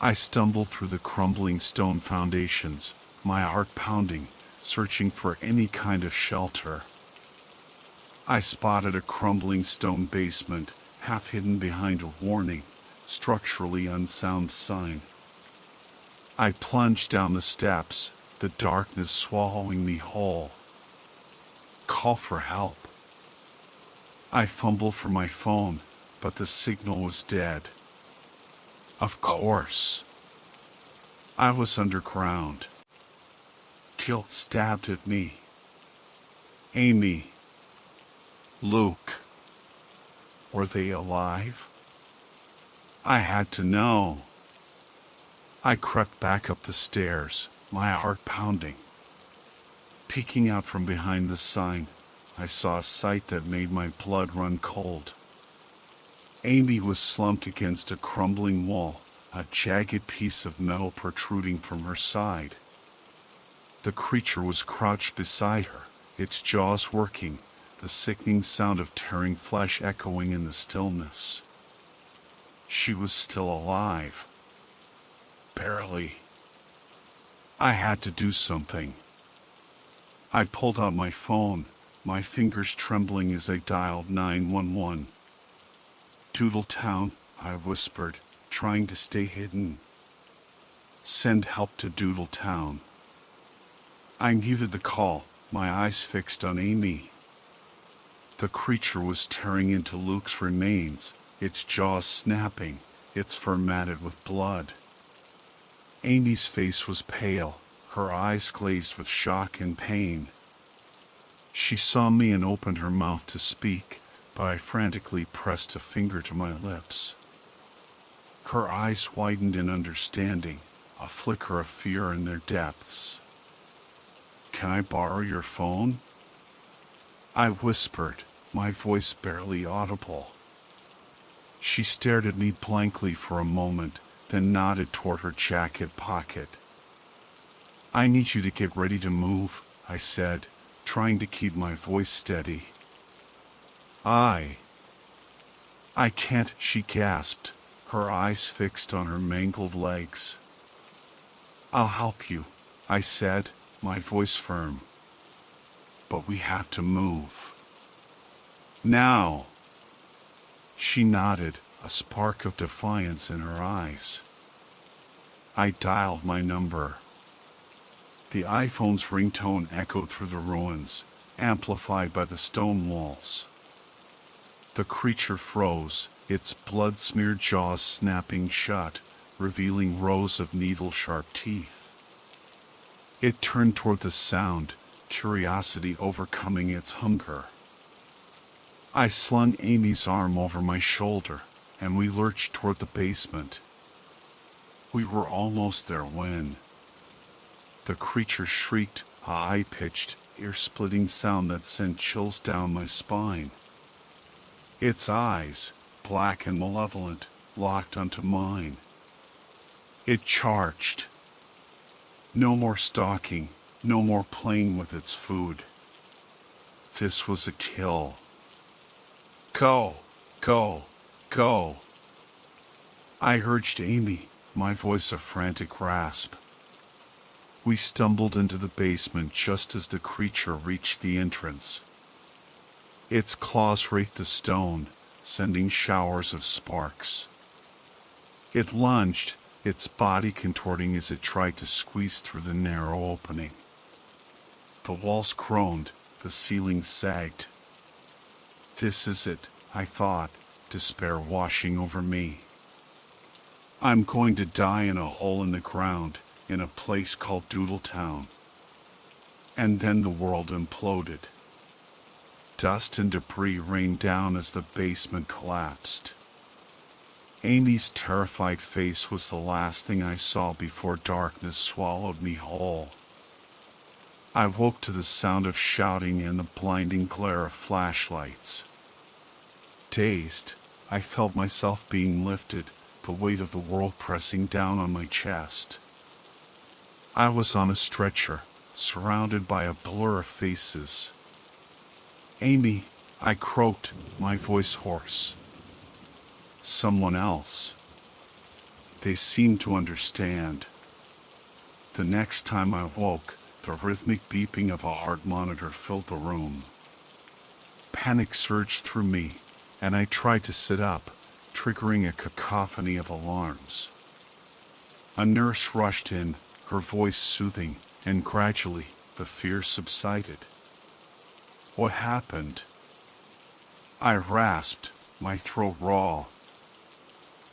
I stumbled through the crumbling stone foundations, my heart pounding, searching for any kind of shelter. I spotted a crumbling stone basement, half hidden behind a warning, structurally unsound sign. I plunged down the steps, the darkness swallowing me whole. Call for help. I fumbled for my phone, but the signal was dead. Of course. I was underground. Guilt stabbed at me. Amy. Luke. Were they alive? I had to know. I crept back up the stairs, my heart pounding. Peeking out from behind the sign, I saw a sight that made my blood run cold. Amy was slumped against a crumbling wall, a jagged piece of metal protruding from her side. The creature was crouched beside her, its jaws working, the sickening sound of tearing flesh echoing in the stillness. She was still alive. Barely. I had to do something. I pulled out my phone, my fingers trembling as I dialed 911. Doodle Town, I whispered, trying to stay hidden. Send help to Doodle Town. I muted the call, my eyes fixed on Amy. The creature was tearing into Luke's remains, its jaws snapping, its fur matted with blood. Amy's face was pale, her eyes glazed with shock and pain. She saw me and opened her mouth to speak, but I frantically pressed a finger to my lips. Her eyes widened in understanding, a flicker of fear in their depths. Can I borrow your phone? I whispered, my voice barely audible. She stared at me blankly for a moment, then nodded toward her jacket pocket. I need you to get ready to move, I said, trying to keep my voice steady. I can't, she gasped, her eyes fixed on her mangled legs. "I'll help you," I said, my voice firm. "But we have to move. Now." She nodded, a spark of defiance in her eyes. I dialed my number. The iPhone's ringtone echoed through the ruins, amplified by the stone walls. The creature froze, its blood-smeared jaws snapping shut, revealing rows of needle-sharp teeth. It turned toward the sound, curiosity overcoming its hunger. I slung Amy's arm over my shoulder, and we lurched toward the basement. We were almost there when the creature shrieked, a high-pitched, ear-splitting sound that sent chills down my spine. Its eyes, black and malevolent, locked onto mine. It charged. No more stalking, no more playing with its food. This was a kill. Go, go, go. I urged Amy, my voice a frantic rasp. We stumbled into the basement just as the creature reached the entrance. Its claws raked the stone, sending showers of sparks. It lunged, its body contorting as it tried to squeeze through the narrow opening. The walls groaned, the ceiling sagged. This is it, I thought, despair washing over me. I'm going to die in a hole in the ground, in a place called Doodletown. And then the world imploded. Dust and debris rained down as the basement collapsed. Amy's terrified face was the last thing I saw before darkness swallowed me whole. I woke to the sound of shouting and the blinding glare of flashlights. Dazed, I felt myself being lifted, the weight of the world pressing down on my chest. I was on a stretcher, surrounded by a blur of faces. "Amy," I croaked, my voice hoarse. Someone else. They seemed to understand. The next time I woke, the rhythmic beeping of a heart monitor filled the room. Panic surged through me, and I tried to sit up, triggering a cacophony of alarms. A nurse rushed in, her voice soothing, and gradually, the fear subsided. "What happened?" I rasped, my throat raw.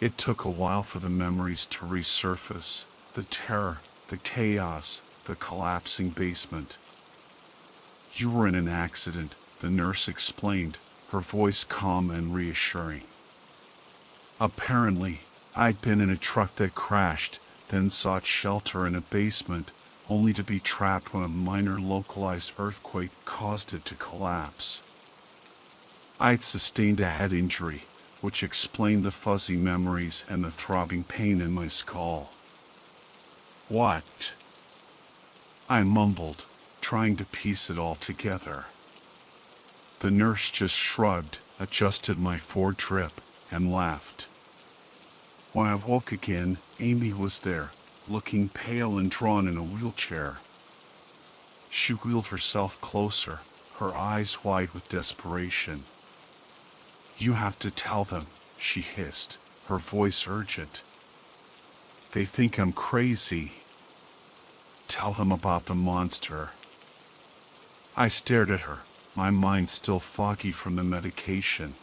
It took a while for the memories to resurface, the terror, the chaos, the collapsing basement. "You were in an accident," the nurse explained, her voice calm and reassuring. Apparently, I'd been in a truck that crashed, then sought shelter in a basement, only to be trapped when a minor localized earthquake caused it to collapse. I'd sustained a head injury, which explained the fuzzy memories and the throbbing pain in my skull. "What?" I mumbled, trying to piece it all together. The nurse just shrugged, adjusted my Ford drip, and laughed. When I woke again, Amy was there, looking pale and drawn in a wheelchair. She wheeled herself closer, her eyes wide with desperation. "You have to tell them," she hissed, her voice urgent. "They think I'm crazy. Tell them about the monster." I stared at her, my mind still foggy from the medication.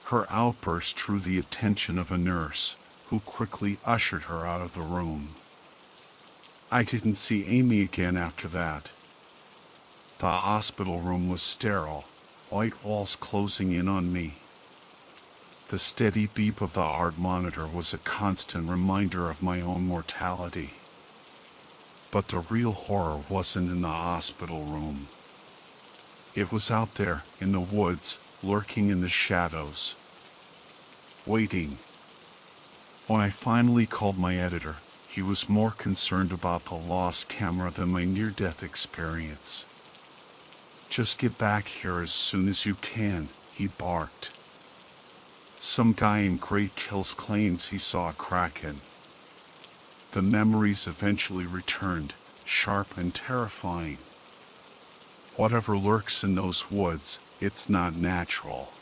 Her outburst drew the attention of a nurse, who quickly ushered her out of the room. I didn't see Amy again after that. The hospital room was sterile, white walls closing in on me. The steady beep of the heart monitor was a constant reminder of my own mortality. But the real horror wasn't in the hospital room. It was out there, in the woods, lurking in the shadows. Waiting. When I finally called my editor, he was more concerned about the lost camera than my near-death experience. "Just get back here as soon as you can," he barked. Some guy in gray kills claims he saw a kraken. The memories eventually returned, sharp and terrifying. Whatever lurks in those woods, it's not natural.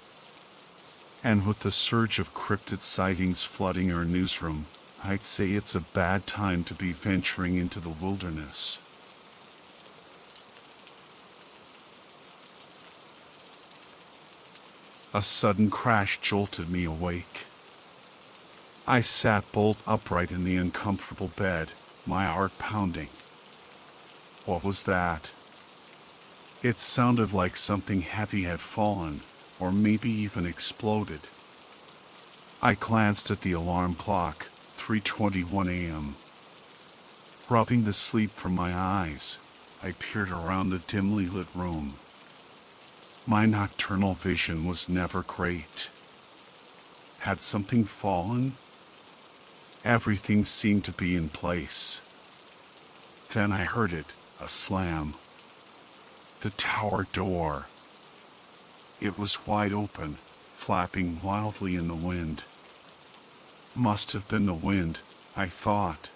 And with the surge of cryptid sightings flooding our newsroom, I'd say it's a bad time to be venturing into the wilderness. A sudden crash jolted me awake. I sat bolt upright in the uncomfortable bed, my heart pounding. What was that? It sounded like something heavy had fallen, or maybe even exploded. I glanced at the alarm clock, 3:21 a.m. Rubbing the sleep from my eyes, I peered around the dimly lit room. My nocturnal vision was never great. Had something fallen? Everything seemed to be in place. Then I heard it, a slam. The tower door. It was wide open, flapping wildly in the wind. Must have been the wind, I thought.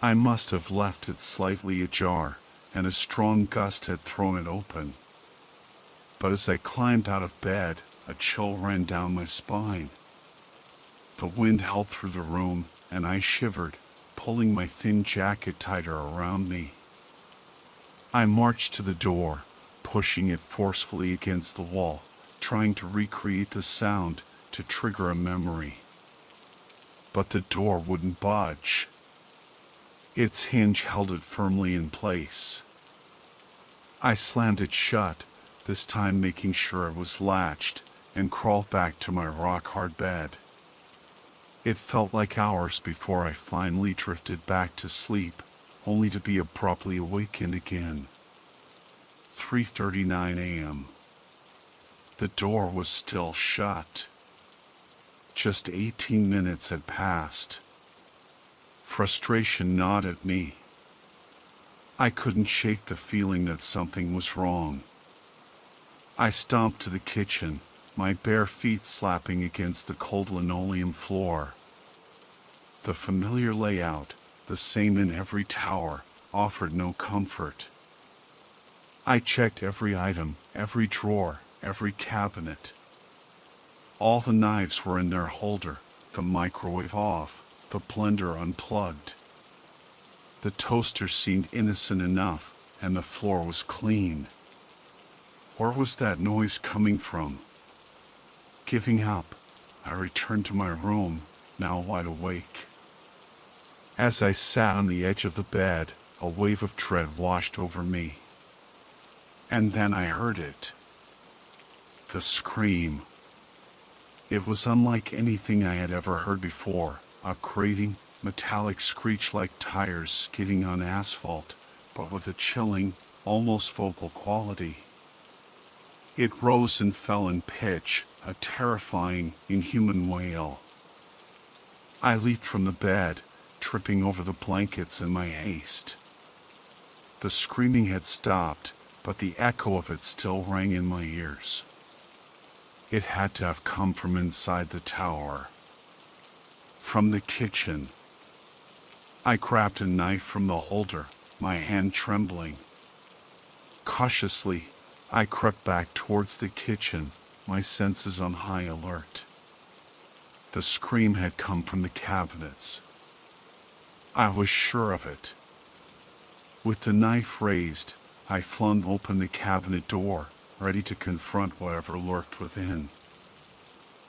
I must have left it slightly ajar, and a strong gust had thrown it open. But as I climbed out of bed, a chill ran down my spine. The wind howled through the room, and I shivered, pulling my thin jacket tighter around me. I marched to the door, pushing it forcefully against the wall, trying to recreate the sound to trigger a memory. But the door wouldn't budge. Its hinge held it firmly in place. I slammed it shut, this time making sure it was latched, and crawled back to my rock-hard bed. It felt like hours before I finally drifted back to sleep, only to be abruptly awakened again. 3:39 a.m. The door was still shut. Just 18 minutes had passed. Frustration gnawed at me. I couldn't shake the feeling that something was wrong. I stomped to the kitchen, my bare feet slapping against the cold linoleum floor. The familiar layout, the same in every tower, offered no comfort. I checked every item, every drawer, every cabinet. All the knives were in their holder, the microwave off, the blender unplugged. The toaster seemed innocent enough, and the floor was clean. Where was that noise coming from? Giving up, I returned to my room, now wide awake. As I sat on the edge of the bed, a wave of dread washed over me. And then I heard it. The scream. It was unlike anything I had ever heard before, a grating, metallic screech like tires skidding on asphalt, but with a chilling, almost vocal quality. It rose and fell in pitch, a terrifying, inhuman wail. I leaped from the bed, tripping over the blankets in my haste. The screaming had stopped, but the echo of it still rang in my ears. It had to have come from inside the tower. From the kitchen. I grabbed a knife from the holder, my hand trembling. Cautiously, I crept back towards the kitchen, my senses on high alert. The scream had come from the cabinets. I was sure of it. With the knife raised, I flung open the cabinet door, ready to confront whatever lurked within.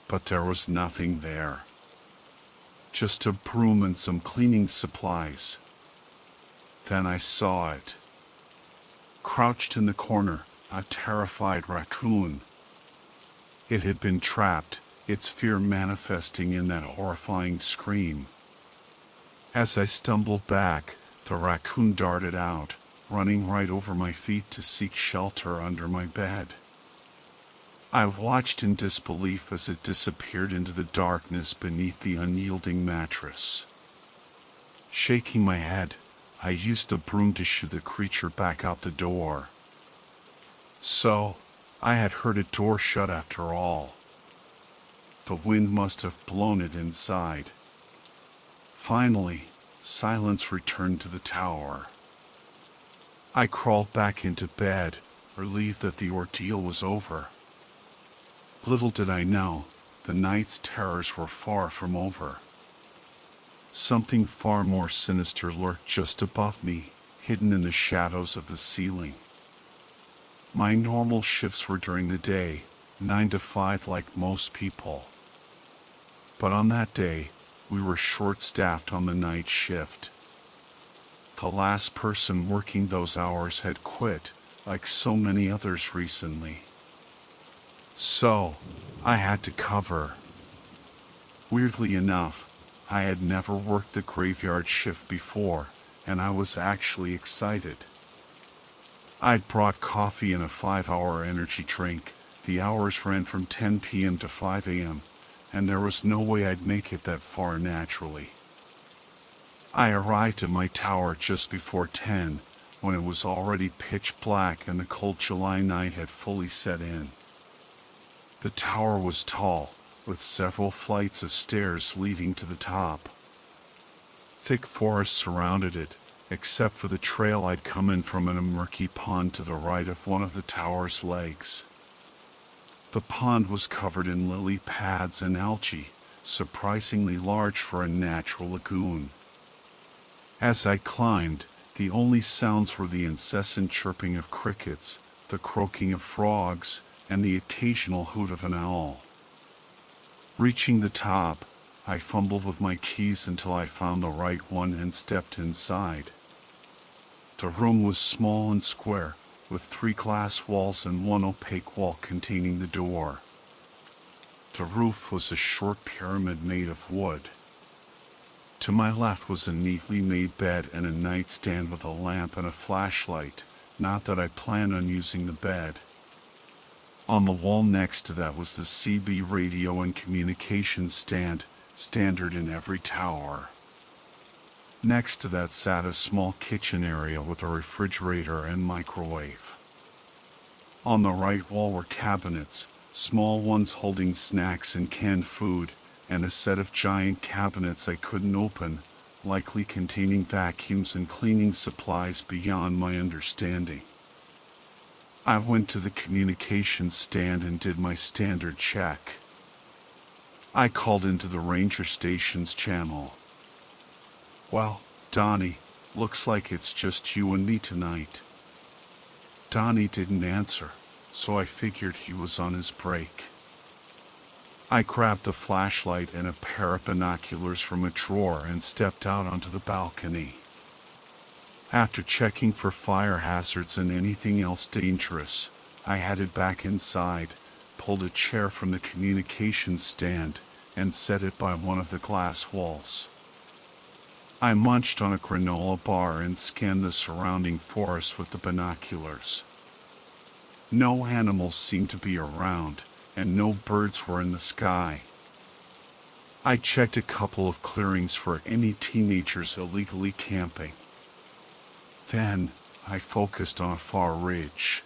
But there was nothing there. Just a broom and some cleaning supplies. Then I saw it. Crouched in the corner, a terrified raccoon. It had been trapped, its fear manifesting in that horrifying scream. As I stumbled back, the raccoon darted out, running right over my feet to seek shelter under my bed. I watched in disbelief as it disappeared into the darkness beneath the unyielding mattress. Shaking my head, I used a broom to shoo the creature back out the door. So, I had heard a door shut after all. The wind must have blown it inside. Finally, silence returned to the tower. I crawled back into bed, relieved that the ordeal was over. Little did I know, the night's terrors were far from over. Something far more sinister lurked just above me, hidden in the shadows of the ceiling. My normal shifts were during the day, 9 to 5 like most people. But on that day, we were short-staffed on the night shift. The last person working those hours had quit, like so many others recently. So, I had to cover. Weirdly enough, I had never worked the graveyard shift before, and I was actually excited. I'd brought coffee and a 5-hour energy drink. The hours ran from 10 p.m. to 5 a.m., and there was no way I'd make it that far naturally. I arrived at my tower just before 10, when it was already pitch black and the cold July night had fully set in. The tower was tall, with several flights of stairs leading to the top. Thick forest surrounded it, except for the trail I'd come in from in a murky pond to the right of one of the tower's legs. The pond was covered in lily pads and algae, surprisingly large for a natural lagoon. As I climbed, the only sounds were the incessant chirping of crickets, the croaking of frogs, and the occasional hoot of an owl. Reaching the top, I fumbled with my keys until I found the right one and stepped inside. The room was small and square, with 3 glass walls and 1 opaque wall containing the door. The roof was a short pyramid made of wood. To my left was a neatly made bed and a nightstand with a lamp and a flashlight, not that I planned on using the bed. On the wall next to that was the CB radio and communication stand, standard in every tower. Next to that sat a small kitchen area with a refrigerator and microwave. On the right wall were cabinets, small ones holding snacks and canned food, and a set of giant cabinets I couldn't open, likely containing vacuums and cleaning supplies beyond my understanding. I went to the communications stand and did my standard check. I called into the ranger station's channel. "Well, Donnie, looks like it's just you and me tonight." Donnie didn't answer, so I figured he was on his break. I grabbed a flashlight and a pair of binoculars from a drawer and stepped out onto the balcony. After checking for fire hazards and anything else dangerous, I headed back inside, pulled a chair from the communications stand, and set it by one of the glass walls. I munched on a granola bar and scanned the surrounding forest with the binoculars. No animals seemed to be around, and no birds were in the sky. I checked a couple of clearings for any teenagers illegally camping. Then, I focused on a far ridge.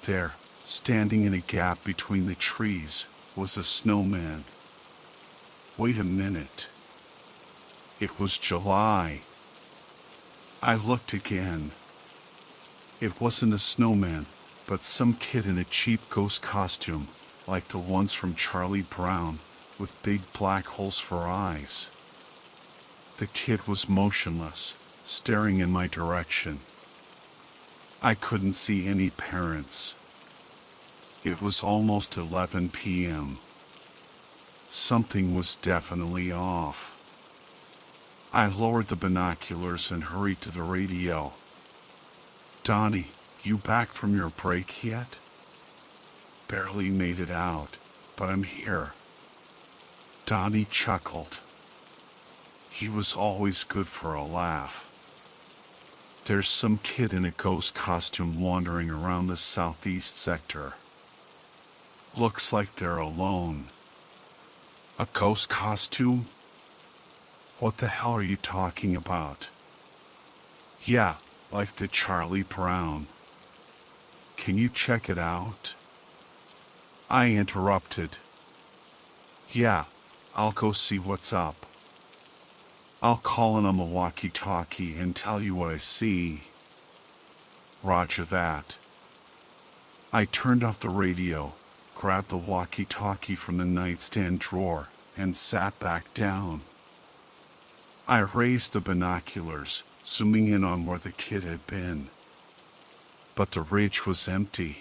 There, standing in a gap between the trees, was a snowman. Wait a minute. It was July. I looked again. It wasn't a snowman, but some kid in a cheap ghost costume, like the ones from Charlie Brown, with big black holes for eyes. The kid was motionless, staring in my direction. I couldn't see any parents. It was almost 11 p.m. Something was definitely off. I lowered the binoculars and hurried to the radio. "Donnie, you back from your break yet?" "Barely made it out, but I'm here." Donnie chuckled. He was always good for a laugh. "There's some kid in a ghost costume wandering around the southeast sector. Looks like they're alone." "A ghost costume? What the hell are you talking about?" "Yeah, like the Charlie Brown. Can you check it out?" I interrupted. Yeah, I'll go see what's up. I'll call in on the walkie-talkie and tell you what I see. Roger that. I turned off the radio, grabbed the walkie-talkie from the nightstand drawer, and sat back down. I raised the binoculars, zooming in on where the kid had been. But the ridge was empty.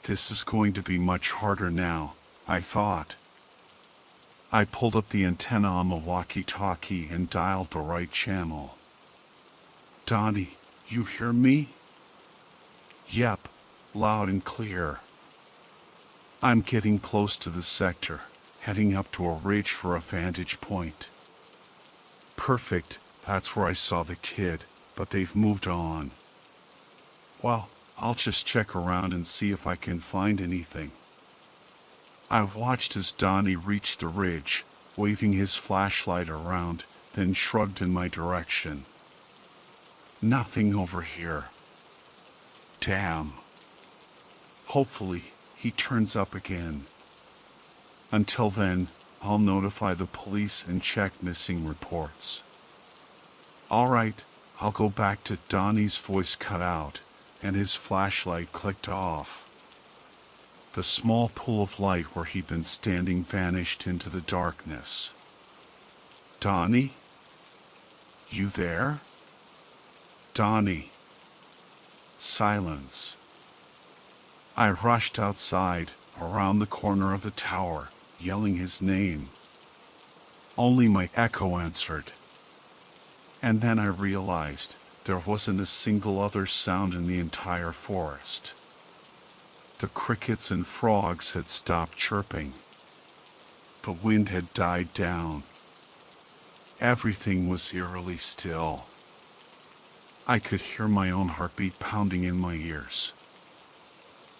This is going to be much harder now, I thought. I pulled up the antenna on the walkie-talkie and dialed the right channel. Donnie, you hear me? Yep, loud and clear. I'm getting close to the sector, heading up to a ridge for a vantage point. Perfect, that's where I saw the kid, but they've moved on. Well, I'll just check around and see if I can find anything. I watched as Donnie reached the ridge, waving his flashlight around, then shrugged in my direction. Nothing over here. Damn. Hopefully, he turns up again. Until then, I'll notify the police and check missing reports. All right, I'll go back to Donnie's voice cut out, and his flashlight clicked off. The small pool of light where he'd been standing vanished into the darkness. Donnie? You there? Donnie. Silence. I rushed outside, around the corner of the tower, yelling his name. Only my echo answered. And then I realized there wasn't a single other sound in the entire forest. The crickets and frogs had stopped chirping. The wind had died down. Everything was eerily still. I could hear my own heartbeat pounding in my ears.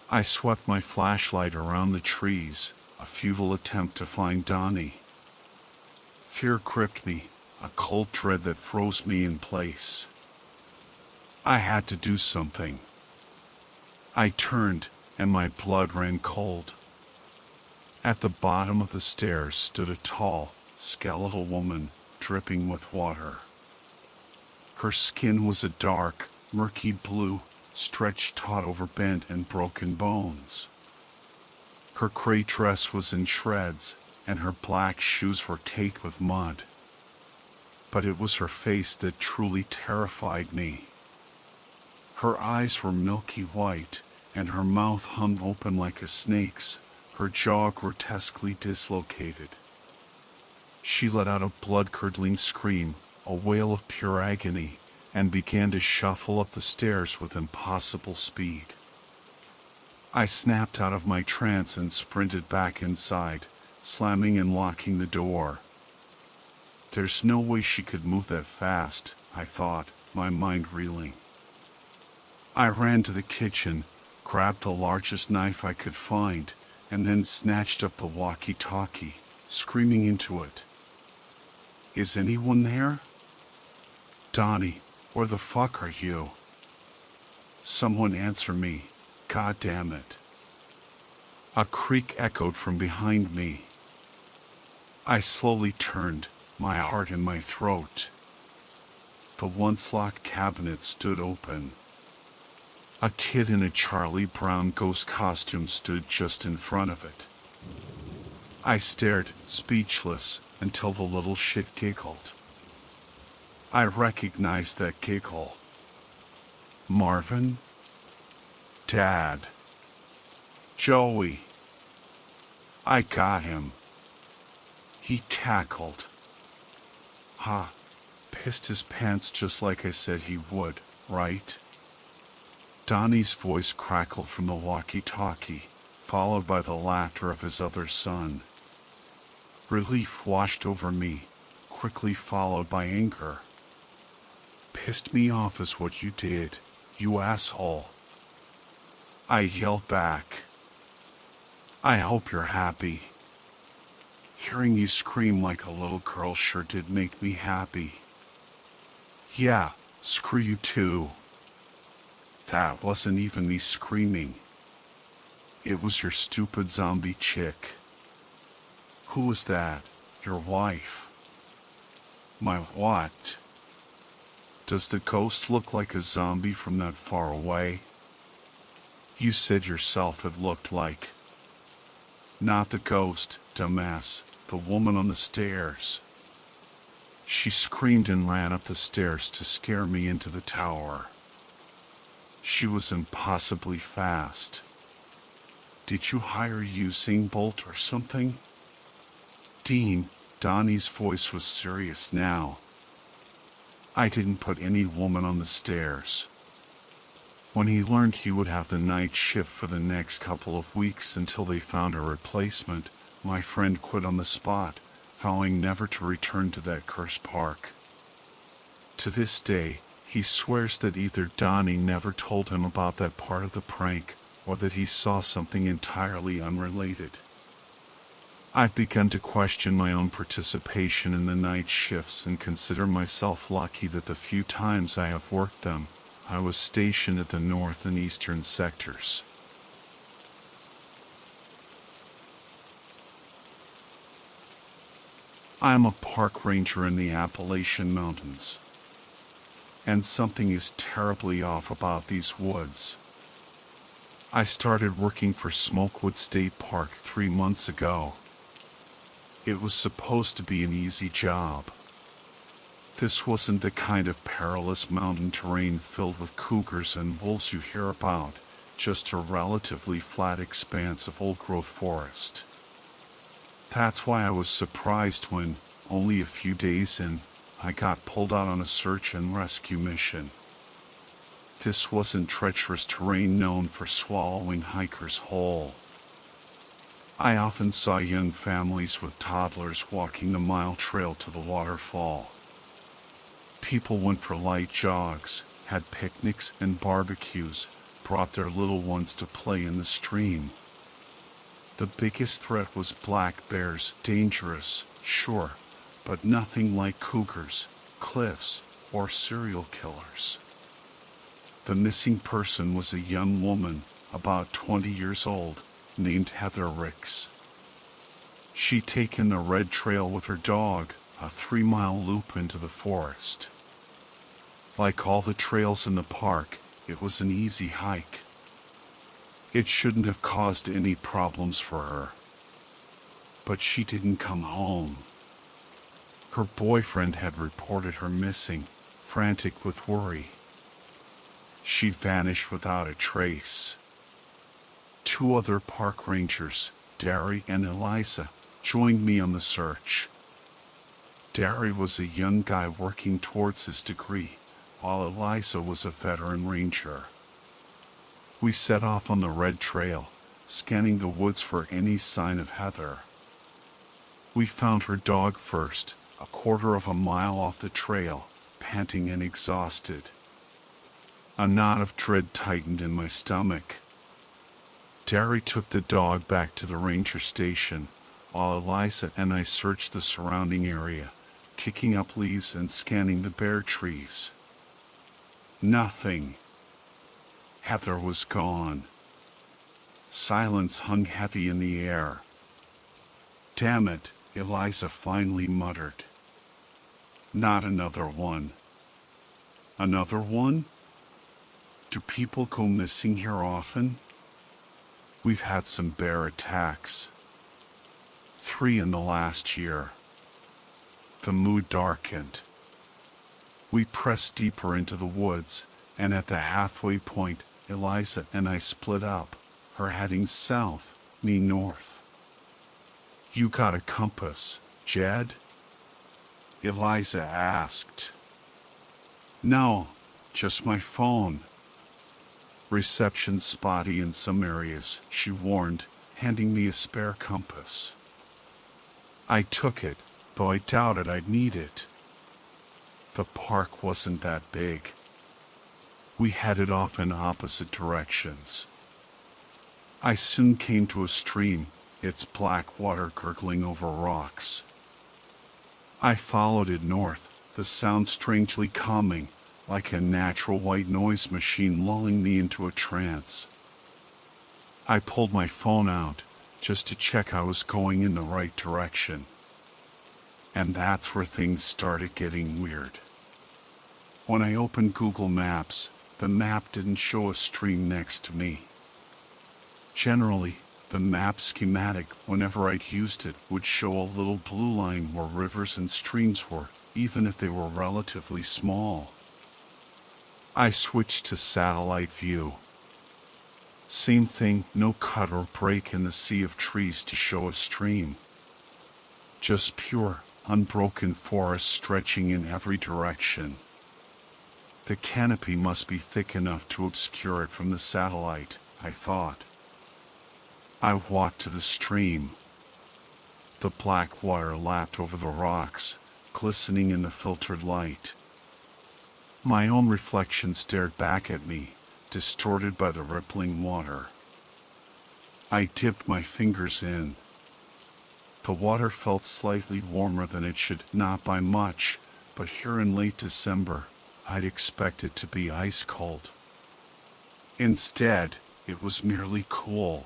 I swept my flashlight around the trees, a futile attempt to find Donnie. Fear gripped me, a cold dread that froze me in place. I had to do something. I turned, and my blood ran cold. At the bottom of the stairs stood a tall, skeletal woman, dripping with water. Her skin was a dark, murky blue, stretched taut over bent and broken bones. Her gray dress was in shreds, and her black shoes were caked with mud. But it was her face that truly terrified me. Her eyes were milky white, and her mouth hung open like a snake's, her jaw grotesquely dislocated. She let out a blood-curdling scream, a wail of pure agony, and began to shuffle up the stairs with impossible speed. I snapped out of my trance and sprinted back inside, slamming and locking the door. There's no way she could move that fast, I thought, my mind reeling. I ran to the kitchen, grabbed the largest knife I could find, and then snatched up the walkie-talkie, screaming into it. Is anyone there? Donnie, where the fuck are you? Someone answer me, God damn it. A creak echoed from behind me. I slowly turned, my heart in my throat. The once locked cabinet stood open. A kid in a Charlie Brown ghost costume stood just in front of it. I stared, speechless, until the little shit giggled. I recognized that giggle. Marvin? Dad? Joey? I got him. He cackled. Ha, pissed his pants just like I said he would, right? Donnie's voice crackled from the walkie-talkie, followed by the laughter of his other son. Relief washed over me, quickly followed by anger. Pissed me off is what you did, you asshole. I yelled back. I hope you're happy. Hearing you scream like a little girl sure did make me happy. Yeah, screw you too. That wasn't even me screaming. It was your stupid zombie chick. Who is that? Your wife? My what? Does the ghost look like a zombie from that far away? You said yourself it looked like. Not the ghost, dumbass, the woman on the stairs. She screamed and ran up the stairs to scare me into the tower. She was impossibly fast. Did you hire Usain Bolt or something? Dean, Donnie's voice was serious now. I didn't put any woman on the stairs. When he learned he would have the night shift for the next couple of weeks until they found a replacement, my friend quit on the spot, vowing never to return to that cursed park. To this day, he swears that either Donnie never told him about that part of the prank, or that he saw something entirely unrelated. I've begun to question my own participation in the night shifts and consider myself lucky that the few times I have worked them, I was stationed at the north and eastern sectors. I am a park ranger in the Appalachian Mountains, and something is terribly off about these woods. I started working for Smokewood State Park 3 months ago. It was supposed to be an easy job. This wasn't the kind of perilous mountain terrain filled with cougars and wolves you hear about, just a relatively flat expanse of old-growth forest. That's why I was surprised when, only a few days in, I got pulled out on a search and rescue mission. This wasn't treacherous terrain known for swallowing hikers whole. I often saw young families with toddlers walking the mile trail to the waterfall. People went for light jogs, had picnics and barbecues, brought their little ones to play in the stream. The biggest threat was black bears, dangerous, sure, but nothing like cougars, cliffs, or serial killers. The missing person was a young woman, about 20 years old, named Heather Ricks. She'd taken the red trail with her dog, a 3-mile loop into the forest. Like all the trails in the park, it was an easy hike. It shouldn't have caused any problems for her. But she didn't come home. Her boyfriend had reported her missing, frantic with worry. She vanished without a trace. 2 other park rangers, Derry and Eliza, joined me on the search. Derry was a young guy working towards his degree, while Eliza was a veteran ranger. We set off on the red trail, scanning the woods for any sign of Heather. We found her dog first, a quarter of a mile off the trail, panting and exhausted. A knot of dread tightened in my stomach. Derry took the dog back to the ranger station, while Eliza and I searched the surrounding area, kicking up leaves and scanning the bare trees. Nothing. Heather was gone. Silence hung heavy in the air. Damn it, Eliza finally muttered. Not another one. Another one? Do people go missing here often? We've had some bear attacks. 3 in the last year. The mood darkened. We pressed deeper into the woods, and at the halfway point, Eliza and I split up, her heading south, me north. You got a compass, Jed? Eliza asked. No, just my phone. Reception's spotty in some areas, she warned, handing me a spare compass. I took it, though I doubted I'd need it. The park wasn't that big. We headed off in opposite directions. I soon came to a stream, its black water gurgling over rocks. I followed it north, the sound strangely calming, like a natural white noise machine lulling me into a trance. I pulled my phone out, just to check I was going in the right direction. And that's where things started getting weird. When I opened Google Maps, the map didn't show a stream next to me. Generally, the map schematic, whenever I'd used it, would show a little blue line where rivers and streams were, even if they were relatively small. I switched to satellite view. Same thing, no cut or break in the sea of trees to show a stream. Just pure, unbroken forest stretching in every direction. The canopy must be thick enough to obscure it from the satellite, I thought. I walked to the stream. The black water lapped over the rocks, glistening in the filtered light. My own reflection stared back at me, distorted by the rippling water. I dipped my fingers in. The water felt slightly warmer than it should, not by much, but here in late December, I'd expect it to be ice cold. Instead, it was merely cool.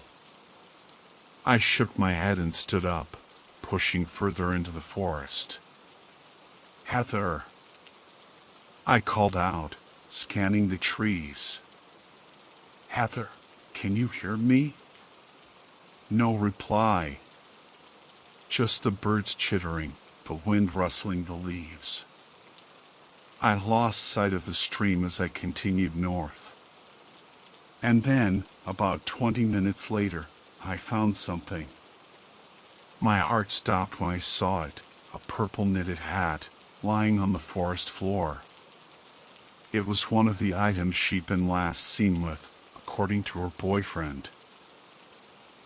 I shook my head and stood up, pushing further into the forest. "Heather!" I called out, scanning the trees. "Heather, can you hear me?" No reply. Just the birds chittering, the wind rustling the leaves. I lost sight of the stream as I continued north. And then, about 20 minutes later, I found something. My heart stopped when I saw it, a purple knitted hat, lying on the forest floor. It was one of the items she'd been last seen with, according to her boyfriend.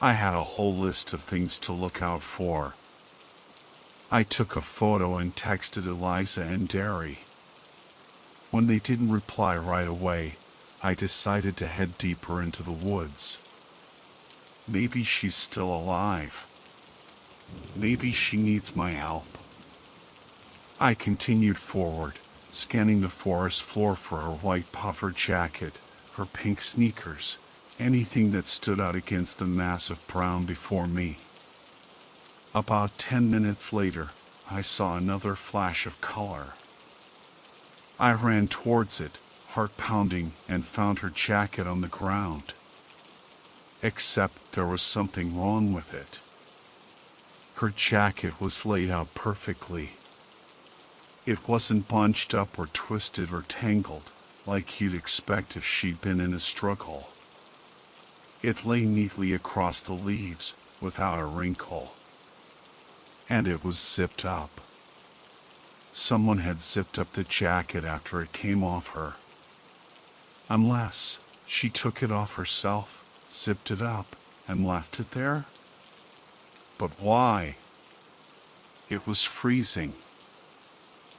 I had a whole list of things to look out for. I took a photo and texted Eliza and Derry. When they didn't reply right away, I decided to head deeper into the woods. Maybe she's still alive. Maybe she needs my help. I continued forward, scanning the forest floor for her white puffer jacket, her pink sneakers, anything that stood out against the mass of brown before me. About 10 minutes later, I saw another flash of color. I ran towards it, heart pounding, and found her jacket on the ground. Except there was something wrong with it. Her jacket was laid out perfectly. It wasn't bunched up or twisted or tangled, like you'd expect if she'd been in a struggle. It lay neatly across the leaves, without a wrinkle. And it was zipped up. Someone had zipped up the jacket after it came off her. Unless she took it off herself, zipped it up, and left it there? But why? It was freezing.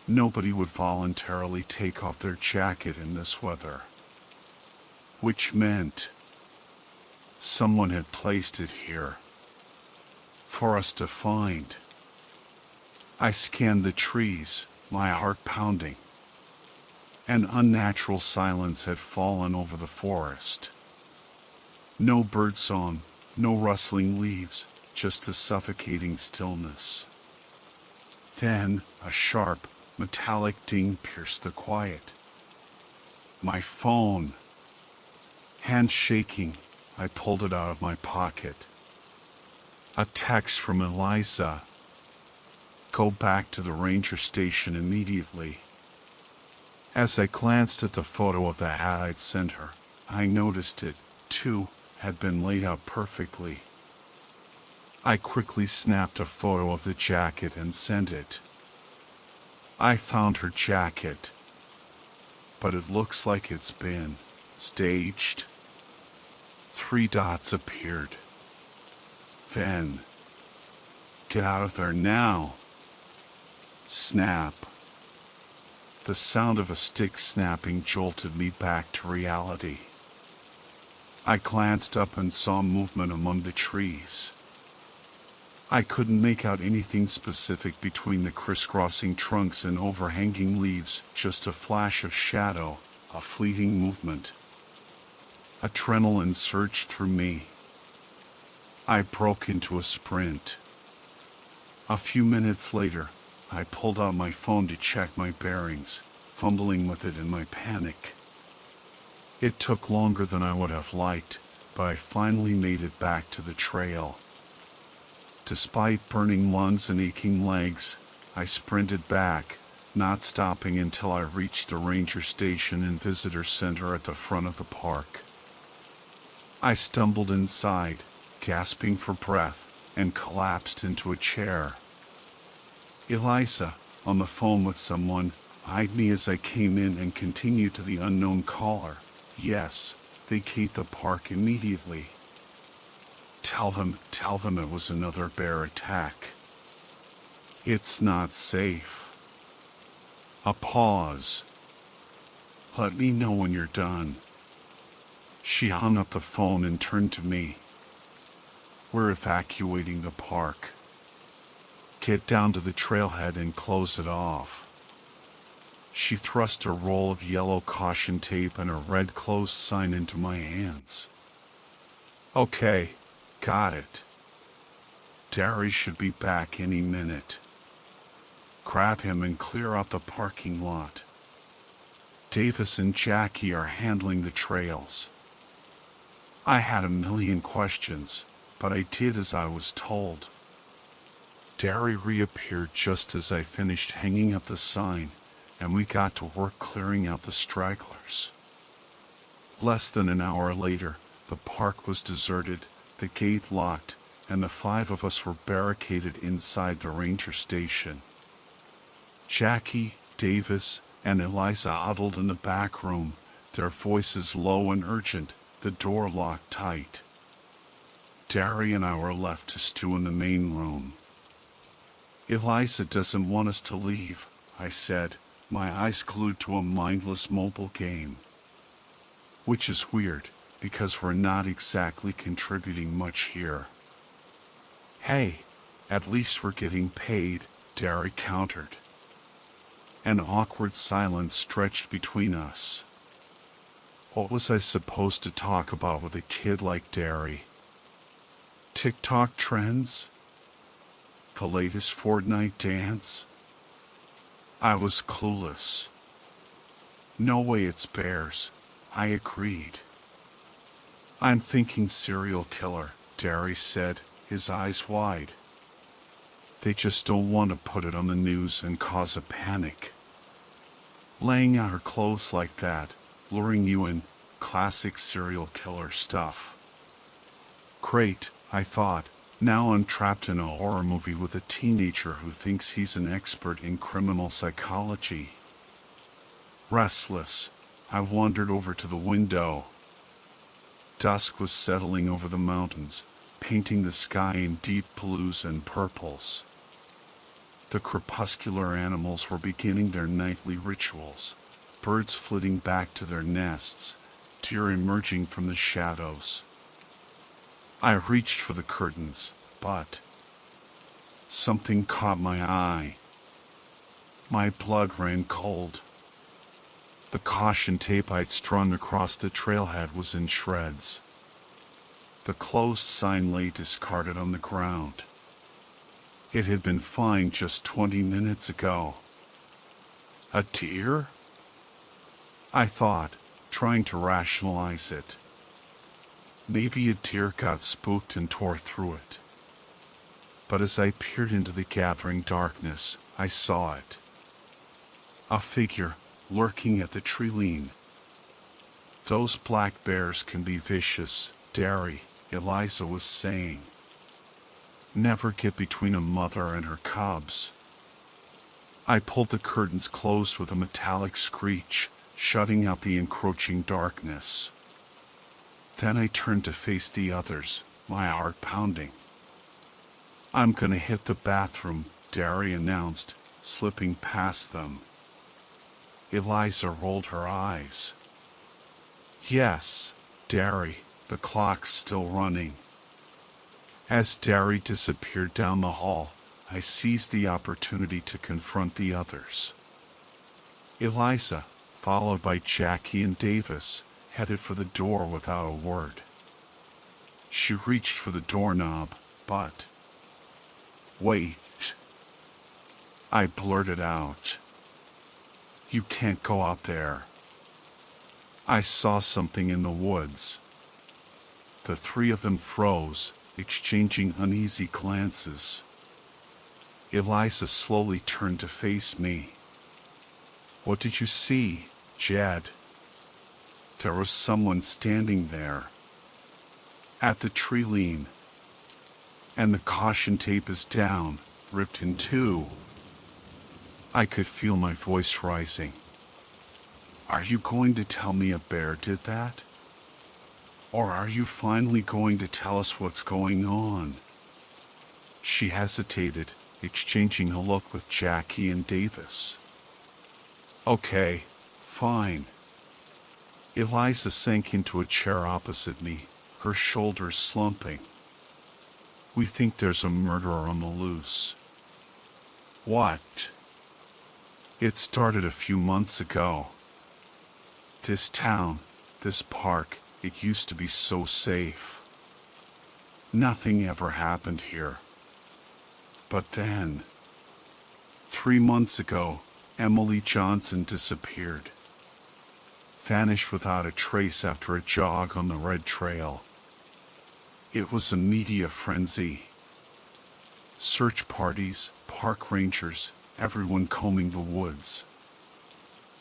Nobody would voluntarily take off their jacket in this weather. Which meant someone had placed it here for us to find. I scanned the trees, my heart pounding. An unnatural silence had fallen over the forest. No birdsong, no rustling leaves, just a suffocating stillness. Then, a sharp, metallic ding pierced the quiet. My phone. Hand shaking, I pulled it out of my pocket. A text from Eliza. Go back to the ranger station immediately. As I glanced at the photo of the hat I'd sent her, I noticed it, too, had been laid out perfectly. I quickly snapped a photo of the jacket and sent it. I found her jacket, but it looks like it's been staged. 3 dots appeared. Then, get out of there now. Snap. The sound of a stick snapping jolted me back to reality. I glanced up and saw movement among the trees. I couldn't make out anything specific between the crisscrossing trunks and overhanging leaves, just a flash of shadow, a fleeting movement. Adrenaline surged through me. I broke into a sprint. A few minutes later, I pulled out my phone to check my bearings, fumbling with it in my panic. It took longer than I would have liked, but I finally made it back to the trail. Despite burning lungs and aching legs, I sprinted back, not stopping until I reached the ranger station and visitor center at the front of the park. I stumbled inside, gasping for breath, and collapsed into a chair. Eliza, on the phone with someone, eyed me as I came in and continued to the unknown caller. Yes, vacate the park immediately. Tell them it was another bear attack. It's not safe. A pause. Let me know when you're done. She hung up the phone and turned to me. We're evacuating the park. Get down to the trailhead and close it off. She thrust a roll of yellow caution tape and a red close sign into my hands. Okay, got it. Derry should be back any minute. Grab him and clear out the parking lot. Davis and Jackie are handling the trails. I had a million questions, but I did as I was told. Derry reappeared just as I finished hanging up the sign, and we got to work clearing out the stragglers. Less than an hour later, the park was deserted, the gate locked, and the 5 of us were barricaded inside the ranger station. Jackie, Davis, and Eliza huddled in the back room, their voices low and urgent, the door locked tight. Derry and I were left to stew in the main room. Eliza doesn't want us to leave, I said, my eyes glued to a mindless mobile game. Which is weird, because we're not exactly contributing much here. Hey, at least we're getting paid, Derry countered. An awkward silence stretched between us. What was I supposed to talk about with a kid like Derry? TikTok trends? The latest Fortnite dance? I was clueless. No way it's bears, I agreed. I'm thinking serial killer, Derry said, his eyes wide. They just don't want to put it on the news and cause a panic. Laying out her clothes like that, luring you in, classic serial killer stuff. Great, I thought. Now I'm trapped in a horror movie with a teenager who thinks he's an expert in criminal psychology. Restless, I wandered over to the window. Dusk was settling over the mountains, painting the sky in deep blues and purples. The crepuscular animals were beginning their nightly rituals, birds flitting back to their nests, deer emerging from the shadows. I reached for the curtains, but something caught my eye. My blood ran cold. The caution tape I'd strung across the trailhead was in shreds. The closed sign lay discarded on the ground. It had been fine just 20 minutes ago. A deer? I thought, trying to rationalize it. Maybe a deer got spooked and tore through it. But as I peered into the gathering darkness, I saw it. A figure, lurking at the tree line. Those black bears can be vicious, Derry, Eliza was saying. Never get between a mother and her cubs. I pulled the curtains closed with a metallic screech, shutting out the encroaching darkness. Then I turned to face the others, my heart pounding. I'm gonna hit the bathroom, Derry announced, slipping past them. Eliza rolled her eyes. Yes, Derry, the clock's still running. As Derry disappeared down the hall, I seized the opportunity to confront the others. Eliza, followed by Jackie and Davis, headed for the door without a word. She reached for the doorknob, but... Wait, I blurted out. You can't go out there. I saw something in the woods. The three of them froze, exchanging uneasy glances. Eliza slowly turned to face me. What did you see, Jed? There was someone standing there. At the tree lean. And the caution tape is down, ripped in two. I could feel my voice rising. Are you going to tell me a bear did that? Or are you finally going to tell us what's going on? She hesitated, exchanging a look with Jackie and Davis. Okay, fine. Eliza sank into a chair opposite me, her shoulders slumping. We think there's a murderer on the loose. What? It started a few months ago. This town, this park, it used to be so safe. Nothing ever happened here. But then, 3 months ago, Emily Johnson disappeared. Vanished without a trace after a jog on the red trail. It was a media frenzy. Search parties, park rangers, everyone combing the woods.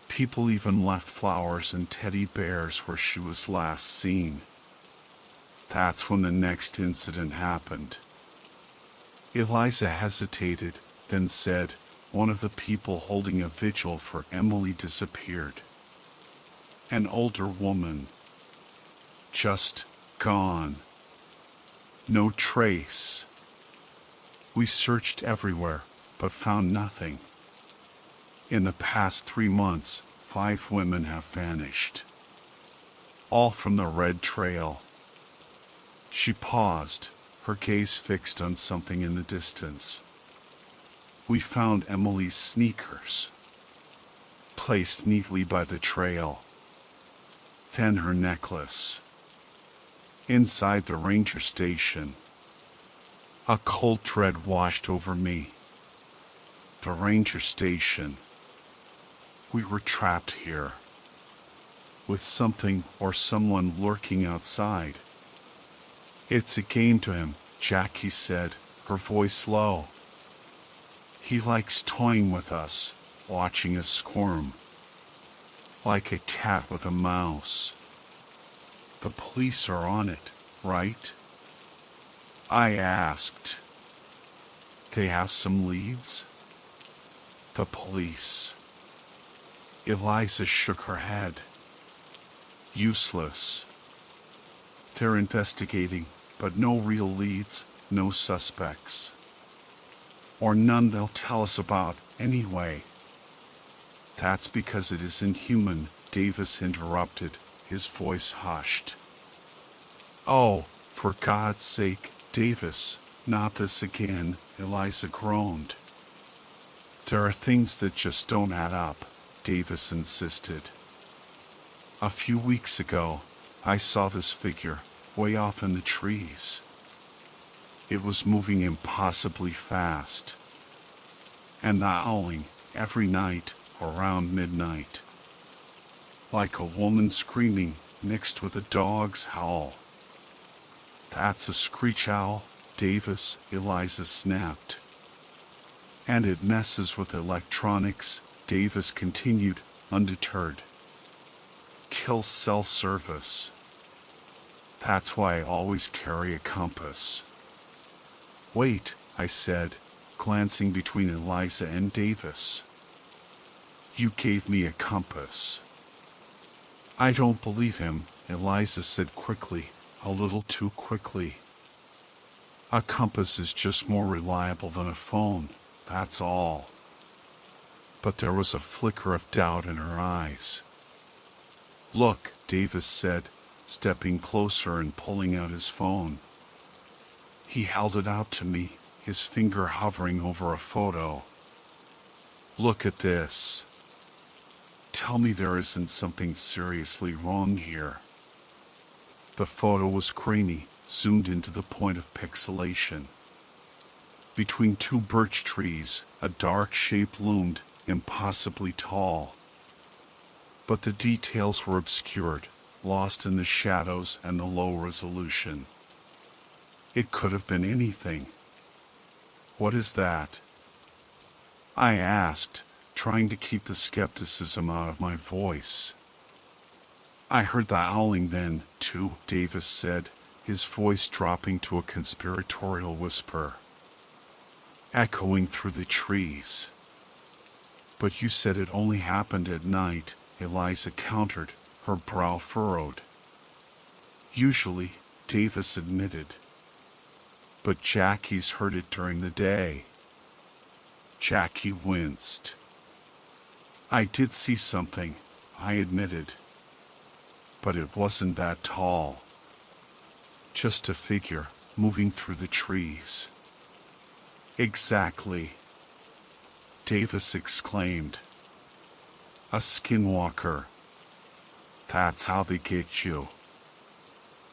People even left flowers and teddy bears where she was last seen. That's when the next incident happened. Eliza hesitated, then said, one of the people holding a vigil for Emily disappeared. An older woman. Just gone. No trace. We searched everywhere, but found nothing. In the past 3 months, 5 women have vanished. All from the red trail. She paused, her gaze fixed on something in the distance. We found Emily's sneakers, placed neatly by the trail. Then her necklace. Inside the ranger station. A cold dread washed over me. The ranger station. We were trapped here. With something or someone lurking outside. It's a game to him, Jackie said, her voice low. He likes toying with us, watching us squirm. Like a cat with a mouse. The police are on it, right? I asked. They have some leads? The police. Eliza shook her head. Useless. They're investigating, but no real leads, no suspects. Or none they'll tell us about, anyway. That's because it isn't human, Davis interrupted, his voice hushed. Oh, for God's sake, Davis, not this again, Eliza groaned. There are things that just don't add up, Davis insisted. A few weeks ago, I saw this figure, way off in the trees. It was moving impossibly fast. And the howling, every night, around midnight. Like a woman screaming, mixed with a dog's howl. That's a screech owl, Davis, Eliza snapped. And it messes with electronics, Davis continued, undeterred. Kills cell service. That's why I always carry a compass. Wait, I said, glancing between Eliza and Davis. You gave me a compass. I don't believe him, Eliza said quickly, a little too quickly. A compass is just more reliable than a phone, that's all. But there was a flicker of doubt in her eyes. Look, Davis said, stepping closer and pulling out his phone. He held it out to me, his finger hovering over a photo. Look at this. Tell me there isn't something seriously wrong here. The photo was grainy, zoomed into the point of pixelation. Between two birch trees, a dark shape loomed, impossibly tall. But the details were obscured, lost in the shadows and the low resolution. It could have been anything. "What is that?" I asked, trying to keep the skepticism out of my voice. "I heard the howling then, too," Davis said, his voice dropping to a conspiratorial whisper, echoing through the trees. "But you said it only happened at night," Eliza countered, her brow furrowed. "Usually," Davis admitted. "But Jackie's heard it during the day." Jackie winced. "I did see something," I admitted. "But it wasn't that tall. Just a figure, moving through the trees." "Exactly," Davis exclaimed. "A skinwalker. That's how they get you.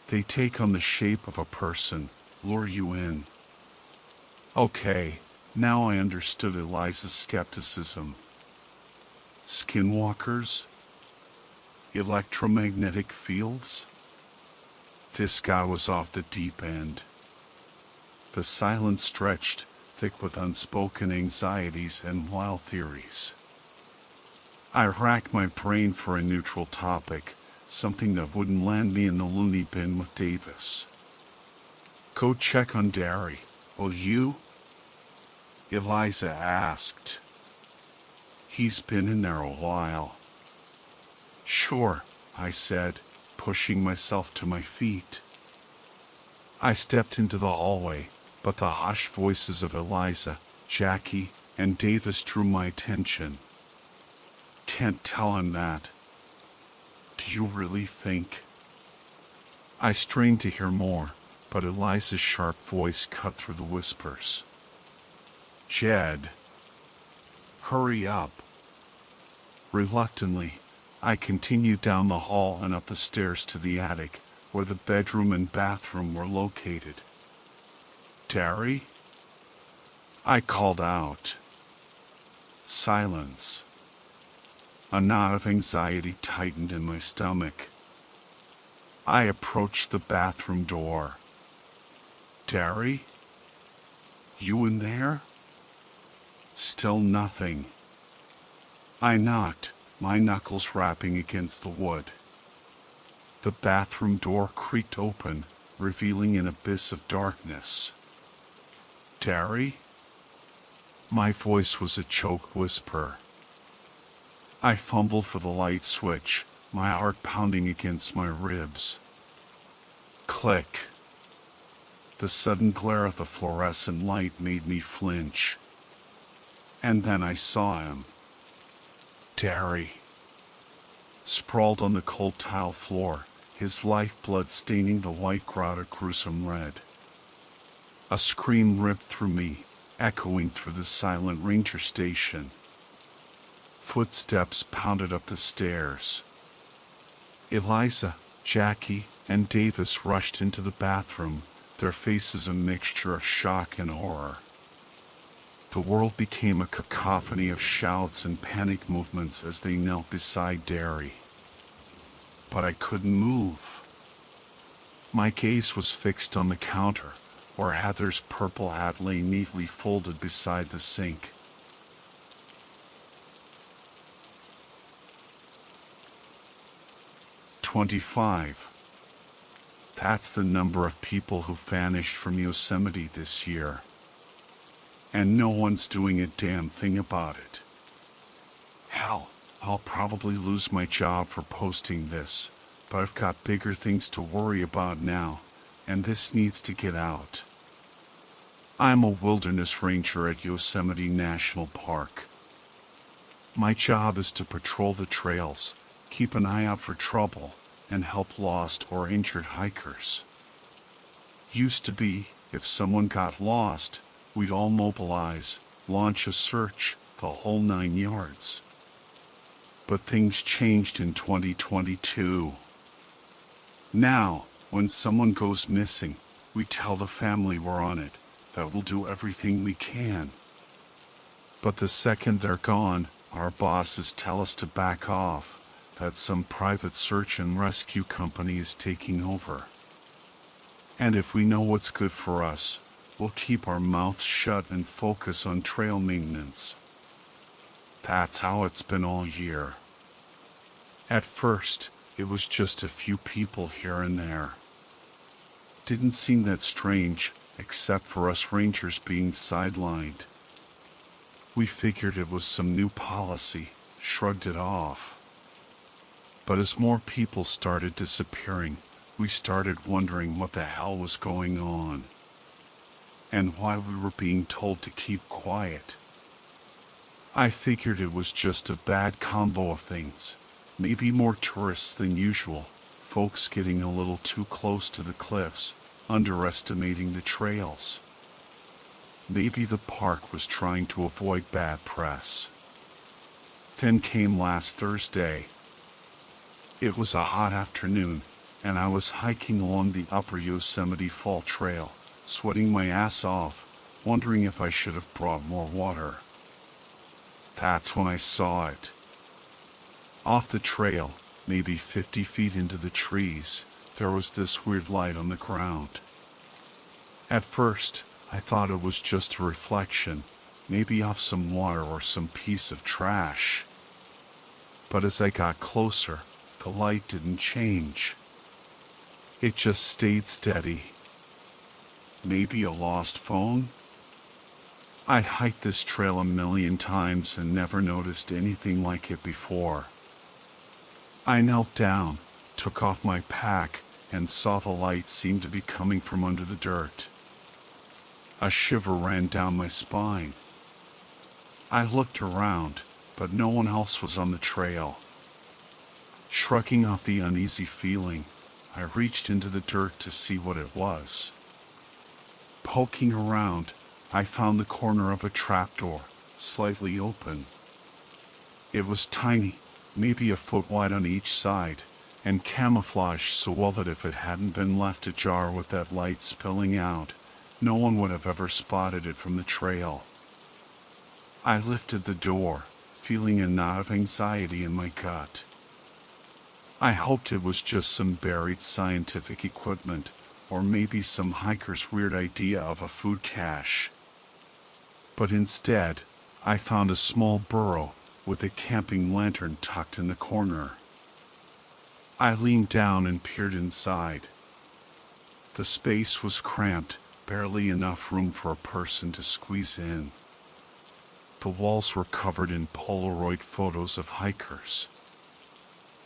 They take on the shape of a person, lure you in." Okay, now I understood Eliza's skepticism. Skinwalkers? Electromagnetic fields? This guy was off the deep end. The silence stretched, thick with unspoken anxieties and wild theories. I racked my brain for a neutral topic, something that wouldn't land me in the loony bin with Davis. "Go check on Derry, will you?" Eliza asked. "He's been in there a while." "Sure," I said, pushing myself to my feet. I stepped into the hallway, but the hushed voices of Eliza, Jackie, and Davis drew my attention. "Can't tell him that." "Do you really think?" I strained to hear more, but Eliza's sharp voice cut through the whispers. "Jed, hurry up." Reluctantly, I continued down the hall and up the stairs to the attic, where the bedroom and bathroom were located. "Derry?" I called out. Silence. A knot of anxiety tightened in my stomach. I approached the bathroom door. "Derry? You in there?" Still nothing. I knocked, my knuckles rapping against the wood. The bathroom door creaked open, revealing an abyss of darkness. "Derry?" My voice was a choked whisper. I fumbled for the light switch, my heart pounding against my ribs. Click. The sudden glare of the fluorescent light made me flinch. And then I saw him. Derry. Sprawled on the cold tile floor, his lifeblood staining the white grout a gruesome red. A scream ripped through me, echoing through the silent ranger station. Footsteps pounded up the stairs. Eliza, Jackie, and Davis rushed into the bathroom, their faces a mixture of shock and horror. The world became a cacophony of shouts and panic movements as they knelt beside Derry. But I couldn't move. My gaze was fixed on the counter, where Heather's purple hat lay neatly folded beside the sink. "25. That's the number of people who vanished from Yosemite this year. And no one's doing a damn thing about it. Hell, I'll probably lose my job for posting this, but I've got bigger things to worry about now, and this needs to get out. I'm a wilderness ranger at Yosemite National Park. My job is to patrol the trails, keep an eye out for trouble, and help lost or injured hikers. Used to be, if someone got lost, we'd all mobilize, launch a search, the whole 9 yards. But things changed in 2022. Now, when someone goes missing, We tell the family we're on it, that we'll do everything we can. But the second they're gone, our bosses tell us to back off, that some private search and rescue company is taking over. And if we know what's good for us, we'll keep our mouths shut and focus on trail maintenance. That's how it's been all year. At first, it was just a few people here and there. Didn't seem that strange, except for us rangers being sidelined. We figured it was some new policy, shrugged it off. But as more people started disappearing, we started wondering what the hell was going on, and why we were being told to keep quiet. I figured it was just a bad combo of things, maybe more tourists than usual, folks getting a little too close to the cliffs, underestimating the trails. Maybe the park was trying to avoid bad press. Then came last Thursday. It was a hot afternoon, and I was hiking along the upper Yosemite Fall Trail, sweating my ass off, wondering if I should have brought more water. That's when I saw it. Off the trail, maybe 50 feet into the trees, there was this weird light on the ground. At first, I thought it was just a reflection, maybe off some water or some piece of trash. But as I got closer, the light didn't change. It just stayed steady. Maybe a lost phone? I hiked this trail a million times and never noticed anything like it before. I knelt down, took off my pack, and saw the light seem to be coming from under the dirt. A shiver ran down my spine. I looked around, but no one else was on the trail. Shrugging off the uneasy feeling, I reached into the dirt to see what it was. Poking around, I found the corner of a trapdoor, slightly open. It was tiny, maybe a foot wide on each side, and camouflaged so well that if it hadn't been left ajar with that light spilling out, no one would have ever spotted it from the trail. I lifted the door, feeling a knot of anxiety in my gut. I hoped it was just some buried scientific equipment, or maybe some hiker's weird idea of a food cache. But instead, I found a small burrow with a camping lantern tucked in the corner. I leaned down and peered inside. The space was cramped, barely enough room for a person to squeeze in. The walls were covered in Polaroid photos of hikers.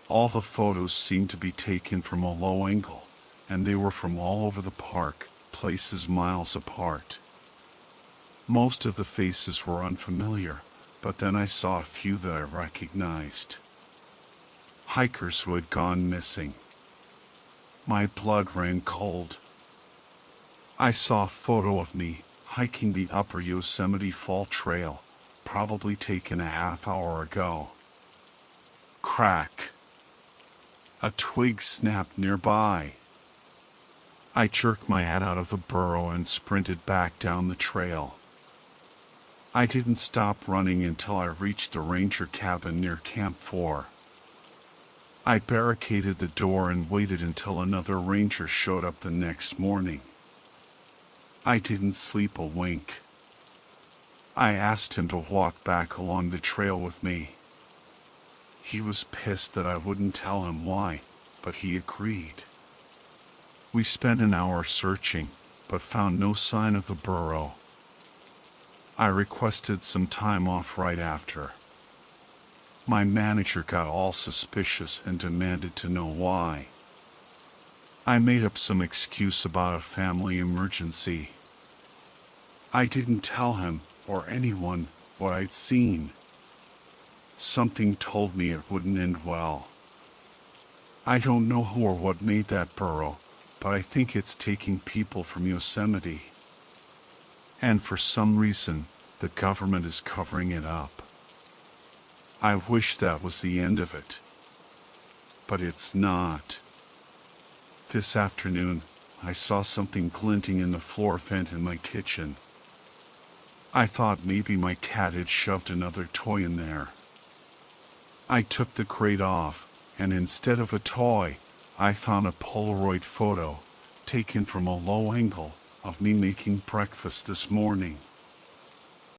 All the photos seemed to be taken from a low angle, and they were from all over the park, places miles apart. Most of the faces were unfamiliar, but then I saw a few that I recognized. Hikers who had gone missing. My blood ran cold. I saw a photo of me hiking the upper Yosemite Fall Trail, probably taken a half hour ago. Crack. A twig snapped nearby. I jerked my head out of the burrow and sprinted back down the trail. I didn't stop running until I reached the ranger cabin near Camp 4. I barricaded the door and waited until another ranger showed up the next morning. I didn't sleep a wink. I asked him to walk back along the trail with me. He was pissed that I wouldn't tell him why, but he agreed. We spent an hour searching, but found no sign of the burrow. I requested some time off right after. My manager got all suspicious and demanded to know why. I made up some excuse about a family emergency. I didn't tell him or anyone what I'd seen. Something told me it wouldn't end well. I don't know who or what made that burrow, but I think it's taking people from Yosemite. And for some reason, the government is covering it up. I wish that was the end of it. But it's not. This afternoon, I saw something glinting in the floor vent in my kitchen. I thought maybe my cat had shoved another toy in there. I took the crate off, and instead of a toy, I found a Polaroid photo, taken from a low angle, of me making breakfast this morning.